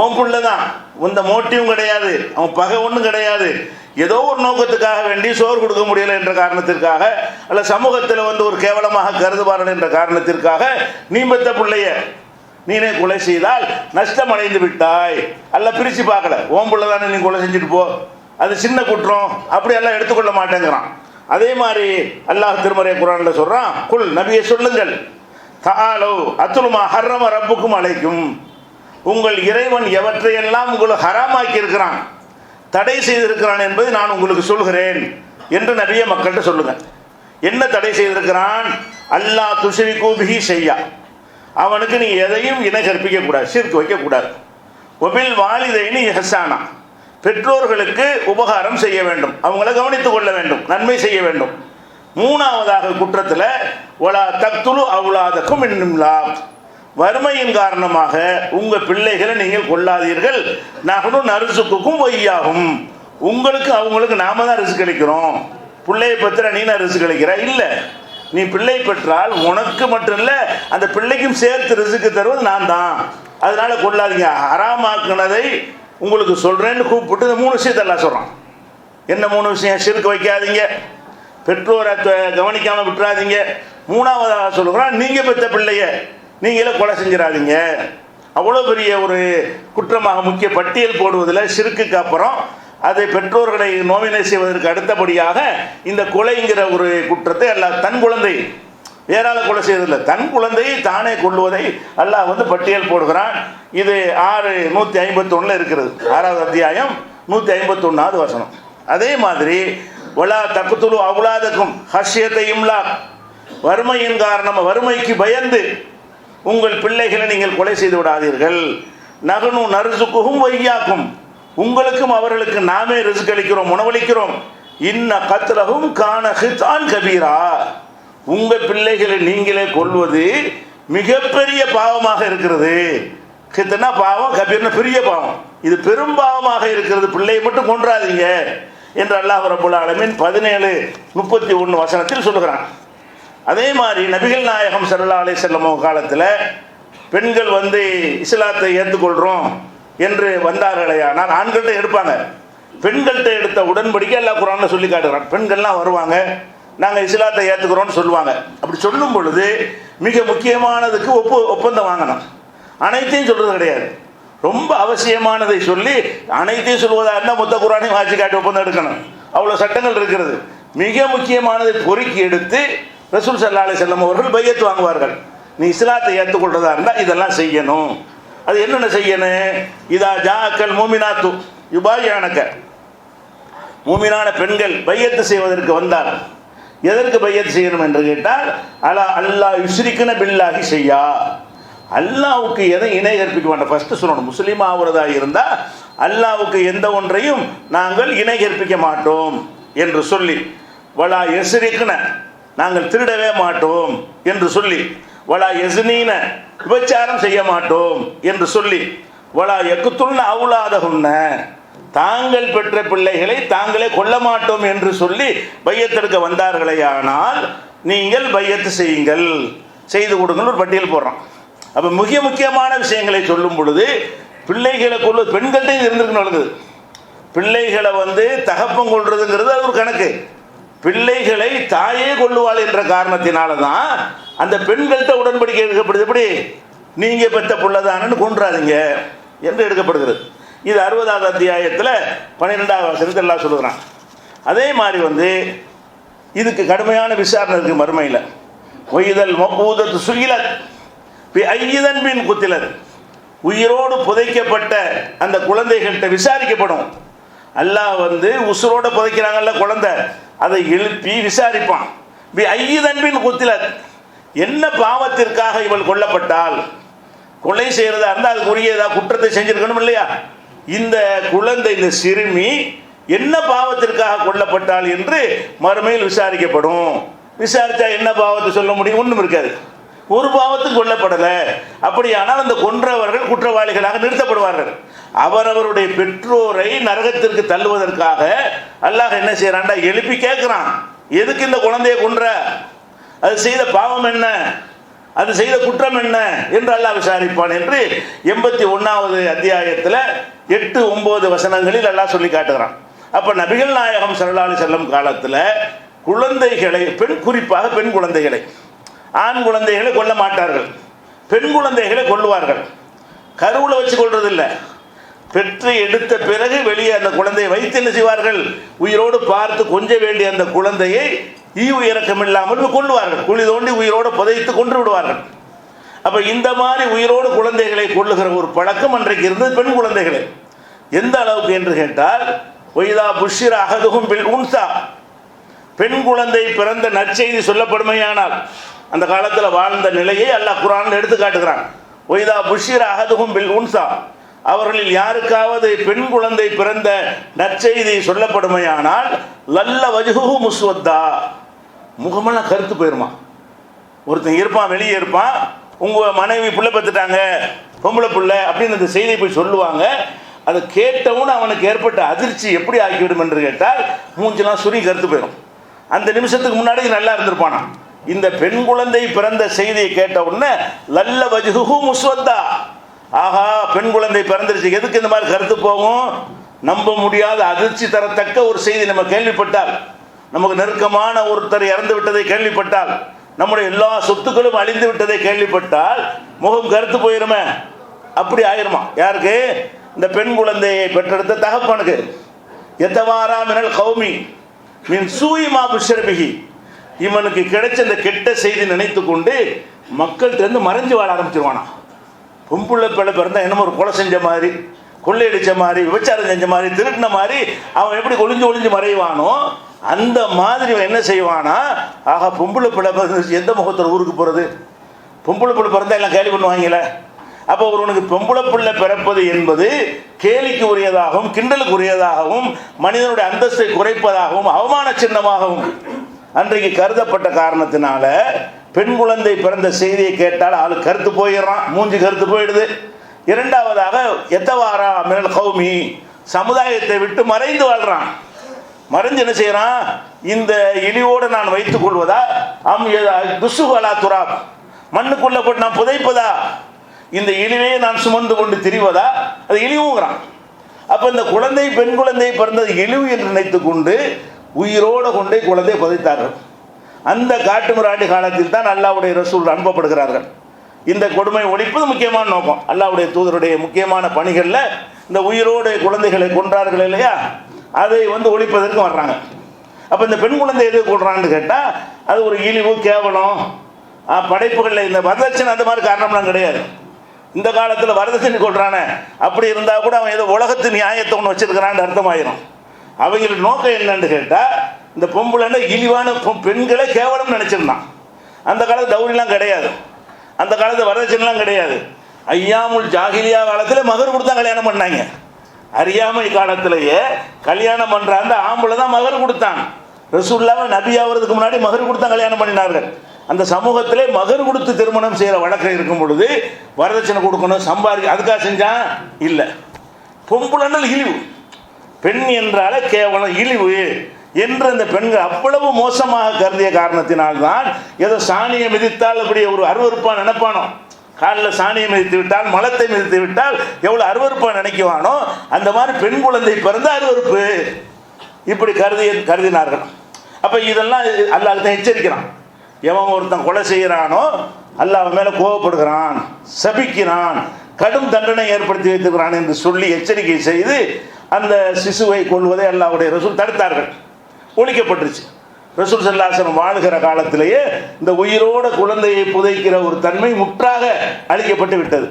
Speaker 1: உன் பிள்ளை தான், இந்த மோட்டிவும் கிடையாது, அவன் பகை ஒன்றும் கிடையாது, ஏதோ ஒரு நோக்கத்துக்காக வேண்டி சோறு கொடுக்க முடியலை என்ற காரணத்திற்காக, அல்ல சமூகத்தில் வந்து ஒரு கேவலமாக கருதுவார்கள் என்ற காரணத்திற்காக நீ பெற்ற பிள்ளைய நீனே கொலை செய்தால் நஷ்டம் அடைந்து விட்டாய். அல்ல பிரித்து பார்க்கல, உன் பிள்ளை தானே நீ கொலை செஞ்சுட்டு போ, அது சின்ன குற்றம், அப்படி எல்லாம் எடுத்துக்கொள்ள மாட்டேங்கிறான். அதே மாதிரி அல்லாஹ் திருமறை குர்ஆனில் சொல்றான், குல் நபியை சொல்லுங்கள், தஆலோ அத்துலுமா ஹர்ரம ரப்புக்கும் அலைக்கும், உங்கள் இறைவன் எவற்றையெல்லாம் உங்களுக்கு ஹராமாக்கி இருக்கிறான், தடை செய்திருக்கிறான் என்பதை நான் உங்களுக்கு சொல்கிறேன் என்று நபியை மக்கள்கிட்ட சொல்லுங்க. என்ன தடை செய்திருக்கிறான்? அல்லாஹ் துஷ்ரிகு பிஹி ஷையா, அவனுக்கு நீ எதையும் இணை கற்பிக்க கூடாது, ஷிர்க் வைக்க கூடாது. வபில் வாலிதைனி இஹ்சானா, பெற்றோர்களுக்கு உபகாரம் செய்ய வேண்டும், அவங்கள கவனித்துக் கொள்ள வேண்டும், நன்மை செய்ய வேண்டும். 3வது குற்றத்தில் வலா தக்துலு அவுலாதக்கும் இன்இம்லாக், வறுமையின் காரணமாக உங்கள் பிள்ளைகளை நீங்கள் கொள்ளாதீர்கள். நஹ்னு நர்சுக்குக்கும் வையாகும், உங்களுக்கு அவங்களுக்கு நாம தான் ரிஸ்க் அளிக்கிறோம். பிள்ளையை பத்திர நீ நான் ரிஸ்க் அளிக்கிற இல்லை, நீ பிள்ளை பெற்றால் உனக்கு மட்டும் இல்லை அந்த பிள்ளைக்கும் சேர்த்து ரிஸ்க்கு தருவது நான் தான், அதனால கொள்ளாதீங்க. ஹராமாக்குனதை உங்களுக்கு சொல்றேன்னு கூப்பிட்டு இந்த 3 விஷயத்தை எல்லாம் சொல்றான். என்ன 3 விஷயம்? ஷிர்க் வைக்காதீங்க, பெற்றோரை கவனிக்காம விட்டுறாதீங்க, 3வது சொல்லுகிறான் நீங்க பெற்ற பிள்ளைய நீங்களே கொலை செஞ்சிடாதீங்க. அவ்வளோ பெரிய ஒரு குற்றமாக முக்கிய பட்டியல் போடுவதில் ஷிர்க்குக்கு அப்புறம் அதை பெற்றோர்களை நோவினை செய்வதற்கு அடுத்தபடியாக இந்த கொலைங்கிற ஒரு குற்றத்தை அல்லாஹ் தன் குழந்தை வேறால கொலை செய்வதில்லை, தன் குழந்தையை தானே கொள்ளுவதை அல்லாஹ் வந்து பட்டியல் போடுகிறான். இது 6:151 இருக்கிறது, 6வது அத்தியாயம் 151வது வசனம். அதே மாதிரி வலா தக்துலு அவுலாதக்கும் ஹஷ்யத்தை இம்லாக், வறுமையின் காரணமாக வறுமைக்கு பயந்து உங்கள் பிள்ளைகளை நீங்கள் கொலை செய்து விடாதீர்கள். நஹ்னு நர்சுக்குஹும் வையாக்கும், உங்களுக்கும் அவர்களுக்கு நாமே ரிஸ்க் அளிக்கிறோம், உணவளிக்கிறோம். இன்ன கத்லஹும் கான ஹிதான் கபீரா, உங்கள் பிள்ளைகளை நீங்களே கொல்வது மிகப்பெரிய பாவமாக இருக்கிறது. ஹித்னா பாவம், கபீர்னா பெரிய பாவம், இது பெரும் பாவமாக இருக்கிறது, பிள்ளையை மட்டும் கொன்றாதீங்க என்று அல்லாஹ் ரப்பல் ஆலமீன் 17:31 வசனத்தில் சொல்லுகிறான். அதே மாதிரி நபிகள் நாயகம் ஸல்லல்லாஹு அலைஹி வஸல்லம் காலத்தில் பெண்கள் வந்து இஸ்லாத்தை ஏற்றுக்கொள்கிறோம் என்று வந்தார்களேயானால் ஆண்கள்கிட்ட எடுப்பாங்க, பெண்கள்கிட்ட எடுத்த உடன்படிக்கை அல்லாஹ் குர்ஆனில் சொல்லி காட்டுகிறான். பெண்கள்லாம் வருவாங்க, நாங்கள் இஸ்லாத்தை ஏற்றுக்கிறோன்னு சொல்லுவாங்க. அப்படி சொல்லும் பொழுது மிக முக்கியமானதுக்கு ஒப்பந்தம் வாங்கணும். அனைத்தையும் சொல்கிறது கிடையாது. ரொம்ப அவசியமானதை சொல்லி அனைத்தையும் சொல்வதாக இருந்தால் மொத்த குரானையும் வாசி காட்டி ஒப்பந்தம் எடுக்கணும். அவ்வளோ சட்டங்கள் இருக்கிறது. மிக முக்கியமானதை பொறுக்கி எடுத்து ரசூல் ஸல்லல்லாஹு அலைஹி வஸல்லம் அவர்கள் பையத்து வாங்குவார்கள். நீ இஸ்லாத்தை ஏற்றுக்கொள்றதா இருந்தால் இதெல்லாம் செய்யணும். அது என்னென்ன செய்யணும்? இதா ஜாஅக்கல் மூமினாத்து யுபாயிஅனக, மூமினான பெண்கள் பையத்து செய்வதற்கு வந்தால் எதற்கு பையத்து செய்யணும் என்று கேட்டால், அலா அல்லாஹ் யுஸ்ரிகுன பில்லாஹி ஷையா, அல்லாஹ்வுக்கு எதை இணை கற்பிக்க வேண்டாம். ஃபர்ஸ்ட் சொல்லணும், முஸ்லீம் ஆகிறதா இருந்தால் அல்லாஹ்வுக்கு எந்த ஒன்றையும் நாங்கள் இணை கற்பிக்க மாட்டோம் என்று சொல்லி, வலா யஸ்ரிகுன, நாங்கள் திருடவே மாட்டோம் என்று சொல்லி, வலா யஸ்னீன, விபச்சாரம் செய்ய மாட்டோம் என்று சொல்லி, வலா யக்துல்ன அவுலாதஹுன்ன, தாங்கள் பெற்ற பிள்ளைகளை தாங்களே கொல்ல மாட்டோம் என்று சொல்லி பையத்தெடுக்க வந்தார்களேயானால் நீங்கள் பையத்து செய்யுங்கள், செய்து கொடுங்கள் ஒரு பட்டியல் போடுறோம். அப்போ மிக முக்கியமான விஷயங்களை சொல்லும் பொழுது பிள்ளைகளை கொள்ள பெண்கள்கிட்ட இருந்திருக்குன்னு வழங்குது. பிள்ளைகளை தகப்பம் கொள்றதுங்கிறது அது ஒரு கணக்கு. பிள்ளைகளை தாயே கொள்ளுவாள் என்ற காரணத்தினால தான் அந்த பெண்கள்கிட்ட உடன்படிக்கை எடுக்கப்படுது. எப்படி? நீங்கள் பெற்ற பிள்ளைதானு கொன்றாதீங்க என்று எடுக்கப்படுகிறது. இது 60வது அத்தியாயத்தில் 12வது வசனத்தில் எல்லாம் சொல்லுகிறான். அதே மாதிரி இதுக்கு கடுமையான விசாரணை இருக்குது மறுமையில். ஒய்தல் மௌஊதத்து சுயிலத் பி ஐயிதன் பின் குத்திலத், உயிரோடு புதைக்கப்பட்ட அந்த குழந்தைகள்கிட்ட விசாரிக்கப்படும். அல்லாஹ் உசுரோடு புதைக்கிறாங்கல்ல குழந்தை, அதை எழுப்பி விசாரிப்பான். பி ஐயிதன் பின் குத்திலத், என்ன பாவத்திற்காக இவள் கொல்லப்பட்டால், கொலை செய்கிறதா இருந்தால் அதுக்குரிய ஏதாவது குற்றத்தை செஞ்சிருக்கணும் இல்லையா? இந்த குழந்தை, இந்த சிறுமி என்ன பாவத்திற்காக கொல்லப்பட்டால் என்று மறுமையில் விசாரிக்கப்படும். விசாரித்தா என்ன பாவத்தை சொல்ல முடியும்? ஒன்றும் இருக்காது. ஒரு பாவத்துக்கு கொல்லப்படலை. அப்படியானால் அந்த கொன்றவர்கள் குற்றவாளிகளாக நிறுத்தப்படுவார்கள். அவரவருடைய பெற்றோரை நரகத்திற்கு தள்ளுவதற்காக அல்லாஹ் என்ன செய்யறான்டா, எழுப்பி கேட்குறான், எதுக்கு இந்த குழந்தையை கொன்ற, அது செய்த பாவம் என்ன, அது செய்த குற்றம் என்ன என்று அல்லாஹ் விசாரிப்பான் என்று 81வது அத்தியாயத்தில் 8-9 வசனங்களில் அல்லாஹ் சொல்லி காட்டுகிறான். அப்போ நபிகள் நாயகம் ஸல்லல்லாஹு அலைஹி வஸல்லம் காலத்தில் குழந்தைகளை, குறிப்பாக பெண் குழந்தைகளை, ஆண் குழந்தைகளை கொல்ல மாட்டார்கள், பெண் குழந்தைகளை கொல்லுவார்கள். கருவில் வச்சு கொள்றதில்லை, பெற்று எடுத்த பிறகு வெளியே அந்த குழந்தையை வைத்து என்ன செய்வார்கள், உயிரோடு பார்த்து கொஞ்ச வேண்டிய அந்த குழந்தையை ஈவு இறக்கம் இல்லாமல் கொள்ளுவார்கள். குழி தோண்டி உயிரோடு புதைத்து கொன்று விடுவார்கள். அப்போ இந்த மாதிரி உயிரோடு குழந்தைகளை கொள்ளுகிற ஒரு பழக்கம் அன்றைக்கு இருந்தது பெண் குழந்தைகளை. எந்த அளவுக்கு என்று கேட்டால், ஒய்தா புஷ்ஷிர அஹதுஹும் பில் உன்சா, பெண் குழந்தை பிறந்த நற்செய்தி சொல்லப்படுமையானால், அந்த காலத்தில் வாழ்ந்த நிலையை அல்லாஹ் குர்ஆனில் எடுத்து காட்டுகிறான். ஒய்தா புஷ்ஷிர அஹதுஹும் பில் உன்சா, அவர்களில் யாருக்காவது பெண் குழந்தை பிறந்த நற்செய்தி சொல்லப்படுமையானால், லல்ல வஜ்ஹுஹு முஸ்வத்தா, முகமெல்லாம் கருத்து போயிருமா. ஒருத்தன் இருப்பான், வெளியே இருப்பான், உங்கள் மனைவி பிள்ளை பெற்றுட்டாங்க, பொம்பளை பிள்ளை அப்படின்னு அந்த செய்தியை போய் சொல்லுவாங்க. அதை கேட்டவுன்னு அவனுக்கு ஏற்பட்ட அதிர்ச்சி எப்படி ஆக்கிவிடும் என்று கேட்டால், மூஞ்செல்லாம் சுரி கருத்து போயிடும். அந்த நிமிஷத்துக்கு முன்னாடி நல்லா இருந்திருப்பானா. இந்த பெண் குழந்தை பிறந்த செய்தியை கேட்ட உடனே லல்ல வஜ்ஹுஹு முஸ்வத்தா, ஆஹா பெண் குழந்தை பிறந்துருச்சு, எதுக்கு இந்த மாதிரி கருத்து போகும்? நம்ப முடியாத அதிர்ச்சி தரத்தக்க ஒரு செய்தி நம்ம கேள்விப்பட்டால், நமக்கு நெருக்கமான ஒருத்தர் இறந்து விட்டதை கேள்விப்பட்டால், நம்முடைய எல்லா சொத்துக்களும் அழிந்து விட்டதை கேள்விப்பட்டால் முகம் கருத்து போயிருமே. அப்படி ஆயிருமா யாருக்கு? இந்த பெண் குழந்தையை பெற்றெடுத்த தகப்பனுக்கு. எத்தவாரா மினல் கௌமி மின் சூயி மா புஷ்ரபிஹி, இவனுக்கு கிடைச்ச இந்த கெட்ட செய்தி நினைத்து கொண்டு மக்கள்கிட்ட மறைஞ்சு வாழ ஆரம்பிச்சிருவானா. பொம்புள்ள பிள்ளை பிறந்தா என்னமோ ஒரு கொலை செஞ்ச மாதிரி, கொள்ளையடிச்ச மாதிரி, விபச்சாரம் செஞ்ச மாதிரி, திருட்டின மாதிரி அவன் எப்படி ஒளிஞ்சு ஒளிஞ்சு மறைவானோ அந்த மாதிரி அவன் என்ன செய்வானா, ஆகா பொம்புள்ள பிள்ளை பிறந்து எந்த முகத்தில் ஊருக்கு போகிறது, பொம்புள்ள பிள்ளை பிறந்தா எல்லாம் கேலி பண்ணுவாங்களே. அப்போ ஒருவனுக்கு பொம்புள்ள பிள்ளை பிறப்பது என்பது கேலிக்கு உரியதாகவும் கிண்டலுக்கு உரியதாகவும் மனிதனுடைய அந்தஸ்தை குறைப்பதாகவும் அவமான சின்னமாகவும் அன்றைக்கு கருதப்பட்ட காரணத்தினால பெண் குழந்தை பிறந்த செய்தியை கேட்டால் ஆளு கருத்து போயிடுறான், மூஞ்சி கருத்து போயிடுது. இரண்டாவதாக எத்தவாரா மினல் கௌமி, சமுதாயத்தை விட்டு மறைந்து வாழ்றான். மறைஞ்சு என்ன செய்யறான், இந்த இழிவோடு நான் வைத்துக் கொள்வதா, துசுகலா துராப், மண்ணுக்குள்ள போட்டு நான் புதைப்பதா, இந்த இழிவையை நான் சுமந்து கொண்டு திரிவதா, அது இழிவுங்கிறான். அப்போ இந்த குழந்தை பெண் குழந்தை பிறந்தது இழிவு என்று நினைத்து கொண்டு உயிரோடு கொண்டே குழந்தை புதைத்தார்கள். அந்த காட்டுமிராண்டி காலத்தில் தான் அல்லாஹ்வுடைய ரசூல் அனுப்பப்படுகிறார்கள். இந்த கொடுமை ஒழிப்பது முக்கியமான நோக்கம். அல்லாஹ்வுடைய தூதருடைய முக்கியமான பணிகளில் இந்த உயிரோடு குழந்தைகளை கொன்றார்கள் இல்லையா, அதை ஒழிப்பதற்கு வர்றாங்க. அப்போ இந்த பெண் குழந்தை எது கொள்றான்னு கேட்டால் அது ஒரு இழிவு, கேவலம், படைப்புகளில் இந்த வரதட்சணை அந்த மாதிரி காரணம்லாம் கிடையாது. இந்த காலத்தில் வரதட்சணை கொள்றானே அப்படி இருந்தால் கூட அவன் ஏதோ உலகத்து நியாயத்தை ஒன்று வச்சிருக்கிறான்னு அர்த்தமாயிரும். அவங்களுக்கு நோக்கம் என்னன்னு கேட்டால் இந்த பொம்பளைன்னா இழிவான பெண்களை கேவலம் நினச்சிருந்தான். அந்த காலத்து தௌரிலாம் கிடையாது, அந்த காலத்து வரதட்சணைலாம் கிடையாது. ஐயாமுல் ஜாகிலியா காலத்தில் மகர் கொடுத்தா கல்யாணம் பண்ணாங்க. அறியாமை காலத்திலேயே கல்யாணம் பண்ணுற அந்த ஆம்பளை தான் மகர் கொடுத்தான். ரசூலுல்லாஹ் நபி ஆகிறதுக்கு முன்னாடி மகர் கொடுத்தா கல்யாணம் பண்ணினார்கள். அந்த சமூகத்திலே மகர் கொடுத்து திருமணம் செய்கிற வழக்கம் இருக்கும் பொழுது வரதட்சணை கொடுக்கணும், அதுக்காக செஞ்சான் இல்லை. பொம்புலன்னல் இழிவு, பெண் என்றாலே கேவலம், இழிவு என்று அந்த பெண்கள் அவ்வளவு மோசமாக கருதிய காரணத்தினால்தான் ஏதோ சாணியை மிதித்தால் அப்படி ஒரு அருவருப்பாக நினைப்பானோ, காலில் சாணியை மிதித்து விட்டால், மலத்தை மிதித்து விட்டால் எவ்வளோ அருவருப்பாக நினைக்குவானோ அந்த மாதிரி பெண் குழந்தை பிறந்த அருவருப்பு இப்படி கருதினார்கள். அப்போ இதெல்லாம் அல்லாஹ் தான் எச்சரிக்கிறான். எவன் ஒருத்தன் கொலை செய்கிறானோ அல்லாஹ் மேலே கோபப்படுகிறான், சபிக்கிறான், கடும் தண்டனை ஏற்படுத்தி வைத்துக்கிறான் என்று சொல்லி எச்சரிக்கை செய்து அந்த சிசுவை கொள்வதை அல்லாஹ்வுடைய ரசூல் தடுத்தார்கள். ஒழிக்கப்பட்டுருச்சு. ரசூல் ஸல்லல்லாஹு அலைஹி வஸல்லம் வாழுகிற காலத்திலேயே இந்த உயிரோட குழந்தையை புதைக்கிற ஒரு தன்மை முற்றாக அழிக்கப்பட்டு விட்டது.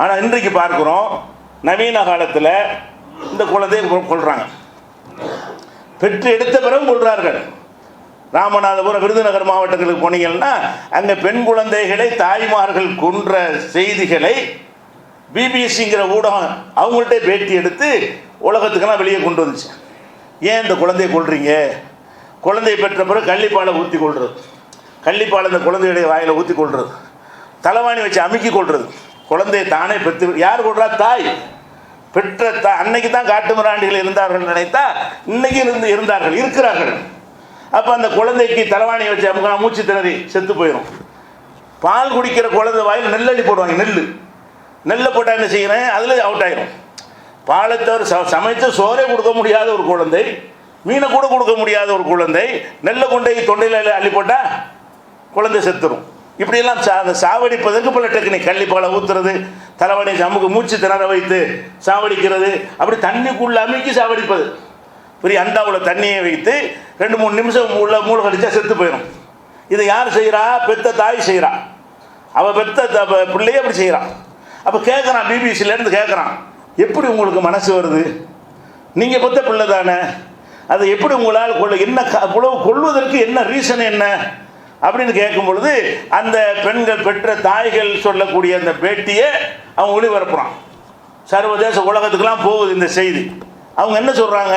Speaker 1: ஆனால் இன்றைக்கு பார்க்குறோம், நவீன காலத்தில் இந்த குழந்தையை கொள்றாங்க, பெற்று எடுத்த பிறகு கொள்றார்கள். ராமநாதபுரம், விருதுநகர் மாவட்டங்களுக்கு போனீங்கன்னா அங்கே பெண் குழந்தைகளை தாய்மார்கள் கொன்ற செய்திகளை பிபிசிங்கிற ஊடகம் அவங்கள்ட்ட பேட்டி எடுத்து உலகத்துக்கெல்லாம் வெளியே கொண்டு வந்துச்சு. ஏன் இந்த குழந்தையை கொள்றீங்க? குழந்தையை பெற்ற பிறகு கள்ளிப்பாலை ஊற்றி கொள்வது, கள்ளிப்பாலை இந்த குழந்தையுடைய வாயில் ஊற்றி கொள்வது, தலைவாணி வச்சு அமுக்கி கொள்வது. குழந்தையை தானே பெற்று யார் கொள்றா? தாய். பெற்ற அன்னைக்கு தான் காட்டுமிராண்டிகள் இருந்தார்கள் நினைத்தா இன்னைக்கு இருந்தார்கள், இருக்கிறார்கள். அப்போ அந்த குழந்தைக்கு தலைவாணி வச்சு அமுக்கினா மூச்சு திணறி செத்து போயிடும். பால் குடிக்கிற குழந்தை வாயில் நெல்லடி போடுவாங்க, நெல்லை போட்டால் என்ன செய்கிறேன், அதில் அவுட் ஆகிடும். பாலை தவிர சமைச்சு சோறே கொடுக்க முடியாத ஒரு குழந்தை, மீனை கூட கொடுக்க முடியாத ஒரு குழந்தை, நெல்லை கொண்டை தொண்டையில் அள்ளி போட்டால் குழந்தை செத்துடும். இப்படியெல்லாம் அந்த சாவடிப்பதற்கு பல டெக்னிக், கள்ளிப்பாலை ஊற்றுறது, தலைவணி நமக்கு மூச்சு திணற வைத்து சாவடிக்கிறது, அப்படி தண்ணிக்குள்ள அமைக்கி சாவடிப்பது. பெரிய அண்டாவில் தண்ணியை வைத்து 2-3 நிமிஷம் உள்ள மூளை கடிச்சா செத்து போயிடும். இதை யார் செய்கிறா? பெத்த தாய் செய்கிறா. அவள் பெத்த பிள்ளையே அப்படி செய்கிறான். அப்போ கேட்குறான், பிபிசிலேருந்து கேட்குறான், எப்படி உங்களுக்கு மனசு வருது? நீங்கள் பெத்த பிள்ளை தானே, அதை எப்படி உங்களால் என்ன கொள்வதற்கு என்ன ரீசன் என்ன அப்படின்னு கேட்கும் பொழுது அந்த பெண்கள் பெற்ற தாய்கள் சொல்லக்கூடிய அந்த பேட்டியை அவன் ஒளிபரப்புறான். சர்வதேச உலகத்துக்கெல்லாம் போகுது இந்த செய்தி. அவங்க என்ன சொல்கிறாங்க?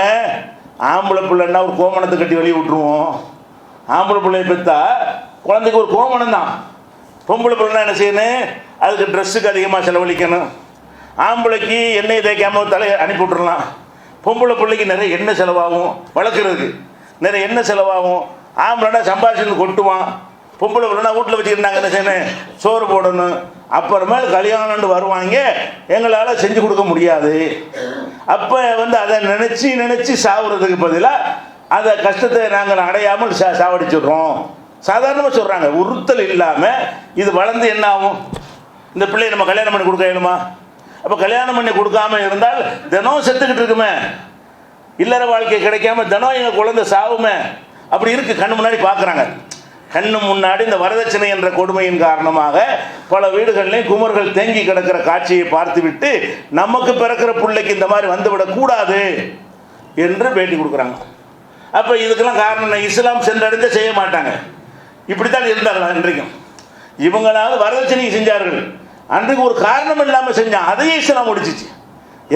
Speaker 1: ஆம்பளை பிள்ளைன்னா ஒரு கோமணத்தை கட்டி வெளியே விட்டுருவோம், ஆம்பளை பிள்ளையை பெற்றா குழந்தைக்கு ஒரு கோமணம் தான். பொம்பளை பிள்ளைனா என்ன செய்யணும்? அதுக்கு ட்ரெஸ்ஸுக்கு அதிகமாக செலவழிக்கணும். ஆம்பளைக்கு எண்ணெய் தேய்க்காமல் தலையை அனுப்பி விட்டுறலாம். பொம்பளை பிள்ளைக்கு நிறைய எண்ணெய் செலவாகும், வளர்க்குறதுக்கு நிறைய எண்ணெய் செலவாகும். ஆம்பளைனா சம்பாதிச்சு கொட்டுவான், பொம்பளை பிள்ளைனா வீட்டில் வச்சுக்கிட்டாங்க என்ன செய்யணும்? சோறு போடணும். அப்புறமேல் கல்யாணம்னு வருவாங்க, எங்களால் செஞ்சு கொடுக்க முடியாது. அப்போ அதை நினச்சி சாவுறதுக்கு பதிலாக அதை கஷ்டத்தை நாங்கள் அடையாமல் சாவடிச்சிடுறோம். சாதாரணமாக சொல்கிறாங்க, உறுத்தல் இல்லாமல் இது வளர்ந்து என்ன ஆகும்? இந்த பிள்ளையை நம்ம கல்யாணம் பண்ணி கொடுக்க வேணுமா? அப்போ கல்யாணம் பண்ணி கொடுக்காம இருந்தால் தினம் செத்துக்கிட்டு இருக்குமே, இல்லற வாழ்க்கை கிடைக்காம தினம் எங்கள் குழந்தை சாவுமே. அப்படி இருக்குது, கண்ணு முன்னாடி பார்க்குறாங்க. கண்ணு முன்னாடி இந்த வரதட்சணை என்ற கொடுமையின் காரணமாக பல வீடுகள்லையும் குமர்கள் தேங்கி கிடக்கிற காட்சியை பார்த்துவிட்டு நமக்கு பிறக்கிற பிள்ளைக்கு இந்த மாதிரி வந்துவிடக்கூடாது என்று பேட்டி கொடுக்குறாங்க. அப்போ இதுக்கெல்லாம் காரணம் இஸ்லாம் சென்றடைஞ்ச செய்ய மாட்டாங்க, இப்படித்தான் இருந்தார்கள். இன்றைக்கும் இவங்களாவது வரதட்சணை செஞ்சார்கள், அன்றைக்கு ஒரு காரணம் இல்லாமல் செஞ்சான், அதையே இஸ்லாம் முடிச்சிச்சு.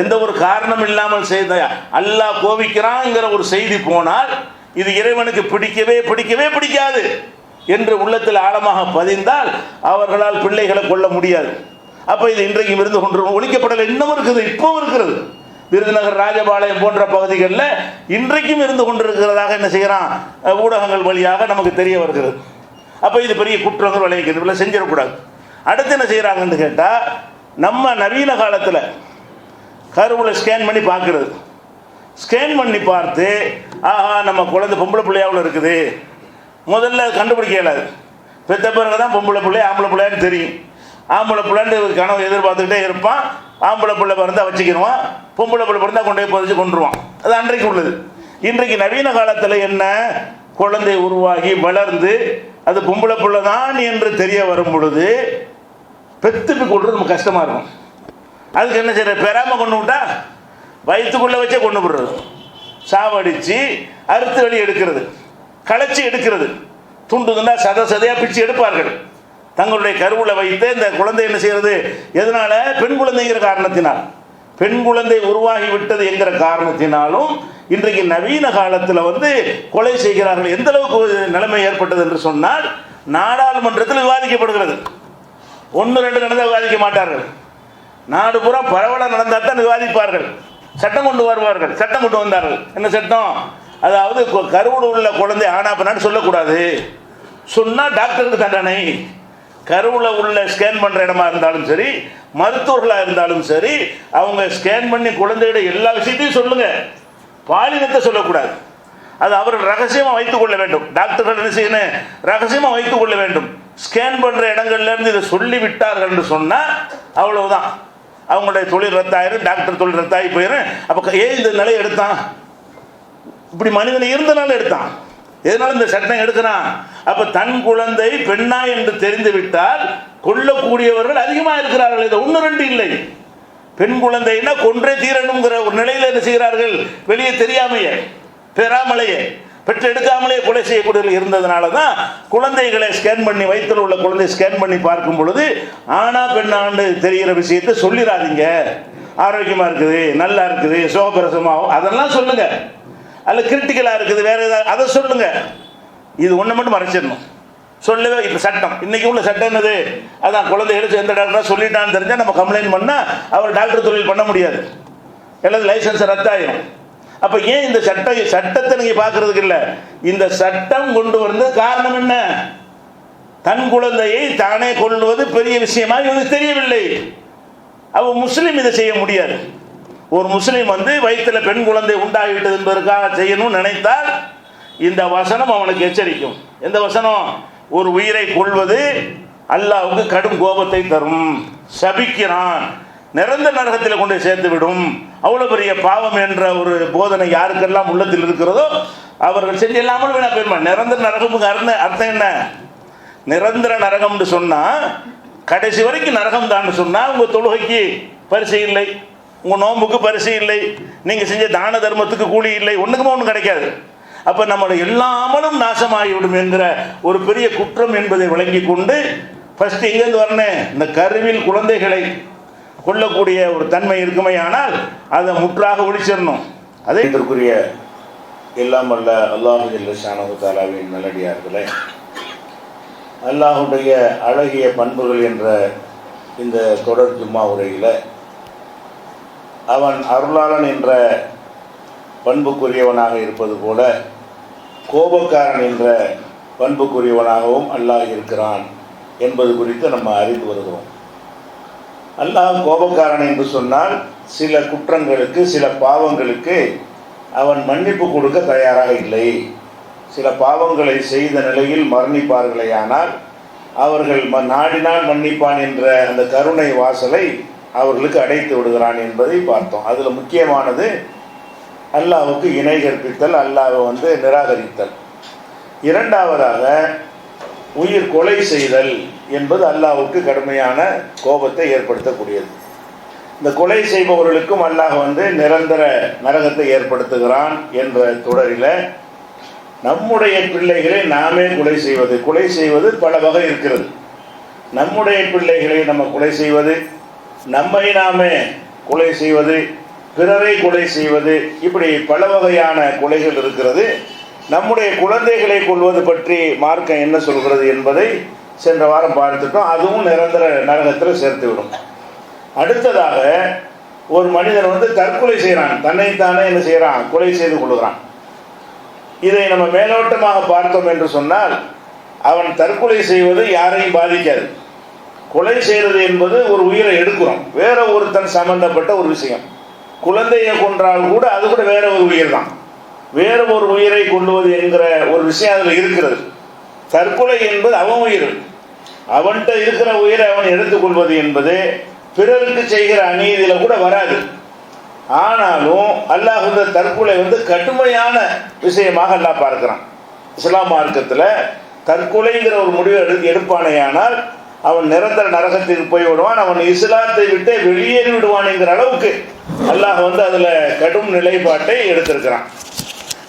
Speaker 1: எந்த ஒரு காரணம் இல்லாமல் செய்த அல்லாஹ் கோபிக்கிறான்ங்கிற ஒரு செய்தி போனால் இது இறைவனுக்கு பிடிக்கவே பிடிக்காது என்று உள்ளத்தில் ஆழமாக பதிந்தால் அவர்களால் பிள்ளைகளை கொள்ள முடியாது. அப்போ இது இன்றைக்கும் இருந்து கொண்டு ஒழிக்கப்படலை, இன்னமும் இருக்குது, இப்போவும் இருக்கிறது. விருதுநகர், ராஜபாளையம் போன்ற பகுதிகளில் இன்றைக்கும் இருந்து கொண்டிருக்கிறதாக என்ன செய்கிறான், ஊடகங்கள் வழியாக நமக்கு தெரிய வருகிறது. அப்போ இது பெரிய குற்றங்கள் விளைவிக்கிறது, செஞ்சிடக்கூடாது. அடுத்து என்ன செய்கிறாங்கன்னு கேட்டால், நம்ம நவீன காலத்தில் கருவில் ஸ்கேன் பண்ணி பார்க்குறது, ஸ்கேன் பண்ணி பார்த்து ஆஹா நம்ம குழந்தை பொம்பளை பிள்ளையாவில் இருக்குது, முதல்ல கண்டுபிடிக்க இயலாது. பெற்ற பிறகு தான் பொம்பளை பிள்ளை ஆம்பளை பிள்ளைன்னு தெரியும். ஆம்பளை பிள்ளைன்னு கனவு எதிர்பார்த்துக்கிட்டே இருப்பான். ஆம்பளை பிள்ளை பிறந்தா வச்சுக்கிடுவான், பொம்பளை பிள்ளை பிறந்தா கொண்டு போய் பதிச்சு கொண்டுருவான். அது அன்றைக்கு உள்ளது. இன்றைக்கு நவீன காலத்தில் என்ன, குழந்தை உருவாகி வளர்ந்து அது பொம்பளை பிள்ளை தான் என்று தெரிய வரும் பொழுது பெத்துட்டு கொள்வது ரொம்ப கஷ்டமாக இருக்கும். அதுக்கு என்ன செய்யற, பெறாமல் கொண்டு விட்டா வயிற்றுக்குள்ளே வச்சே கொண்டு விடுறது, சாவடித்து அறுத்து வெளியே எடுக்கிறது, களைச்சி எடுக்கிறது, துண்டுதுன்னா சதையாக பிச்சு எடுப்பார்கள். தங்களுடைய கருவில் வைத்து இந்த குழந்தை என்ன செய்கிறது, எதனால, பெண் குழந்தைங்கிற காரணத்தினால், பெண் குழந்தை உருவாகி விட்டது என்கிற காரணத்தினாலும் இன்றைக்கு நவீன காலத்தில் கொலை செய்கிறார்கள். எந்த அளவுக்கு நிலைமை ஏற்பட்டது என்று சொன்னால், நாடாளுமன்றத்தில் விவாதிக்கப்படுகிறது. 1-2 நடந்தால் விவாதிக்க மாட்டார்கள். நாடு பூரா பரவலாக நடந்தால் தான் விவாதிப்பார்கள். சட்டம் கொண்டு வருவார்கள். சட்டம் கொண்டு வந்தார்கள். என்ன சட்டம்? அதாவது கருவில் உள்ள குழந்தை ஆனா பண்ணான்னு சொல்லக்கூடாது, சொன்னால் டாக்டருக்கு தண்டனை. கருவில் உள்ள ஸ்கேன் பண்ணுற இடமா இருந்தாலும் சரி, மருத்துவர்களாக இருந்தாலும் சரி, அவங்க ஸ்கேன் பண்ணி குழந்தையோட எல்லா விஷயத்தையும் சொல்லுங்க, பாலினத்தை சொல்லக்கூடாது. அது அவர்கள் ரகசியமாக வைத்துக் கொள்ள வேண்டும். டாக்டர்கள் என்ன செய்யணும், ரகசியமாக வைத்துக் கொள்ள வேண்டும். ஸ்கேன் பண்ணுற இடங்கள்லேருந்து இதை சொல்லி விட்டார்கள் என்று சொன்னால் அவ்வளவுதான், அவங்களுடைய தொழில் ரத்தாயிரும், டாக்டர் தொழில் ரத்தாகி போயிடும். அப்போ ஏன் இந்த நிலையை எடுத்தான்? இப்படி மனிதனை இருந்தனால எடுத்தான். எதனால இந்த சட்டம் எடுக்கிறான்? அப்போ தன் குழந்தை பெண்ணா என்று தெரிந்து விட்டால் கொல்லக்கூடியவர்கள் அதிகமாக இருக்கிறார்கள். இது 1-2 இல்லை. பெண் குழந்தைன்னா கொன்றே தீரணுங்கிற ஒரு நிலையில் என்ன செய்கிறார்கள், வெளியே தெரியாமையே, பெறாமலேயே, பெற்று எடுக்காமலே கொலை செய்யக்கூடிய இருந்ததுனால தான் குழந்தைகளை ஸ்கேன் பண்ணி, வயிற்றில் உள்ள குழந்தை ஸ்கேன் பண்ணி பார்க்கும் பொழுது ஆனா பெண்ணாண்டு தெரிகிற விஷயத்தை சொல்லிடாதீங்க, ஆரோக்கியமாக இருக்குது, நல்லா இருக்குது, சோகப்பிரசமாகும், அதெல்லாம் சொல்லுங்க. அதில் கிரிட்டிக்கலாக இருக்குது வேற ஏதாவது அதை சொல்லுங்க. இது ஒன்று மட்டும் மறைச்சிடணும், சொல்லவே. இப்போ சட்டம், இன்னைக்கு உள்ள சட்டம் என்னது, அதான் குழந்தைகளுக்கு எந்த டாக்டராக சொல்லிட்டான்னு தெரிஞ்சால் நம்ம கம்ப்ளைண்ட் பண்ணால் அவர் டாக்டர் தொழில் பண்ண முடியாது, எல்லாது லைசன்ஸ் ரத்தாயிரும். அப்போ ஏன் இந்த சட்டத்தை நீங்கள் பார்க்கறதுக்கு இல்லை, இந்த சட்டம் கொண்டு வந்தது காரணம் என்ன? தன் குழந்தையை தானே கொள்வது பெரிய விஷயமா இவனுக்கு தெரியவில்லை. அவன் முஸ்லீம் இதை செய்ய முடியாது. ஒரு முஸ்லீம் வயிற்றில் பெண் குழந்தை உண்டாகிவிட்டது என்பதற்காக செய்யணும்னு நினைத்தால் இந்த வசனம் அவனுக்கு எச்சரிக்கும். எந்த வசனம்? ஒரு உயிரை கொள்வது அல்லாஹ்வுக்கு கடும் கோபத்தை தரும், சபிக்கிறான், நிரந்தர நரகத்தில் கொண்டு சேர்த்து விடும், அவ்வளோ பெரிய பாவம் என்ற ஒரு போதனை யாருக்கெல்லாம் உள்ளத்தில் இருக்கிறதோ அவர்கள் செஞ்சு இல்லாமல் வீணா போயிருமா. நிரந்தர நரகமுக்கு அர்த்தம் என்ன? நிரந்தர நரகம்னு சொன்னால் கடைசி வரைக்கும் நரகம் தான் சொன்னால் உங்கள் தொழுகைக்கு பரிசு இல்லை, உங்கள் நோம்புக்கு பரிசு இல்லை, நீங்கள் செஞ்ச தான தர்மத்துக்கு கூலி இல்லை, ஒன்றுக்குமே ஒன்றும் கிடைக்காது. அப்போ நம்மளோட எல்லா அமலும் நாசமாகிவிடும் என்கிற ஒரு பெரிய குற்றம் என்பதை விளங்கி கொண்டு ஃபஸ்ட்டு எங்கேருந்து வரணும், இந்த கருவில் குழந்தைகளை கொள்ளக்கூடிய ஒரு தன்மை இருக்குமே, ஆனால் அதை முற்றாக ஒழிச்சிடணும். அதே இதற்குரிய எல்லாம் அல்ல அல்லாஹு ஜல்ல ஷானஹு தஆலாவின் நல்லடியார்களே, அல்லாஹுடைய அழகிய பண்புகள் என்ற இந்த தொடர் ஜும்மா உரையில் அவன் அருளாளன் என்ற பண்புக்குரியவனாக இருப்பது போல கோபக்காரன் என்ற பண்புக்குரியவனாகவும் அல்லாஹ் இருக்கிறான் என்பது குறித்து நம்ம அறிந்து வருகிறோம். அல்லாஹ் கோபக்காரன் என்று சொன்னால் சில குற்றங்களுக்கு, சில பாவங்களுக்கு அவன் மன்னிப்பு கொடுக்க தயாராக இல்லை. சில பாவங்களை செய்த நிலையில் மரணிப்பார்களேயானால் அவர்கள் நாடினால் மன்னிப்பான் என்ற அந்த கருணை வாசலை அவர்களுக்கு அடைத்து விடுகிறான் என்பதை பார்த்தோம். அதில் முக்கியமானது அல்லாஹ்வுக்கு இணை கற்பித்தல், அல்லாஹ்வை நிராகரித்தல். இரண்டாவதாக உயிர் கொலை செய்தல் என்பது அல்லாஹ்வுக்கு கடுமையான கோபத்தை ஏற்படுத்தக்கூடியது. இந்த கொலை செய்பவர்களுக்கும் அல்லாஹ் நிரந்தர நரகத்தை ஏற்படுத்துகிறான் என்ற தொடரில் நம்முடைய பிள்ளைகளை நாமே கொலை செய்வது பல வகை இருக்கிறது. நம்முடைய பிள்ளைகளை நம்ம கொலை செய்வது, நம்மை நாமே கொலை செய்வது, பிறரை கொலை செய்வது, இப்படி பல வகையான கொலைகள் இருக்கிறது. நம்முடைய குழந்தைகளை கொள்வது பற்றி மார்க்கம் என்ன சொல்கிறது என்பதை சென்ற வாரம் பார்த்துட்டோம். அதுவும் நிரந்தர நரகத்தில் சேர்த்துவிடும். அடுத்ததாக ஒரு மனிதன் தற்கொலை செய்கிறான், தன்னைத்தானே என்ன செய்கிறான், கொலை செய்து கொள்கிறான். இதை நம்ம மேலோட்டமாக பார்த்தோம் என்று சொன்னால் அவன் தற்கொலை செய்வது யாரையும் பாதிக்காது. கொலை செய்கிறது என்பது ஒரு உயிரை எடுக்கிறோம், வேற ஒருத்தன் சம்பந்தப்பட்ட ஒரு விஷயம். குழந்தையை கொன்றால் கூட அது கூட வேற ஒரு உயிர் தான். வேற ஒரு உயிரை கொள்வது என்கிற ஒரு விஷயம் அதில் இருக்கிறது. தற்கொலை என்பது அவன் உயிர், அவன்கிட்ட இருக்கிற உயிரை அவன் எடுத்துக்கொள்வது என்பது பிறருக்கு செய்கிற அநீதியில கூட வராது. ஆனாலும் அல்லாஹ் இந்த தற்கொலை கடுமையான விஷயமாக அல்லாஹ் பார்க்கிறான். இஸ்லாம் மார்க்கத்தில் தற்கொலைங்கிற ஒரு முடிவை எடுப்பானேயானால் அவன் நிரந்தர நரகத்திற்கு போய் விடுவான், அவன் இஸ்லாத்தை விட்டு வெளியேறி விடுவான் என்கிற அளவுக்கு அல்லாஹ் அதில் கடும் நிலைப்பாட்டை எடுத்திருக்கிறான்.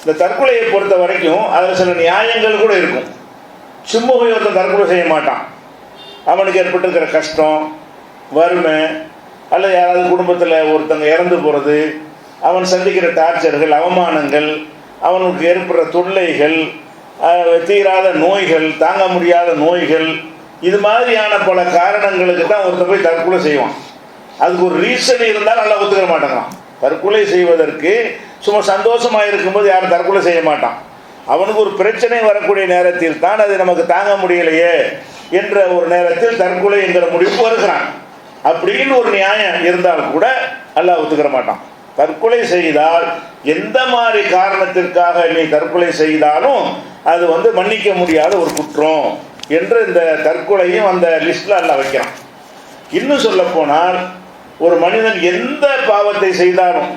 Speaker 1: இந்த தற்கொலையை பொறுத்த வரைக்கும் அதில் சில நியாயங்கள் கூட இருக்கும். சும்மா போய் ஒருத்தன் தற்கொலை செய்ய மாட்டான். அவனுக்கு ஏற்பட்டிருக்கிற கஷ்டம், வறுமை, அல்லது யாராவது குடும்பத்தில் ஒருத்தங்க இறந்து போகிறது, அவன் சந்திக்கிற டார்ச்சர்கள், அவமானங்கள், அவனுக்கு ஏற்படுற தொல்லைகள், தீராத நோய்கள், தாங்க முடியாத நோய்கள், இது மாதிரியான பல காரணங்களுக்கு தான் ஒருத்தர் போய் தற்கொலை செய்வான். அதுக்கு ஒரு ரீசன் இருந்தால் நல்லா ஒத்துக்க மாட்டாங்களாம். தற்கொலை செய்வதற்கு சும்மா சந்தோஷமாக இருக்கும்போது யாரும் தற்கொலை செய்ய மாட்டான். அவனுக்கு ஒரு பிரச்சனை வரக்கூடிய நேரத்தில் தான் அது நமக்கு தாங்க முடியலையே என்ற ஒரு நேரத்தில் தற்கொலை என்கிற முடிவுக்கு வருகிறான். அப்படின்னு ஒரு நியாயம் இருந்தால் கூட அல்லாஹ் ஒத்துக்கிற மாட்டான். தற்கொலை செய்தால் எந்த மாதிரி காரணத்திற்காக நீ தற்கொலை செய்தாலும் அது மன்னிக்க முடியாத ஒரு குற்றம் என்று இந்த தற்கொலையும் அந்த லிஸ்ட்ல அல்லாஹ் வைக்கிறான். இன்னும் சொல்ல போனால் ஒரு மனிதன் எந்த பாவத்தை செய்தாலும்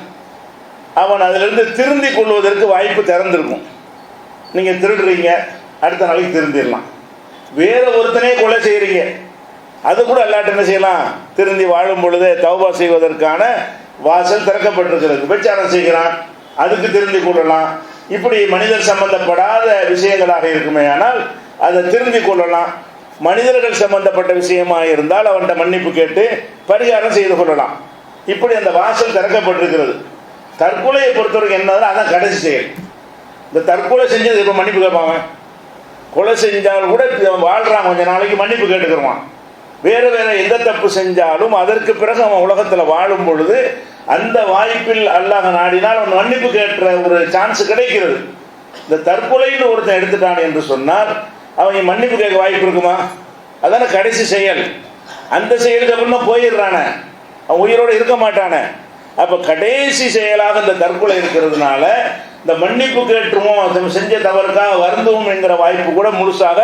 Speaker 1: அவன் அதிலிருந்து திருந்தி கொள்வதற்கு வாய்ப்பு திறந்திருக்கும். நீங்க திருடுறீங்க, அடுத்த நாளைக்கு திருந்திடலாம். வேற ஒருத்தனே கொலை செய்யறீங்க, அது கூட அல்லாஹ் என்ன செய்யலாம், திருந்தி வாழும் பொழுது தௌபா செய்வதற்கான வாசல் திறக்கப்பட்டிருக்கிறது. விபச்சாரம் செய்கிறான், அதுக்கு திருந்தி கொள்ளலாம். இப்படி மனிதர் சம்பந்தப்படாத விஷயங்களாக இருக்குமே ஆனால் அதை திருந்தி கொள்ளலாம். மனிதர்கள் சம்பந்தப்பட்ட விஷயமாக இருந்தால் அவன்கிட்ட மன்னிப்பு கேட்டு பரிகாரம் செய்து கொள்ளலாம். இப்படி அந்த வாசல் திறக்கப்பட்டிருக்கிறது. தற்கொலையை பொறுத்தவரைக்கும் என்னதான் அதான் கடைசி செயல். இந்த தற்கொலை செஞ்சது இப்போ மன்னிப்பு கேட்பாங்க. கொலை செஞ்சால் கூட வாழ்றான், கொஞ்ச நாளைக்கு மன்னிப்பு கேட்டுக்கிறவான். வேறு வேறு எந்த தப்பு செஞ்சாலும் அதற்கு பிறகு அவன் உலகத்தில் வாழும் பொழுது அந்த வாய்ப்பில் அல்லாஹ் நாடினால் அவன் மன்னிப்பு கேட்கிற ஒரு சான்ஸ் கிடைக்கிறது. இந்த தற்கொலைன்னு ஒருத்தன் எடுத்துட்டான் என்று சொன்னால் அவங்க மன்னிப்பு கேட்க வாய்ப்பு இருக்குமா? அதான கடைசி செயல். அந்த செயலுக்கு அப்புறம் தான் போயிடுறானே, அவன் உயிரோடு இருக்க மாட்டானே. அப்போ கடைசி செயலாக இந்த தற்கொலை இருக்கிறதுனால இந்த மன்னிப்பு கேட்டுருவோம், செஞ்ச தவறுக்காக வருந்துவோம் என்கிற வாய்ப்பு கூட முழுசாக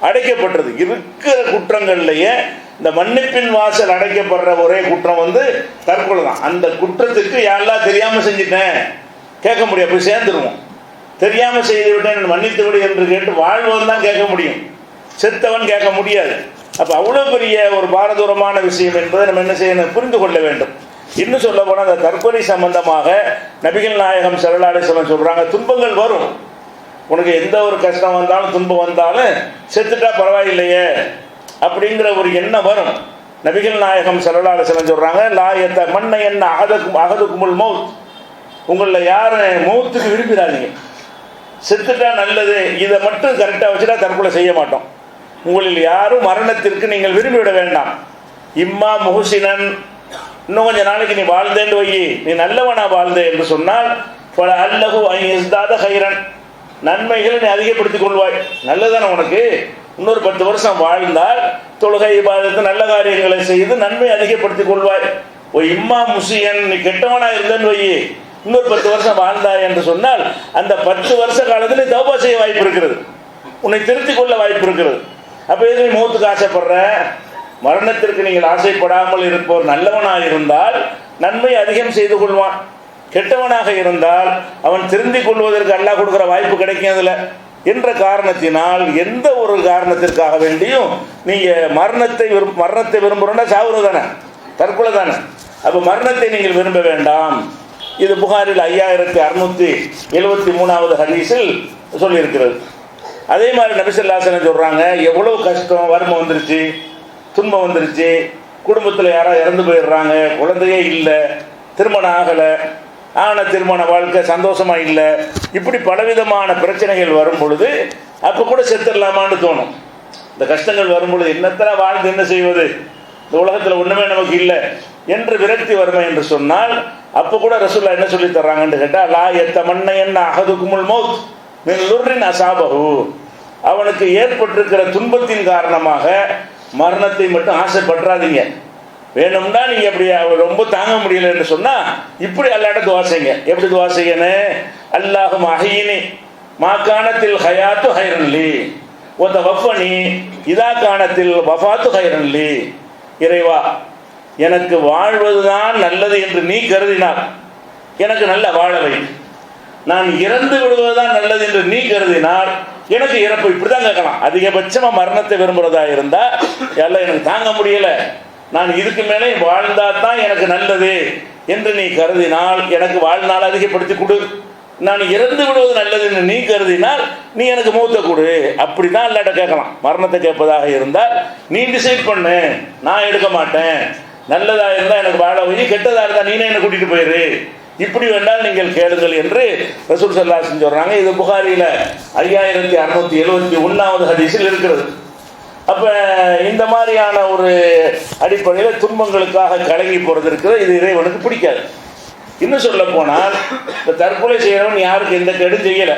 Speaker 1: அடைக்கப்பட்டது. இருக்கிற குற்றங்கள்லேயே இந்த மன்னிப்பின் வாசல் அடைக்கப்படுற ஒரே குற்றம் தற்கொலை தான். அந்த குற்றத்துக்கு யாரெல்லாம் தெரியாமல் செஞ்சுட்டேன் கேட்க முடியும், போய் சேர்ந்துருவோம். தெரியாமல் செய்து விட்டேன் மன்னித்து விடு என்று கேட்டு வாழ்வன் தான் கேட்க முடியும், செத்தவன் கேட்க முடியாது. அப்போ அவ்வளோ பெரிய ஒரு பாரதூரமான விஷயம் என்பதை நம்ம என்ன செய்யணும், புரிந்து கொள்ள வேண்டும். இன்னும் சொல்ல போனால் அந்த தற்கொலை சம்பந்தமாக நபிகள் நாயகம் ஸல்லல்லாஹு அலைஹி வஸல்லம் சொல்கிறாங்க, துன்பங்கள் வரும், உனக்கு எந்த ஒரு கஷ்டம் வந்தாலும் துன்பம் வந்தாலும் செத்துட்டா பரவாயில்லையே அப்படிங்கிற ஒரு எண்ணம் வரும். நபிகள் நாயகம் ஸல்லல்லாஹு அலைஹி வஸல்லம் சொல்கிறாங்க, லா யத்தமன்ன என்ன அஹதுகுமுல் மௌத், உங்களில் யாரும் மௌத்துக்கு விரும்பிடாதீங்க, செத்துட்டா நல்லது, இதை மட்டும் கரெக்டாக வச்சுட்டா தற்கொலை செய்ய மாட்டோம். உங்களில் யாரும் மரணத்திற்கு நீங்கள் விரும்பிவிட வேண்டாம். இம்மா முஹ்சினன், இன்னும் கொஞ்சம் நாளைக்கு நீ வாழ்ந்தேன்னு வை, நீ நல்லவனா வாழ்ந்தே என்று சொன்னால் பல அல்லஹு ஐஸ்தாத ஹைரன், நன்மைகளை நீ அதிகப்படுத்திக் கொள்வாய். நல்லதானே உனக்கு, இன்னொரு 10 வருஷம் வாழ்ந்தால் தொழுகை இபாதத்து நல்ல காரியங்களை செய்து நன்மை அதிகப்படுத்திக் கொள்வாய். ஓ இம்மா முசியன், நீ கெட்டவனா இருந்தேன்னு வை, இன்னொரு 10 வருஷம் வாழ்ந்தாய் என்று சொன்னால் அந்த 10 வருஷ காலத்தில் தௌபா செய்ய வாய்ப்பு இருக்கிறது, உன்னை திருத்திக் கொள்ள வாய்ப்பு இருக்கிறது. அப்போ எது நீ மௌத்துக்கு ஆசைப்படுற? மரணத்திற்கு நீங்கள் ஆசைப்படாமல் இருப்போர் நல்லவனாக இருந்தால் நன்மை அதிகம் செய்து கொள்வான். கெட்டவனாக இருந்தால் அவன் திருந்திக் கொள்வதற்கு அல்லாஹ் கொடுக்குற வாய்ப்பு கிடைக்கும் அதில் என்ற காரணத்தினால் எந்த ஒரு காரணத்திற்காக வேண்டியும் நீங்கள் மரணத்தை விரும்புகிறோன்னா சாவுறது தானே, தற்கொலை தானே. அப்போ மரணத்தை நீங்கள் விரும்ப வேண்டாம். இது புகாரில் 5673வது ஹதீஸில் சொல்லியிருக்கிறது. அதே மாதிரி நபி ஸல்லல்லாஹு அலைஹி வஸல்லம் சொல்கிறாங்க, எவ்வளோ கஷ்டம், வறுமை வந்துருச்சு, துன்பம் வந்துருச்சு, குடும்பத்தில் யாராவது இறந்து போயிடுறாங்க, குழந்தையே இல்லை, திருமணம் ஆகலை, ஆனால் திருமண வாழ்க்கை சந்தோஷமாக இல்லை, இப்படி பலவிதமான பிரச்சனைகள் வரும் பொழுது அப்போ கூட செத்துடலாமான்னு தோணும். இந்த கஷ்டங்கள் வரும் பொழுது என்னத்தனை வாழ்ந்து என்ன செய்வது, இந்த உலகத்தில் ஒன்றுமே நமக்கு இல்லை என்று விரக்தி வருமை என்று சொன்னால் அப்போ கூட ரசூலுல்லாஹ் என்ன சொல்லி தர்றாங்கன்னு கேட்டால், லா யத்தமன்ன என்ன அஹதுகுமுல் மௌத் மின் லுர்ரின் அஸாபஹு, அவனுக்கு ஏற்பட்டிருக்கிற துன்பத்தின் காரணமாக மரணத்தை மட்டும் ஆசைப்பட்டுறாதீங்க. வேணும்னா நீங்கள் அப்படி ரொம்ப தாங்க முடியல என்று சொன்னால் இப்படி அல்லாட்ட துவா செய்யுங்க. எப்படி துவா செய்யணும்? அல்லாஹும் அஹீனி மாகாணத்தில் ஹயாத்து ஹைரன்லி, ஒத்த வஃபனி இதா காணத்தில் வஃபாத்து கைரன்லி, இறைவா எனக்கு வாழ்வதுதான் நல்லது என்று நீ கருதினார் எனக்கு நல்ல வாழவை, நான் இறந்து விடுவதுதான் நல்லது என்று நீ கருதினார் எனக்கு இறப்பு. இப்படிதான் கேட்கலாம். அதிகபட்சமா மரணத்தை விரும்புறதா இருந்தா எல்லாம் எனக்கு தாங்க முடியல, நான் இதுக்கு மேலே வாழ்ந்தா தான் எனக்கு நல்லது என்று நீ கருதினால் எனக்கு வாழ்நாள் அதிகப்படுத்தி கொடு, நான் இறந்து விடுவது நல்லது என்று நீ கருதினால் நீ எனக்கு மூத்த கொடு. அப்படிதான் அல்லாட்ட கேட்கலாம். மரணத்தை கேட்பதாக இருந்தால் நீ டிசைட் பண்ணு, நான் எடுக்க மாட்டேன். நல்லதா இருந்தால் எனக்கு வாழ வை, கெட்டதா இருந்தால் நீனே என்னை கூட்டிட்டு போயிரு, இப்படி வேண்டால் நீங்கள் கேளுங்கள் என்று ரசூல் ஸல்லல்லாஹு அலைஹி வஸல்லம் சொல்றாங்க. இது புகாரியில் 5671வது ஹதீஸில் இருக்கிறது. அப்போ இந்த மாதிரியான ஒரு அடிப்படையில் துன்பங்களுக்காக கலங்கி போகிறது இருக்கிறது. இது இறைவனுக்கு பிடிக்காது. இன்னும் சொல்ல போனால் இந்த தற்கொலை செய்கிறவன் யாருக்கு எந்த கெடும் செய்யலை,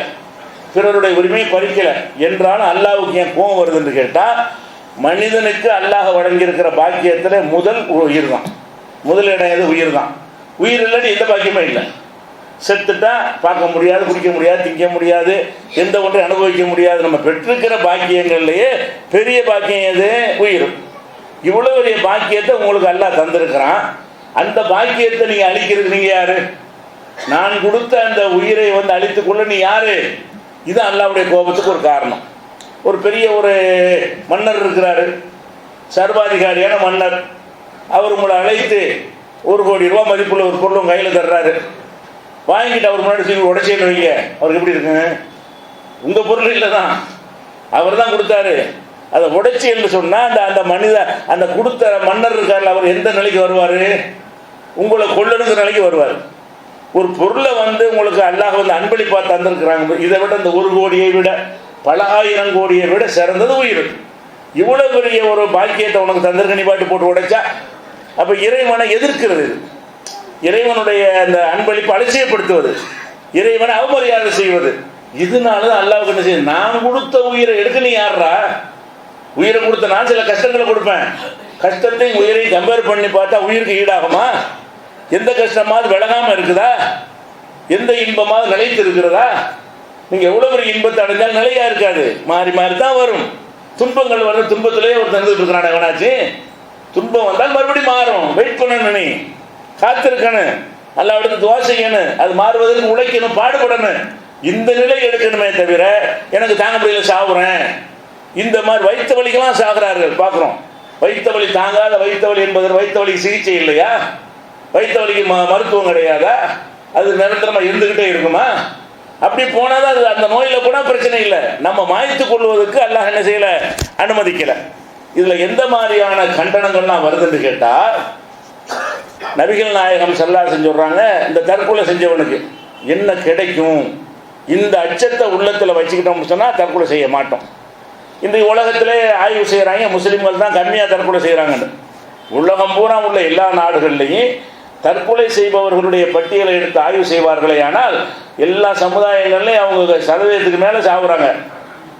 Speaker 1: பிறருடைய உரிமையை பறிக்கலை என்றாலும் அல்லாஹ்வுக்கு ஏன் கோபம் வருதுன்னு கேட்டால், மனிதனுக்கு அல்லாஹ் வழங்கியிருக்கிற பாக்கியத்தில் முதல் உயிர் தான். முதல் இடம் எது? உயிர் தான். உயிர் இல்லாட்டி எந்த பாக்கியமே இல்லை. செத்துட்டா பார்க்க முடியாது, குடிக்க முடியாது, திங்க முடியாது, எந்த ஒன்றை அனுபவிக்க முடியாது. நம்ம பெற்றிருக்கிற பாக்கியங்கள்லேயே பெரிய பாக்கியம் எது? உயிர். இவ்வளோ பெரிய பாக்கியத்தை உங்களுக்கு அல்லாஹ் தந்திருக்கிறான். அந்த பாக்கியத்தை நீங்கள் அழிக்கிறது நீங்கள் யாரு? நான் கொடுத்த அந்த உயிரை அழித்துக்கொள்ள நீ யாரு? இது அல்லாஹ்வுடைய கோபத்துக்கு ஒரு காரணம். ஒரு பெரிய ஒரு மன்னர் இருக்கிறாரு, சர்வாதிகாரியான மன்னர். அவர் உங்களை அழைத்து 1 கோடி ரூபா மதிப்புள்ள ஒரு பொருளும் கையில் தர்றாரு. வாங்கிட்டு அவர் முன்னாடி சொல்லி உடைச்சேன்னு வைங்க, அவருக்கு எப்படி இருக்குங்க? உங்கள் பொருள் இல்லை தான், அவர் தான் கொடுத்தாரு. அதை உடைச்சி என்று சொன்னால் அந்த மனித அந்த கொடுத்த மன்னர் இருக்கார்ல, அவர் எந்த நிலைக்கு வருவார்? உங்களை கொள்ளணுங்கிற நிலைக்கு வருவார். ஒரு பொருளை உங்களுக்கு அல்லாஹ் அன்பளிப்பாக தந்திருக்கிறாங்க. இதை விட இந்த 1 கோடியை விட பல ஆயிரம் கோடியை விட சிறந்தது உயிர். இவ்வளோ பெரிய ஒரு பாக்கியத்தை உனக்கு தந்திருக்க, நீ பாட்டு போட்டு உடைச்சா அப்போ இறைவனை எதிர்க்கிறது, இறைவனுடைய அந்த அன்பளிப்பு அலட்சியப்படுத்துவது, இறைவனை அவமரியாதை செய்வது. இதனால தான் அல்லாஹ்வுக்கு என்ன செய்ய, நான் கொடுத்த உயிரை எடுக்க நீ யாரா? உயிரை கொடுத்த நான் சில கஷ்டங்களை கொடுப்பேன், கஷ்டத்தையும் உயிரையும் கம்பேர் பண்ணி பார்த்தா உயிருக்கு ஈடாகுமா? எந்த கஷ்டமாவது விலகாமல் இருக்குதா? எந்த இன்பமாவது நிலைத்து இருக்கிறதா? நீங்கள் எவ்வளோ பெரிய இன்பத்தை அடைஞ்சால் நிலையா இருக்காது, மாறி மாறி தான் வரும். துன்பங்கள் வரும், துன்பத்திலேயே ஒரு தந்துட்டு இருக்கிறான். எவனாச்சு துன்பம் வந்தால் மறுபடியும் மாறும். வெயிட் பண்ணணும், நீ காத்திருக்கணும், அல்லாஹ் எடுத்து துவா செய்யணும், அது மாறுவதற்கு உழைக்கணும், பாடுபடணும். இந்த நிலை எடுக்கணுமே தவிர எனக்கு தாங்க முடியல சாகுறேன், இந்த மாதிரி வயிற்று வலிக்கெல்லாம் சாகுறார்கள் பார்க்குறோம். வயிற்று வலி தாங்காத வயிற்று வலி என்பது வயிற்று வலிக்கு சிகிச்சை இல்லையா? வயிற்று வலிக்கு மருத்துவம் கிடையாதா? அது நிரந்தரமாக இருந்துக்கிட்டே இருக்குமா? அப்படி போனால் தான் அது அந்த நோயில் போனால் பிரச்சனை இல்லை. நம்ம மாய்த்து கொள்வதற்கு அல்லாஹ் என்ன செய்யலை, அனுமதிக்கலை. இதில் எந்த மாதிரியான கண்டனங்கள்லாம் வருதுன்னு கேட்டால், நபிகள் நாயகம் ஸல்லல்லாஹு அலைஹி வஸல்லம் சொல்கிறாங்க, இந்த தற்கொலை செஞ்சவனுக்கு என்ன கிடைக்கும், இந்த அச்சத்தை உள்ளத்தில் வச்சுக்கிட்டோம்னு சொன்னால் தற்கொலை செய்ய மாட்டோம். இந்த உலகத்திலே ஆய்வு செய்கிறாங்க, முஸ்லீம்கள் தான் கம்மியாக தற்கொலை செய்கிறாங்கன்னு. உலகம் பூரா உள்ள எல்லா நாடுகள்லையும் தற்கொலை செய்பவர்களுடைய பட்டியலை எடுத்து ஆய்வு செய்வார்களே, ஆனால் எல்லா சமுதாயங்கள்லையும் அவங்க சதவீதத்துக்கு மேலே சாகுறாங்க.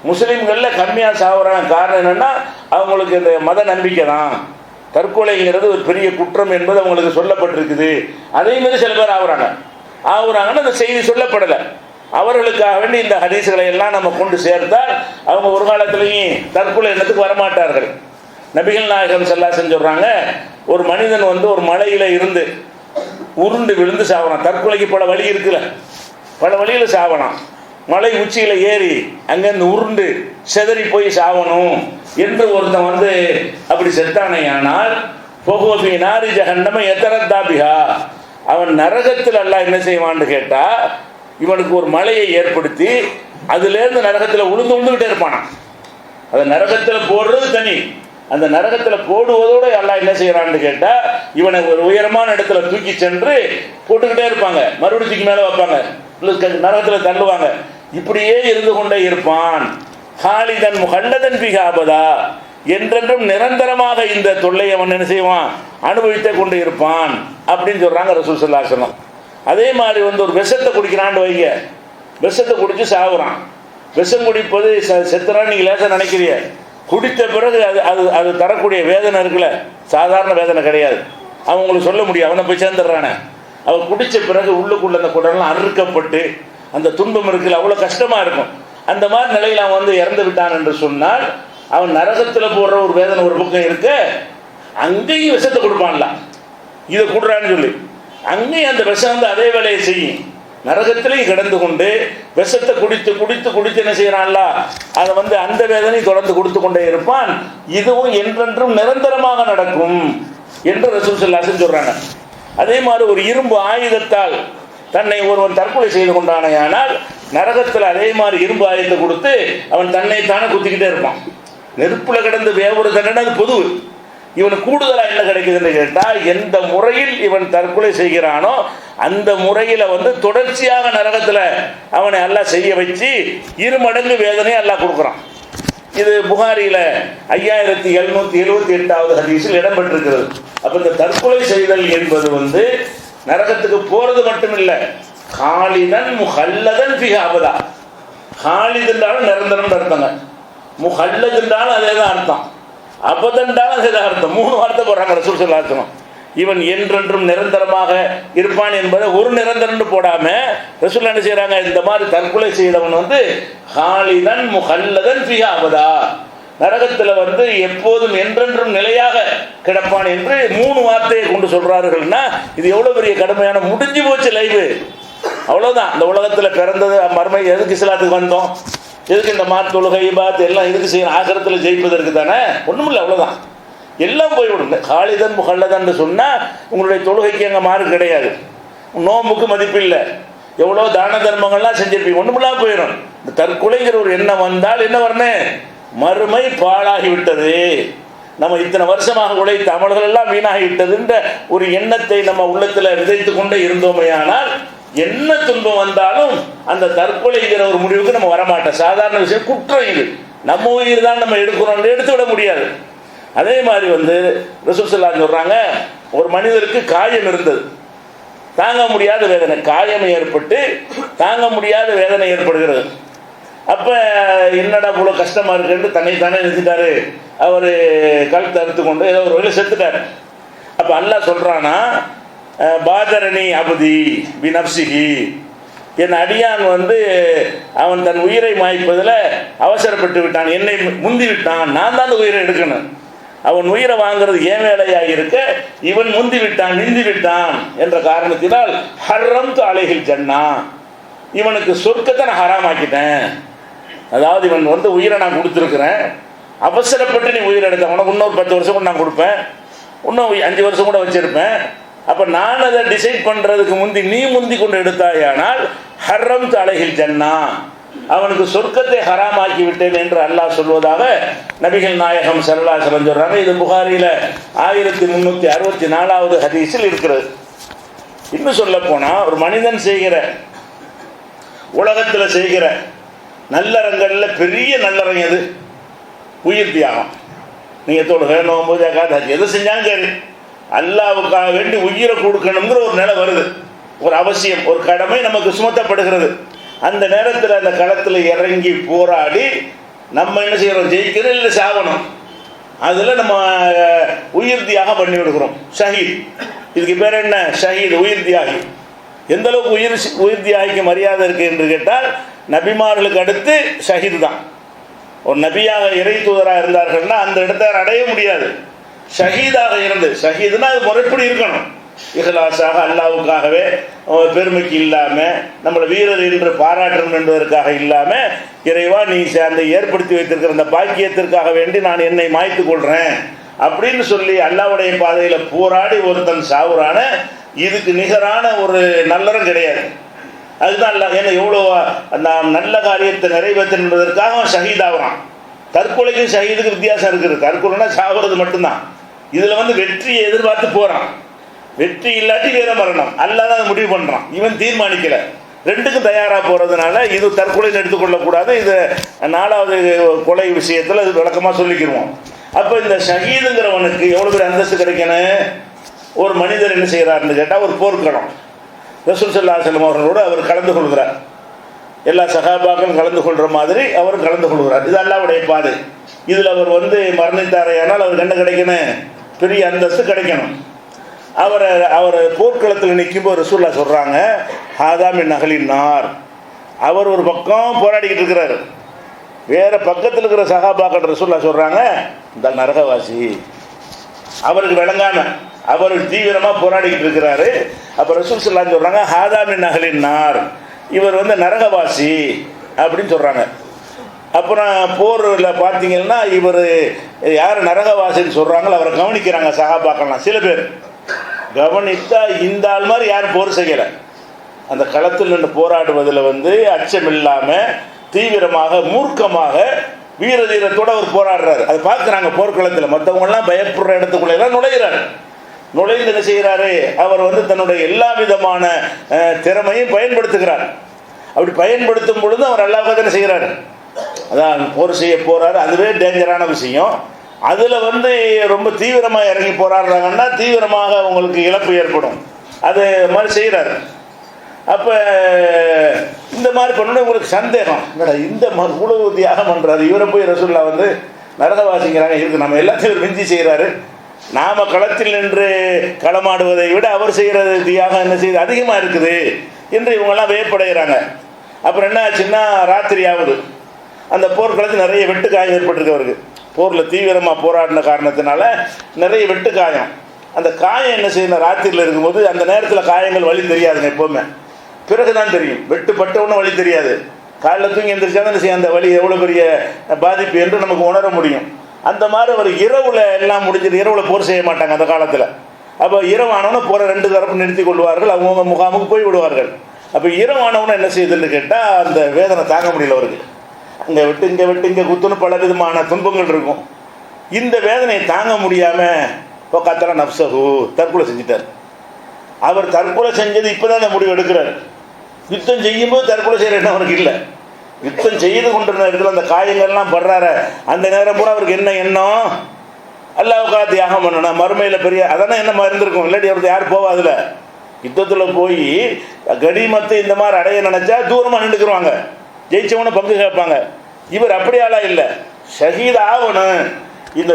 Speaker 1: முஸ்லீம்களில் கம்மியாக சாகுறாங்க. காரணம் என்னென்னா, அவங்களுக்கு இந்த மத நம்பிக்கை தான். தற்கொலைங்கிறது ஒரு பெரிய குற்றம் என்பது அவங்களுக்கு சொல்லப்பட்டிருக்குது. அதே மாதிரி சில பேர் ஆகுறாங்கன்னு அந்த செய்தி சொல்லப்படலை. அவர்களுக்காக வேண்டி இந்த ஹதீஸ்களை எல்லாம் நம்ம கொண்டு சேர்த்தால் அவங்க ஒரு காலத்திலையும் தற்கொலை எண்ணத்துக்கு வரமாட்டார்கள். நபிகள் நாயகம் ஸல்லல்லாஹு அலைஹி வஸல்லம் சொல்கிறாங்க, ஒரு மனிதன் ஒரு மலையில் இருந்து உருண்டு விழுந்து சாவலாம். தற்கொலைக்கு பல வழி இருக்குல்ல, பல வழியில் சாவலாம். மலை உச்சியில் ஏறி அங்கேருந்து உருண்டு செதறி போய் சாவணும் என்று ஒருத்தன் அப்படி செத்தானையானால் பொகோபி நாரி ஜஹன்னம எத்தரத்தாபிஹா, அவன் நரகத்தில் அல்லாஹ் என்ன செய்வான்னு கேட்டால், இவனுக்கு ஒரு மலையை ஏற்படுத்தி அதுலேருந்து நரகத்தில் உளுந்துக்கிட்டே இருப்பானான். அதை நரகத்தில் போடுறது தனி, அந்த நரகத்தில் போடுவதோடு அல்லாஹ் என்ன செய்கிறான்னு கேட்டால், இவனை ஒரு உயரமான இடத்துல தூக்கி சென்று போட்டுக்கிட்டே இருப்பாங்க, மறுபடியும் தூக்கி மேலே வைப்பாங்க, நரகத்தில் தள்ளுவாங்க. இப்படியே இருந்து கொண்டே இருப்பான். ஹாலிதன் முஹல்லதன் பிஹா அபதா, என்றென்றும் நிரந்தரமாக இந்த தொல்லை அவன் என்ன செய்வான், அனுபவித்தே கொண்டு இருப்பான் அப்படின்னு சொல்கிறாங்க ரசூல் ஸல்லல்லாஹு அலைஹி வஸல்லம். அதே மாதிரி ஒரு விஷத்தை குடிக்கிறான்னு வைங்க, விஷத்தை குடித்து சாகுறான். விஷம் குடிப்பது செத்துறான்னு நீங்கள் லேசாக நினைக்கிறீங்க, குடித்த பிறகு அது அது அது தரக்கூடிய வேதனை இருக்குல்ல, சாதாரண வேதனை கிடையாது. அவன் உங்களுக்கு சொல்ல முடியும், அவனை போய் சேர்ந்துடுறானே. அவன் குடித்த பிறகு உள்ளுக்குள்ள அந்த குடலாம் அறுக்கப்பட்டு அந்த துன்பம் இருக்குல்ல, அவ்வளோ கஷ்டமாக இருக்கும். அந்த மாதிரி நிலையில் அவன் வந்து இறந்து விட்டான் என்று சொன்னால் அவன் நரகத்தில் போடுற ஒரு வேதனை ஒரு பக்கம் இருக்க, அங்கேயும் விஷத்தை கொடுப்பான்ல, இதை கொடுறான்னு சொல்லி அங்கேயும் அந்த விஷம் வந்து அதே வேலையை செய்யும். நரகத்திலையும் கிடந்து கொண்டு விஷத்தை குடித்து குடித்து குடித்து என்ன செய்யறான்ல, அதை வந்து அந்த வேதனை தொடர்ந்து கொடுத்து கொண்டே இருப்பான். இதுவும் என்றென்றும் நிரந்தரமாக நடக்கும் என்று ரசூல் ஸல்லல்லாஹு அலைஹி வஸல்லம் சொல்றாங்க. அதே மாதிரி ஒரு இரும்பு ஆயுதத்தால் தன்னை ஒருவன் தற்கொலை செய்து கொண்டானையானால் நரகத்தில் அதே மாதிரி இரும்பு ஆயுதத்தை கொடுத்து அவன் தன்னைத்தானே குத்திக்கிட்டே இருப்பான். நெருப்புல கிடந்து வேவுற தண்டனை அது பொது. இவனுக்கு கூடுதலாக என்ன கிடைக்குதுன்னு கேட்டால், எந்த முறையில் இவன் தற்கொலை செய்கிறானோ அந்த முறையில் வந்து தொடர்ச்சியாக நரகத்தில் அவனை அல்லாஹ் செய்ய வச்சு 2 மடங்கு வேதனையை அல்லாஹ் கொடுக்குறான். இது புகாரியில் 5778வது ஹதீஸில் இடம்பெற்றிருக்கிறது. அப்போ இந்த தற்கொலை செய்தல் என்பது வந்து நரகத்துக்கு போகிறது மட்டுமில்லை, காலிதன் முஹல்லதன் ஃபிஹா அபதா. காலித் என்றாலும் நிரந்தரம் அர்த்தங்க, முஹல்லத் என்றாலும் அதே தான் அர்த்தம், அபதன்றாலும் அதே தான் அர்த்தம். 3 வார்த்தை போடுறாங்க ரசூல் ஸல்லல்லாஹு அலைஹி வஸல்லம். இவன் என்றென்றும் நிரந்தரமாக இருப்பான் என்பதை ஒரு நிரந்தரம்னு போடாம ரசூல் என்ன செய்யறாங்க, இந்த மாதிரி தற்கொலை செய்தவன் வந்து காலிதன் முஹல்லதன் ஃபிஹா அபதா, நரகத்தில் வந்து எப்போதும் என்றென்றும் நிலையாக கிடப்பான் என்று 3 வார்த்தையை கொண்டு சொல்றார்கள்னா இது எவ்வளவு பெரிய கடுமையான, முடிஞ்சு போச்சு லைவு, அவ்வளவுதான். இந்த உலகத்தில் பிறந்தது மறுமை, எதுக்கு இஸ்லாத்துக்கு வந்தோம், எதுக்கு இந்த தொழுகை இபாத் எல்லாம் எதுக்கு செய்யணும், ஆகிரத்தில் ஜெயிப்பதற்கு தானே, ஒன்றும் இல்லை, அவ்வளோதான். எல்லாம் போய்விடும். காலிதன் முஹல்லதன் சொன்னால் உங்களுடைய தொழுகைக்கு அங்கே மார்க் கிடையாது, நோம்புக்கு மதிப்பு இல்லை, எவ்வளோ தான தர்மங்கள்லாம் செஞ்சிருப்பீங்க, ஒன்றுமில்லாமல் போயிடும். இந்த தற்கொலைங்கிற ஒரு எண்ணம் வந்தால் என்ன வரணும், மறுமை பாழாகிவிட்டது, நம்ம இத்தனை வருஷமாக உழைத்த அமல்கள் எல்லாம் வீணாகிவிட்டதுன்ற ஒரு எண்ணத்தை நம்ம உள்ளத்தில் விதைத்து கொண்டே இருந்தோமையானால் என்ன துன்பம் வந்தாலும் அந்த தற்கொலைங்கிற ஒரு முடிவுக்கு நம்ம வரமாட்டோம். சாதாரண விஷயம், குற்றம் இது, நம்ம உயிர் தான் நம்ம எடுக்கிறோம், எடுத்து விட முடியாது. அதே மாதிரி வந்து ரசூல் ஸல்லல்லாஹு அலைஹி வஸல்லம் சொல்றாங்க, ஒரு மனிதருக்கு காயம் இருந்தது, தாங்க முடியாத வேதனை, காயம் ஏற்பட்டு தாங்க முடியாத வேதனை ஏற்படுகிறது. அப்போ என்னடா இவ்வளோ கஷ்டமாக இருக்குன்னு தன்னைத்தானே நிறுத்திட்டாரு, அவர் கழுத்தை அறுத்து கொண்டு ஏதோ ஒரு வகையில் செத்துட்டார். அப்போ அல்லாஹ் சொல்கிறானா, பாதரணி அபதி பி நப்சிஹி, என் அடியான் வந்து அவன் தன் உயிரை மாய்ப்பதில் அவசரப்பட்டு விட்டான், என்னை முந்தி விட்டான், நான் தான் அந்த உயிரை எடுக்கணும், அவன் உயிரை வாங்கிறது ஏன் வேலையாக இருக்க இவன் முந்தி விட்டான் நிந்தி விட்டான் என்ற காரணத்தினால் ஹர்ரம்து அலைஹில் ஜன்னா, இவனுக்கு சொர்க்கத்தை நான் ஹராமாக்கிட்டேன். அதாவது இவன் வந்து உயிரை நான் கொடுத்துருக்குறேன், அவசரப்பட்டு நீ உயிரை எடுத்த, உனக்கு இன்னொரு 10 வருஷம் கூட நான் கொடுப்பேன், இன்னும் 5 வருஷம் கூட வச்சுருப்பேன், அப்போ நான் அதை டிசைட் பண்ணுறதுக்கு முந்தி நீ முந்தி கொண்டு எடுத்தாயானால் ஹர்ரம்து அலைஹில் ஜன்னா, அவனுக்கு சொர்க்கத்தை ஹராமாக்கி விட்டேன் என்று அல்லாஹ் சொல்வதாக நபிகள் நாயகம் ஸல்லல்லாஹு அலைஹி வஸல்லம் சொல்றாங்க. இது புகாரியில் 1364வது ஹதீஸில் இருக்கிறது. இன்னும் சொல்ல போனால், ஒரு மனிதன் செய்கிற உலகத்தில் செய்கிற நல்லறங்களில் பெரிய நல்லறம் எது, உயிர் தியாகம். நீங்கள் தொழுகை நோன்பு ஜகாத் எது செஞ்சாலும் சரி, அல்லாஹ்வுக்காக வேண்டி உயிரை கொடுக்கணுங்கிற ஒரு நிலை வருது, ஒரு அவசியம், ஒரு கடமை நமக்கு சுமத்தப்படுகிறது. அந்த நேரத்தில் அந்த களத்தில் இறங்கி போராடி நம்ம என்ன செய்கிறோம், ஜெயிக்கிறோம் இல்லை சாகணும், அதில் நம்ம உயிர் தியாகம் பண்ணி விடுகிறோம். ஷஹீத், இதுக்கு பேர் என்ன, ஷஹீத், உயிர் தியாகி. எந்த அளவுக்கு உயிர் தியாகிக்கு மரியாதை இருக்குது என்று கேட்டால், நபிமார்களுக்கு அடுத்து ஷஹீது தான். ஒரு நபியாக இறை தூதராக இருந்தார்கள்னா அந்த இடத்தை அடைய முடியாது. ஷஹீதாக இருந்து, ஷஹீதுன்னா அது முறைப்படி இருக்கணும், இஹ்லாஸாக அல்லாஹ்வுக்காகவே பெருமைக்கு இல்லாமல் நம்மளை வீரர் என்று பாராட்டணும் என்பதற்காக இல்லாமல், இறைவா நீ அந்த ஏற்படுத்தி வைத்திருக்கிற அந்த பாக்கியத்திற்காக வேண்டி நான் என்னை மாய்த்து கொள்கிறேன் அப்படின்னு சொல்லி அல்லாஹ்வுடைய பாதையில் போராடி ஒருத்தன் சாவுறான, இதுக்கு நிகரான ஒரு நல்லறம் கிடையாது. அதுதான் அல்ல, ஏன்னா எவ்வளோ நாம் நல்ல காரியத்தை நிறைவேற்ற என்பதற்காக அவன் ஷஹீதாகிறான். தற்கொலைக்கும் ஷஹீதுக்கு வித்தியாசம் இருக்குது. தற்கொலைனா சாவுறது மட்டும்தான், இதில் வந்து வெற்றியை எதிர்பார்த்து போகிறான், வெற்றி இல்லாட்டி வீர மரணம் அல்லாஹ் தான் முடிவு பண்ணுறான், இவன் தீர்மானிக்கலை. ரெண்டுக்கும் தயாராக போகிறதுனால இது தற்கொலைன்னு எடுத்துக்கொள்ளக்கூடாது. இது 4வது கொலை விஷயத்தில் இது விளக்கமாக சொல்லிக்கிடுவோம். அப்போ இந்த ஷஹீதுங்கிறவனுக்கு எவ்வளோ பேர் அந்தஸ்து கிடைக்கணும். ஒரு மனிதர் என்ன செய்கிறாருன்னு கேட்டால், ஒரு போர்க்களம், ரசூல் ஸல்லல்லாஹு அலைஹி வஸல்லம் அவர்களோடு அவர் கலந்து கொள்கிறார், எல்லா சஹாபாக்களும் கலந்து கொள்கிற மாதிரி அவர் கலந்து கொள்கிறார். இது அல்லாஹ்வுடைய பாதை. இதில் அவர் வந்து மரணித்தாரையானால் அவருக்கு என்ன கிடைக்கணும், பெரிய அந்தஸ்து கிடைக்கணும். அவர் போர்க்களத்தில் நிற்கும்போது ரசூலுல்லாஹ் சொல்கிறாங்க, ஹாதா மின் அஹ்லின் நார், அவர் ஒரு பக்கம் போராடிக்கிட்டு இருக்கிறார், வேற பக்கத்தில் இருக்கிற சஹாபாக்கள் ரசூலுல்லாஹ் சொல்கிறாங்க, இந்த நரகவாசி. அவருக்கு விளங்காம அவர் தீவிரமாக போராடிக்கிட்டு இருக்கிறாரு. அப்போ ரசூல் ஸல்லல்லாஹு அலைஹி சொல்கிறாங்க, ஹாதா மின் அஹ்லின் நார், இவர் நரகவாசி அப்படின்னு சொல்கிறாங்க. அப்புறம் போரில் பார்த்தீங்கன்னா இவர் யார் நரகவாசின்னு சொல்கிறாங்களோ அவரை கவனிக்கிறாங்க சஹாபாக்கள்லாம். சில பேர் கவனித்தா இந்த ஆள் மாதிரி யாரும் போர் செய்யலை. அந்த களத்தில் நின்று போராடுவதில் அச்சம் இல்லாமல் தீவிரமாக மூர்க்கமாக வீர தீரத்தோடு அவர் போராடுறாரு. அதை பார்க்குறாங்க போர்க்களத்தில். மற்றவங்களாம் பயப்படுற இடத்துக்குள்ளே நுழைகிறார். நுழைந்து என்ன செய்கிறாரு, அவர் தன்னுடைய எல்லா விதமான திறமையும் பயன்படுத்துகிறார். அப்படி பயன்படுத்தும் பொழுது அவர் அல்லாஹ்வுக்காக என்ன செய்கிறார், அதான் போர் செய்ய போகிறாரு. அதுவே டேஞ்சரான விஷயம். அதில் ரொம்ப தீவிரமாக இறங்கி போராடுறாங்கன்னா தீவிரமாக உங்களுக்கு இழப்பு ஏற்படும். அது மாதிரி செய்கிறார். அப்போ இந்த மாதிரி பண்ணணும். உங்களுக்கு சந்தேகம், இந்த இவ்வளவு தியாகம் பண்ணுறாரு, இவரை போய் ரசூலுல்லாஹ் நரகவாசிங்கிறாங்க, இருக்கு நம்ம எல்லாத்தையும் மிஞ்சி செய்கிறாரு, நாம் களத்தில் நின்று களமாடுவதை விட அவர் செய்கிறது தியாகம் என்ன செய்யுது அதிகமாக இருக்குது என்று இவங்கெல்லாம் வியப்படைகிறாங்க. அப்புறம் என்ன ஆச்சுன்னா, ராத்திரி ஆகுது. அந்த போர்க்களத்தில் நிறைய வெட்டுக்காயம் ஏற்பட்டிருக்கு. அவருக்கு போரில் தீவிரமாக போராடின காரணத்தினால நிறைய வெட்டுக்காயம். அந்த காயம் என்ன செய்யணும், ராத்திரியில் இருக்கும்போது அந்த நேரத்தில் காயங்கள் வலி தெரியாதுங்க எப்போவுமே, பிறகு தான் தெரியும். வெட்டுப்பட்டவொன்னும் வலி தெரியாது. காலையில் தூங்கி எந்திரிச்சா தான் செய்ய அந்த வலி எவ்வளோ பெரிய பாதிப்பு என்று நமக்கு உணர முடியும். அந்த மாதிரி அவர் இரவில் எல்லாம் முடிஞ்சது. இரவில் போர் செய்ய மாட்டாங்க அந்த காலத்தில். அப்போ இரவானவனை போகிற ரெண்டு தரப்பு நிறுத்தி கொள்வார்கள், அவங்க முகாமுக்கு போய் விடுவார்கள். அப்போ இரவானவனை என்ன செய்யுதுன்னு கேட்டால் அந்த வேதனை தாங்க முடியல அவருக்கு. அங்கே விட்டு இங்கே குத்துன்னு பல விதமான துன்பங்கள் இருக்கும். இந்த வேதனையை தாங்க முடியாமல் இப்போ கத்தர நப்சஹு தற்கொலை செஞ்சிட்டார். அவர் தற்கொலை செஞ்சது இப்போ தான் அந்த முடிவு எடுக்கிறார். யுத்தம் செய்யும்போது தற்கொலை செய்கிற எண்ணம் அவருக்கு இல்லை. யுத்தம் செய்து கொண்டிருந்த இடத்துல அந்த காயங்கள்லாம் படுறாரு. அந்த நேரம் கூட அவருக்கு என்ன எண்ணம், அல்லாஹ்வுக்காக தியாகம் பண்ணணும், மறுமையில் பெரிய அதெல்லாம் என்ன இருந்திருக்கும். இல்லாட்டி அவருக்கு யார் போவாதில்ல. யுத்தத்தில் போய் கனிமத்து இந்த மாதிரி அடைய நினச்சா தூரமாக நின்றுக்குருவாங்க, ஜெயிச்சவனை பங்கு கேட்பாங்க. இவர் அப்படி ஆளா இல்லை, ஷஹீத் ஆகணும், இந்த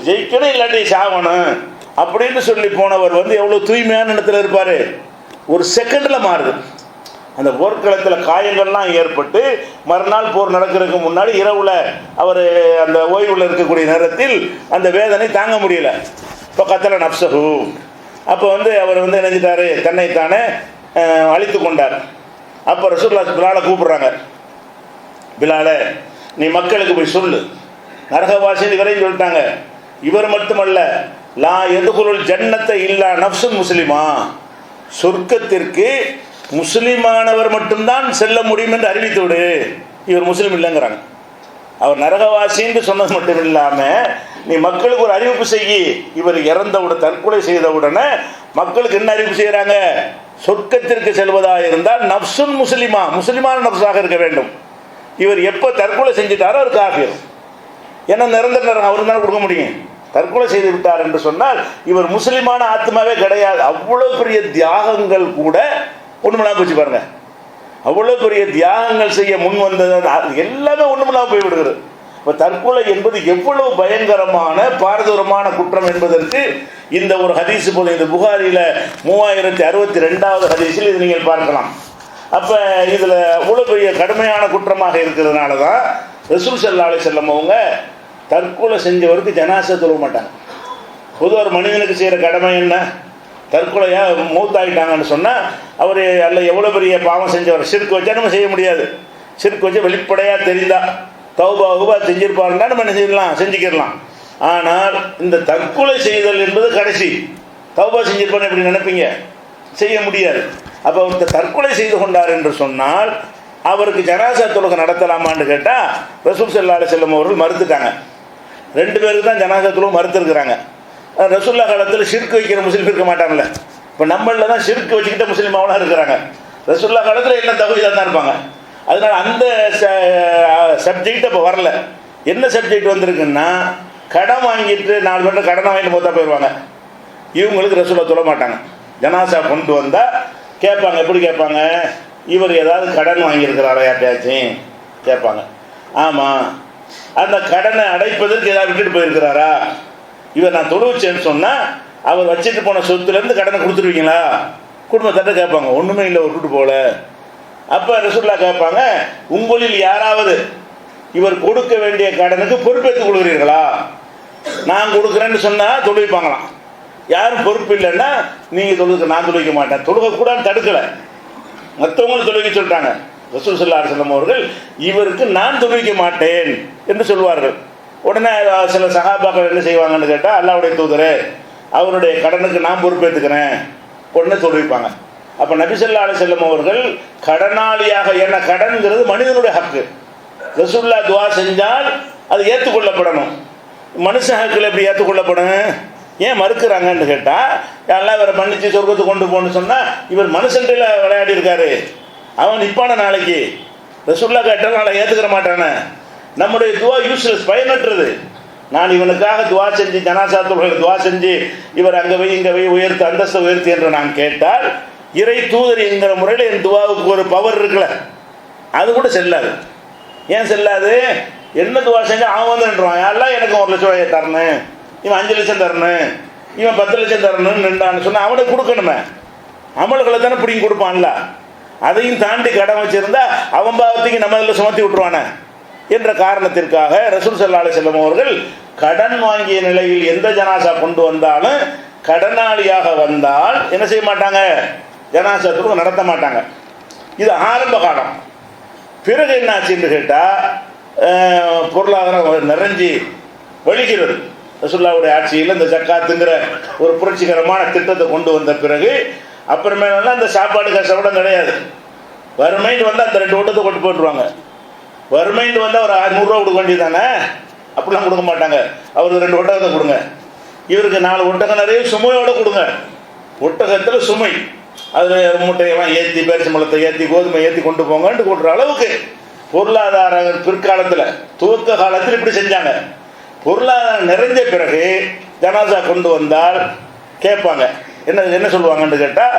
Speaker 1: ஜெயிக்கணும் இல்லாட்டி சாகணும் அப்படின்னு சொல்லி போனவர் எவ்வளோ தூய்மையான இடத்துல இருப்பார். ஒரு செகண்டில் மாறுது. அந்த போர்க்களத்தில் காயங்கள்லாம் ஏற்பட்டு மறுநாள் போர் நடக்கிறதுக்கு முன்னாடி இரவில் அவர் அந்த ஓய்வில் இருக்கக்கூடிய நேரத்தில் அந்த வேதனை தாங்க முடியல. இப்போ கத்தல நப்சஹு. அப்போ அவர் நினைஞ்சிட்டாரு, தன்னைத்தானே அழித்து கொண்டார். அப்போ ரசூலுல்லாஹ் பிலாலை கூப்பிட்றாங்க, பிலாலை நீ மக்களுக்கு போய் சொல்லு, நரகவாசின்னு இவரையும் சொல்லிட்டாங்க. இவர் மட்டுமல்ல, லா எதுகுலுல் ஜன்னத்தை இல்லா நஃப்சுன் முஸ்லிமா, சொர்க்கத்திற்கு முஸ்லிமானவர் மட்டும்தான் செல்ல முடியும் என்று அறிவித்து விடு. இவர் முஸ்லீம் இல்லைங்கிறாங்க. அவர் நரகவாசின்னு சொன்னது மட்டும் இல்லாமல் நீ மக்களுக்கு ஒரு அறிவிப்பு செய்யி. இவர் இறந்தவுடன் தற்கொலை செய்தவுடனே மக்களுக்கு என்ன அறிவிப்பு செய்கிறாங்க, சொர்க்கத்திற்கு செல்வதாக இருந்தால் நஃப்சுன் முஸ்லிமா, முஸ்லிமான நஃப்ஸாக இருக்க வேண்டும். இவர் எப்போ தற்கொலை செஞ்சிட்டாரோ அவர் காஃபிர். ஏன்னா நிரந்தர அவருக்கு தானே கொடுக்க முடியும். தற்கொலை செய்து விட்டார் என்று சொன்னால் இவர் முஸ்லிமான ஆத்மாவே கிடையாது. அவ்வளோ பெரிய தியாகங்கள் கூட ஒன்றுமில்லாமல் போச்சு பாருங்க. அவ்வளோ பெரிய தியாகங்கள் செய்ய முன் வந்தது எல்லாமே ஒன்றுமில்லாமல் போய்விடுகிறது. இப்போ தற்கொலை என்பது எவ்வளவு பயங்கரமான பாரதூரமான குற்றம் என்பதற்கு இந்த ஒரு ஹதீஸ் போது, இந்த புகாரியில் 3062வது ஹதீஸில் இது நீங்கள் பார்க்கலாம். அப்போ இதில் அவ்வளோ பெரிய கடுமையான குற்றமாக இருக்கிறதுனால தான் ரசூல் ஸல்லல்லாஹு அலைஹி வஸல்லம் அவங்க தற்கொலை செஞ்சவருக்கு ஜனாசா தொழுவ மாட்டாங்க. பொதுவாக ஒரு மனிதனுக்கு செய்கிற கடமை என்ன, தற்கொலையாக மௌத்தாகிட்டாங்கன்னு சொன்னால் அவர் அல்ல எவ்வளோ பெரிய பாவம் செஞ்சவர், ஷிர்க் வச்சா நம்ம செய்ய முடியாது. ஷிர்க் வச்சு வெளிப்படையாக தெரிந்தா தௌபா செஞ்சிருப்பாருன்னா நம்ம என்ன செய்யலாம், செஞ்சுக்கிடலாம். ஆனால் இந்த தற்கொலை செய்தல் என்பது கடைசி. தௌபா செஞ்சிருப்பான்னு எப்படி நினைப்பீங்க, செய்ய முடியாது. அப்போ அவர் தற்கொலை செய்து கொண்டார் என்று சொன்னால் அவருக்கு ஜனாசா தொழுகை நடத்தலாமான்னு கேட்டால் ரசூல் ஸல்லல்லாஹு அலைஹி வஸல்லம் அவர்கள் மறுத்துட்டாங்க. 2 பேருக்கு தான் ஜனாசா தொழுகை மறுத்துருக்குறாங்க. ரசூலுல்லாஹ் காலத்தில் ஷிர்க் வைக்கிற முஸ்லீம் இருக்க மாட்டாங்கல்ல. இப்போ நம்மளில் தான் ஷிர்க் வச்சுக்கிட்ட முஸ்லீமாவெலாம் இருக்கிறாங்க. ரசூலுல்லாஹ் காலத்தில் எல்லாம் தௌஹீதா தான் இருப்பாங்க. அதனால் அந்த சப்ஜெக்ட் இப்போ வரல. என்ன சப்ஜெக்ட் வந்திருக்குன்னா, கடன் வாங்கிட்டு 4 பேர்கிட்ட கடனை வாங்கிட்டு மொத்தம் போயிடுவாங்க. இவங்களுக்கு ரசூலுல்லாஹ் தொழ மாட்டாங்க. ஜனாசா கொண்டு வந்தால் கேட்பாங்க. எப்படி கேட்பாங்க, இவர் ஏதாவது கடன் வாங்கியிருக்கிறாரா யார்ட்டையாச்சும் கேட்பாங்க. ஆமாம். அந்த கடனை அடைப்பதற்கு ஏதாவது விட்டுட்டு போயிருக்கிறாரா, இவர் நான் தொழுவிச்சேன்னு சொன்னால் அவர் வச்சுட்டு போன சொத்துலேருந்து கடனை கொடுத்துருவீங்களா, குடும்பத்திட்ட கேட்பாங்க. ஒன்றுமே இல்லை, விட்டுட்டு போகல. அப்போ ரசூலுல்லாஹ் கேட்பாங்க, உங்களில் யாராவது இவர் கொடுக்க வேண்டிய கடனுக்கு பொறுப்பேற்றுக் கொள்கிறீர்களா? நான் கொடுக்குறேன்னு சொன்னால் தொழுவிப்பாங்களாம். யாரும் பொறுப்பு இல்லைன்னா நீங்கள் தொழுக, நான் தொழுவிக்க மாட்டேன், தொழுக கூட தடுக்கலை, மற்றவங்களும் தொழுவிக்க சொல்லிட்டாங்க. ரசூல் ஸல்லல்லாஹு அலைஹி வஸல்லம் அவர்கள் இவருக்கு நான் தொழுவிக்க மாட்டேன் என்று சொல்வார்கள். உடனே சில சஹாபாக்கள் என்ன செய்வாங்கன்னு கேட்டால், அல்லாஹ்வுடைய தூதரே அவருடைய கடனுக்கு நான் பொறுப்பேற்றுக்கிறேன், உடனே தொழுவிப்பாங்க. அப்போ நபி ஸல்லல்லாஹு அலைஹி வஸல்லம் அவர்கள் கடனாளியாக, என்ன கடன்கிறது மனிதனுடைய ஹக்கு. ரசூலுல்லாஹ் துஆ செஞ்சால் அது ஏற்றுக்கொள்ளப்படணும். மனுஷ ஹக்கில் எப்படி ஏற்றுக்கொள்ளப்படணும்? ஏன் மறுக்கிறாங்கன்னு கேட்டால், யாரெல்லாம் இவரை மன்னிச்சு சொர்க்கத்துக்கு கொண்டு போகணும்னு சொன்னால், இவர் மனுஷன்றையில் விளையாடி இருக்காரு, அவன் நிற்பான நாளைக்கு ரசூலுல்லாஹ் கேட்டால் நாளை ஏற்றுக்கிற மாட்டானே. நம்முடைய துவா யூஸ்லெஸ், பயனற்றது. நான் இவனுக்காக துவா செஞ்சு, ஜனாசா தொழுகையில் துவா செஞ்சு, இவர் அங்கே போய் இங்கே போய் உயர்த்து, அந்தஸ்தை உயர்த்தி என்று நான் கேட்டால், இறை தூதர் என்கிற முறையில் என் துவாவுக்கு ஒரு பவர் இருக்குல்ல, அது கூட செல்லாது. ஏன் செல்லாது? என்ன துவா செஞ்சால் அவன் வந்து நின்றுவான், யாரெல்லாம் எனக்கு 1 லட்சம் ரூபாய் தரணும், இவன் 5 லட்சம் தரணும், இவன் 10 லட்சம் தரணும்னு நின்றான்னு சொன்னால் அவனுக்கு கொடுக்கணுமே. அமல்களை தானே பிடிங்கி கொடுப்பான்ல. அதையும் தாண்டி கடன் வச்சிருந்தா அவன் பாவத்துக்கு நம்ம இதில் சுமத்தி விட்டுருவானே என்ற காரணத்திற்காக ரசூல் ஸல்லல்லாஹு அலைஹி வஸல்லம் அவர்கள் கடன் வாங்கிய நிலையில் எந்த ஜனாசா கொண்டு வந்தாலும், கடனாளியாக வந்தால் என்ன செய்ய மாட்டாங்க? ஜனாசா தொழுகை நடத்த மாட்டாங்க. இது ஆரம்ப காலம். பிறகு என்னாச்சு என்று கேட்டால், பொருளாதாரம் நிறைஞ்சி வலிக்கிறது. ரசூலுல்லாஹ்வுடைய ஆட்சியில் இந்த ஜக்காத்துங்கிற ஒரு புரட்சிகரமான திட்டத்தை கொண்டு வந்த பிறகு அப்புறமேலாம் இந்த சாப்பாடு கஷ்டப்படம் கிடையாது. வறுமைன்னு வந்து அந்த 2 ஓட்டத்தை கொண்டு போட்டுருவாங்க. வறுமைன்னு வந்து ஒரு 100 ரூபா கொடுக்க வேண்டியது தானே, அப்படிலாம் கொடுக்க மாட்டாங்க. அவருக்கு 2 ஒட்டகத்தை கொடுங்க, இவருக்கு 4 ஒட்டகம் நிறைய சுமையோடு கொடுங்க. ஒட்டகத்தில் சுமை, அதில் மூட்டையெல்லாம் ஏற்றி, பேரிச்சம்பழத்தை ஏற்றி, கோதுமை ஏற்றி கொண்டு போங்கன்ட்டு கொடுக்குற அளவுக்கு பொருளாதார பிற்காலத்தில், துவக்க காலத்தில் இப்படி செஞ்சாங்க. பொருளாதாரம் நிறைஞ்ச பிறகு ஜனாசா கொண்டு வந்தால் கேட்பாங்க, என்ன சொல்லுவாங்கன்னு கேட்டால்,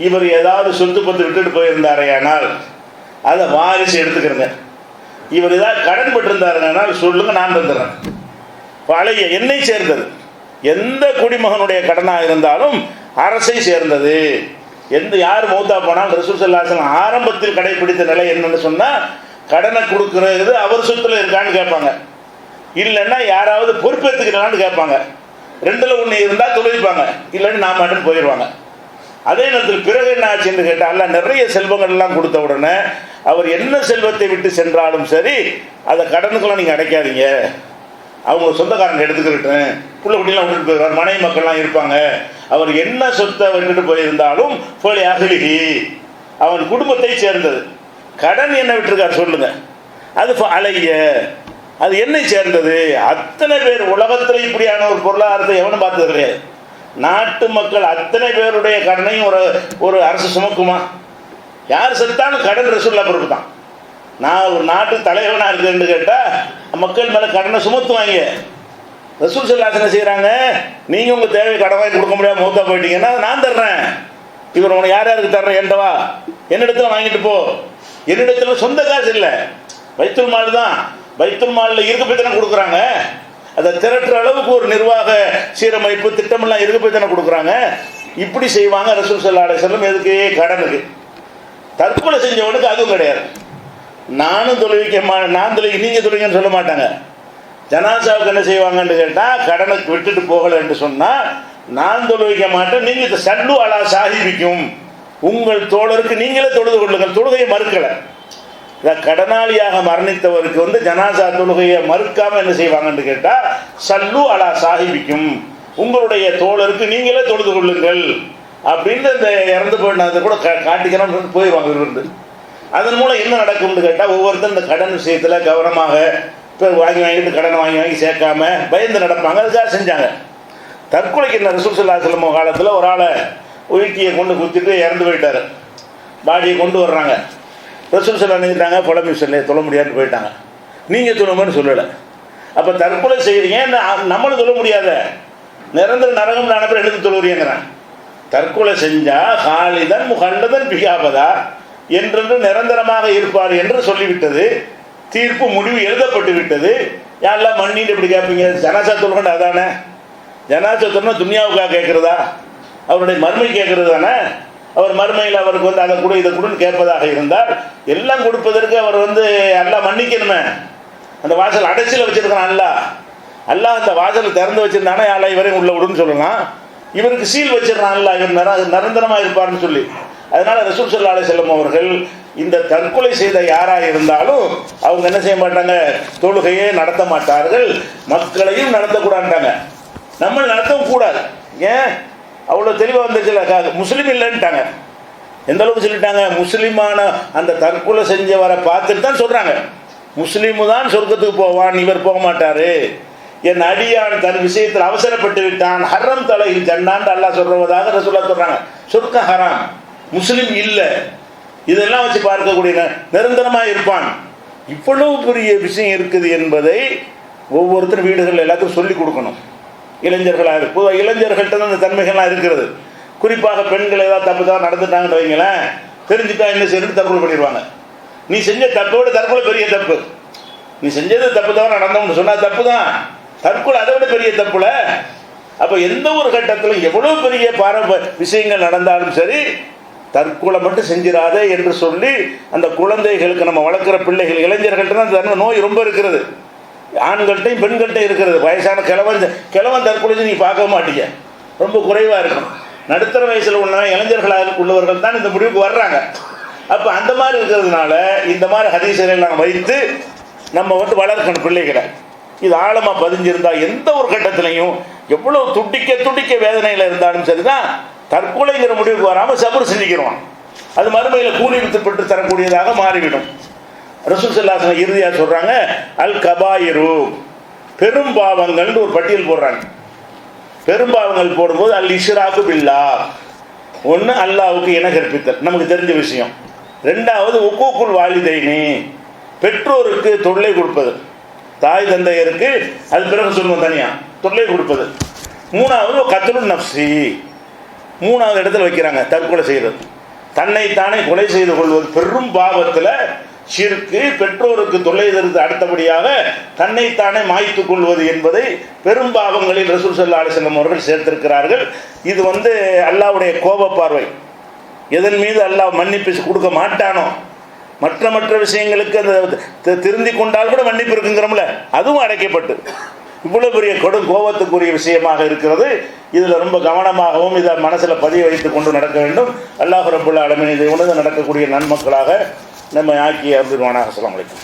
Speaker 1: இவர் ஏதாவது சொத்து பத்து விட்டுட்டு போயிருந்தாரையானால் அதை வாரிசு எடுத்துக்கிறங்க, இவர் ஏதாவது கடன் பெற்றிருந்தாருனால் சொல்லுங்க, நான் தந்துடுறேன். பழைய என்னை சேர்ந்தது, எந்த குடிமகனுடைய கடனாக இருந்தாலும் அரசை சேர்ந்தது. யார் மௌத்தா போனால் ரசூல் ஸல்லல்லாஹு அலைஹி வஸல்லம் ஆரம்பத்தில் கடைபிடித்த நிலை என்னன்னு சொன்னால், கடனை கொடுக்குறது அவர் சொத்துல இருக்கான்னு கேட்பாங்க, இல்லைன்னா யாராவது பொறுப்பேற்றுக்கிறான்னு கேட்பாங்க. 2ல் 1 இருந்தால் தொழுவிப்பாங்க, இல்லைன்னு நான் மாட்டேன்னு போயிடுவாங்க. அதே நேரத்தில் பிறகு என்ன ஆச்சுன்னு கேட்டால், அல்ல நிறைய செல்வங்கள்லாம் கொடுத்த உடனே அவர் என்ன செல்வத்தை விட்டு சென்றாலும் சரி, அதை கடனுக்கெல்லாம் நீங்கள் அடைக்காதீங்க, அவங்க சொந்தக்காரங்க எடுத்துக்கிட்டேன், புள்ள குட்டிலாம் விட்டுட்டு போயிடுவார், மனைவி மக்கள்லாம் இருப்பாங்க, அவர் என்ன சொத்தை விட்டுட்டு போயிருந்தாலும் போலி அகலிகி, அவன் குடும்பத்தை சேர்ந்தது. கடன் என்ன விட்டுருக்கார் சொல்லுங்க, அது அலைய, அது என்னை சேர்ந்தது. அத்தனை பேர் உலகத்தில் இப்படியான ஒரு பொருளாதாரத்தை எவனும் பார்த்தது கிடையாது. நாட்டு மக்கள் அத்தனை பேருடைய கடனையும் ஒரு அரசு சுமக்குமா? யார் செத்தாலும் கடன் ரசூலுல்லாஹ் பொறுப்பு தான். நான் ஒரு நாட்டு தலைவனாக இருக்குன்னு கேட்டால் மக்கள் மேலே கடனை சுமத்துவாங்க. ரசூல் ஸல்லல்லாஹு அலைஹி வஸல்லம் செய்கிறாங்க, நீங்கள் உங்கள் தேவை கடன் வாங்கி கொடுக்க முடியாமல் மௌத்தா போயிட்டீங்கன்னா நான் தர்றேன், இவர் உனக்கு யார் யாருக்கு தர்றேன், என்னவா என்னிடத்துல வாங்கிட்டு போ. என்னிடத்துல சொந்த காசு இல்லை, பைத்துல் மால் தான். பைத்துல் மாலில் இருக்க போய் தானே கொடுக்குறாங்க, அதை திரட்டுற அளவுக்கு ஒரு நிர்வாக சீரமைப்பு திட்டமெல்லாம் இருக்க போய் தானே கொடுக்குறாங்க. இப்படி செய்வாங்க ரசூல் ஸல்லல்லாஹு அலைஹி வஸல்லம். எதுக்கு? கடனுக்கு. தற்கொலை செஞ்சவனுக்கு அதுவும் கிடையாது. நானும் தொழுவிக்க நான் தொழுவிக்க, நீங்கள் தொழுவிங்கன்னு சொல்ல மாட்டாங்க. ஜனாசாவுக்கு என்ன செய்வாங்கன்னு கேட்டால், கடனுக்கு விட்டுட்டு போகலை என்று சொன்னால் நான் தொழுவிக்க மாட்டேன், நீங்கள் சல்லு அலா சாஹிபிக்கும், உங்கள் தோழருக்கு நீங்களே தொழுது கொள்ளுங்கள். தொழுகையை மறுக்கலை. கடனாளியாக மரணித்தவருக்கு வந்து ஜனாசா தொழுகையை மறுக்காமல் என்ன செய்வாங்கன்னு கேட்டால், சல்லு அலா சாஹிபிக்கும், உங்களுடைய தோழருக்கு நீங்களே தொழுது கொள்ளுங்கள் அப்படின்னு இந்த இறந்து போயிட்டு கூட காட்டிக்கிறோம் போயிடுவாங்க இருந்து. அதன் மூலம் என்ன நடக்கும்னு கேட்டால், ஒவ்வொருத்தரும் இந்த கடன் விஷயத்தில் கவனமாக இப்போ வாங்கிட்டு கடனை வாங்கி சேர்க்காம பயந்து நடப்பாங்க. அதுக்காக செஞ்சாங்க. தற்கொலைக்கு என்ன ரசூல் ஸல்லல்லாஹு அலைஹி வஸல்லம் காலத்தில் ஒரு ஆளை உயிர்த்தியை கொண்டு குத்திட்டு இறந்து போயிட்டார். பாடியை கொண்டு வர்றாங்க. ரசூல் ஸல்லல்லாஹு அலைஹி வஸல்லம் புலம்பி சொல்ல தொழ முடியாதுன்னு போயிட்டாங்க. நீங்கள் தொழுங்கன்னு சொல்லலை. அப்போ தற்கொலை செய்கிறீங்க, நம்மளும் தொழ முடியாத, நிரந்தர நரகம் அனுப்புற எடுத்து தொழுகிறீங்கிறான். தற்கொலை செஞ்சால் ஹாலிதன் முஹல்லதன் பிகாபதா, என்றென்று நிரந்தரமாக இருப்பார் என்று சொல்லிவிட்டது. தீர்ப்பு முடிவு எழுதப்பட்டு விட்டது. யாரெல்லாம் மண்ணின்னு எப்படி கேட்பீங்க? ஜனாசா தொழுகண்டு அதானே. ஜனாசா தொழுனா துன்யாவுக்காக கேட்குறதா? அவருடைய மறுமை கேட்குறது தானே. அவர் மறுமையில் அவருக்கு வந்து அதை கூட இதை கூடன்னு கேட்பதாக இருந்தால், எல்லாம் கொடுப்பதற்கு அவர் வந்து எல்லாம் மன்னிக்கணுமே. அந்த வாசல் அடைச்சியில் வச்சிருக்கிறான் அல்லாஹ் அந்த வாசலை திறந்து வச்சிருந்தானே அல்ல இவரையும் உள்ள விடுன்னு சொல்லலாம். இவருக்கு சீல் வச்சிடறான் இவர் நிரந்தரமாக இருப்பார்னு சொல்லி. அதனால ரசூல் ஸல்லல்லாஹு அலைஹி வஸல்லம் அவர்கள் இந்த தற்கொலை செய்த யாராக இருந்தாலும் அவங்க என்ன செய்ய மாட்டாங்க, தொழுகையே நடத்த மாட்டார்கள், மக்களையும் நடத்தக்கூடாதுட்டாங்க. நம்ம நடத்தவும் கூடாது. ஏன் அவ்வளோ தெளிவாக வந்துச்சுல, முஸ்லீம் இல்லைன்ட்டாங்க. எந்த அளவுக்கு சொல்லிட்டாங்க, முஸ்லீமான அந்த தற்கொலை செஞ்சவரை பார்த்துட்டு தான் சொல்கிறாங்க, முஸ்லீமு தான் சொர்க்கத்துக்கு போவான், இவர் போக மாட்டார், என் அடியான் தன் விஷயத்தில் அவசரப்பட்டு விட்டான், ஹர்ரம் தலையில் ஜன்னான்னு அல்லாஹ் சொல்றவதாக ரசூலுல்லாஹ் சொல்கிறாங்க. சொர்க்க ஹராம், முஸ்லீம் இல்லை. இதெல்லாம் வச்சு பார்க்கக்கூடிய நிரந்தரமாக இருப்பான். இவ்வளவு பெரிய விஷயம் இருக்குது என்பதை ஒவ்வொருத்தரும் வீடுகளில் எல்லாத்துக்கும் சொல்லிக் கொடுக்கணும். இளைஞர்களாக பொதுவாக இளைஞர்கள்ட்ட தான் இந்த தன்மைகள்லாம் இருக்கிறது. குறிப்பாக பெண்கள் ஏதாவது தப்பு தான் நடந்துட்டாங்கன்னு வைங்களேன், தெரிஞ்சுட்டா என்ன செய்யணும், தற்கொலை பண்ணிடுவாங்க. நீ செஞ்ச தப்போட தற்கொலை பெரிய தப்பு. நீ செஞ்சது தப்பு தான் நடந்தோம்னு சொன்னால் தப்பு தான், தற்கொலை அதை விட பெரிய தப்புல. அப்போ எந்த ஒரு கட்டத்திலும் எவ்வளோ பெரிய விஷயங்கள் நடந்தாலும் சரி, தற்கொலை மட்டும் செஞ்சிடாத என்று சொல்லி அந்த குழந்தைகளுக்கு நம்ம வளர்க்குற பிள்ளைகள் இளைஞர்கள்ட்ட அந்த நோய் ரொம்ப இருக்கிறது. ஆண்கள்கிட்டையும் பெண்கள்கிட்டையும் இருக்கிறது. வயசான கிழவன் தற்கொலை நீ பார்க்க மாட்டீங்க, ரொம்ப குறைவாக இருக்கும். நடுத்தர வயசில் உள்ள இளைஞர்களாக உள்ளவர்கள் தான் இந்த முடிவுக்கு வர்றாங்க. அப்போ அந்த மாதிரி இருக்கிறதுனால இந்த மாதிரி ஹதீஸ்களை எல்லாம் வைத்து நம்ம வளர்க்கணும் பிள்ளைகளை. இது ஆழமாக பதிஞ்சிருந்தால் எந்த ஒரு கட்டத்திலையும் எவ்வளோ துடிக்க வேதனையில் இருந்தாலும் சரிதான், தற்கொலைங்கிற முடிவுக்கு வராமல் சபர் செஞ்சுக்கிறோம். அது மறுமையில் கூலி பெற்று தரக்கூடியதாக மாறிவிடும். ரசூல் ஸல்லல்லாஹு அலைஹி வஸல்லம் இறுதியாக சொல்கிறாங்க, அல் கபாயிரு, பெரும் பாவங்கள்னு ஒரு பட்டியல் போடுறாங்க. பெரும்பாவங்கள் போடும்போது அல் இஷ்ராக்கு பில்லாஹ், ஒன்று அல்லாஹ்வுக்கு இணை கற்பித்தல், நமக்கு தெரிஞ்ச விஷயம். ரெண்டாவது உக்கூக்குல் வாலிதைனி, பெற்றோருக்கு தொல்லை கொடுப்பது, தாய் தந்தையருக்கு அது பிறகு சொல்லுவோம் தனியாக தொல்லை கொடுப்பது. மூணாவது கத்லு நஃப்ஸி, மூணாவது இடத்துல வைக்கிறாங்க தற்கொலை செய்கிறது, தன்னைத்தானே கொலை செய்து கொள்வது. பெரும் பாவத்தில் ஷிர்க்கு, பெற்றோருக்கு தொல்லை தருவது, அடுத்தபடியாக தன்னைத்தானே மாய்த்து கொள்வது என்பதை பெரும் பாவங்களில் ரசூல் ஸல்லல்லாஹு அலைஹி வஸல்லம் அவர்கள் சேர்த்திருக்கிறார்கள். இது அல்லாஹ்வுடைய கோப பார்வை. எதன் மீது அல்லாஹ் மன்னிப்பு கொடுக்க மாட்டானோ, மற்ற விஷயங்களுக்கு அந்த திருந்தி கொண்டால் கூட மன்னிப்பு இருக்குங்கிறோம்ல, அதுவும் அடைக்கப்பட்டு இவ்வளோ பெரிய கோபத்துக்குரிய விஷயமாக இருக்கிறது. இதில் ரொம்ப கவனமாகவும் இதை மனசில் பதிய வைத்து கொண்டு நடக்க வேண்டும். அல்லாஹ் ரப்புல் ஆலமீன் இதை உணர்ந்து நடக்கக்கூடிய நன்மக்களாக நம்ம ஆக்கி அருள்வானாக. அஸ்ஸலாமு அலைக்கும்.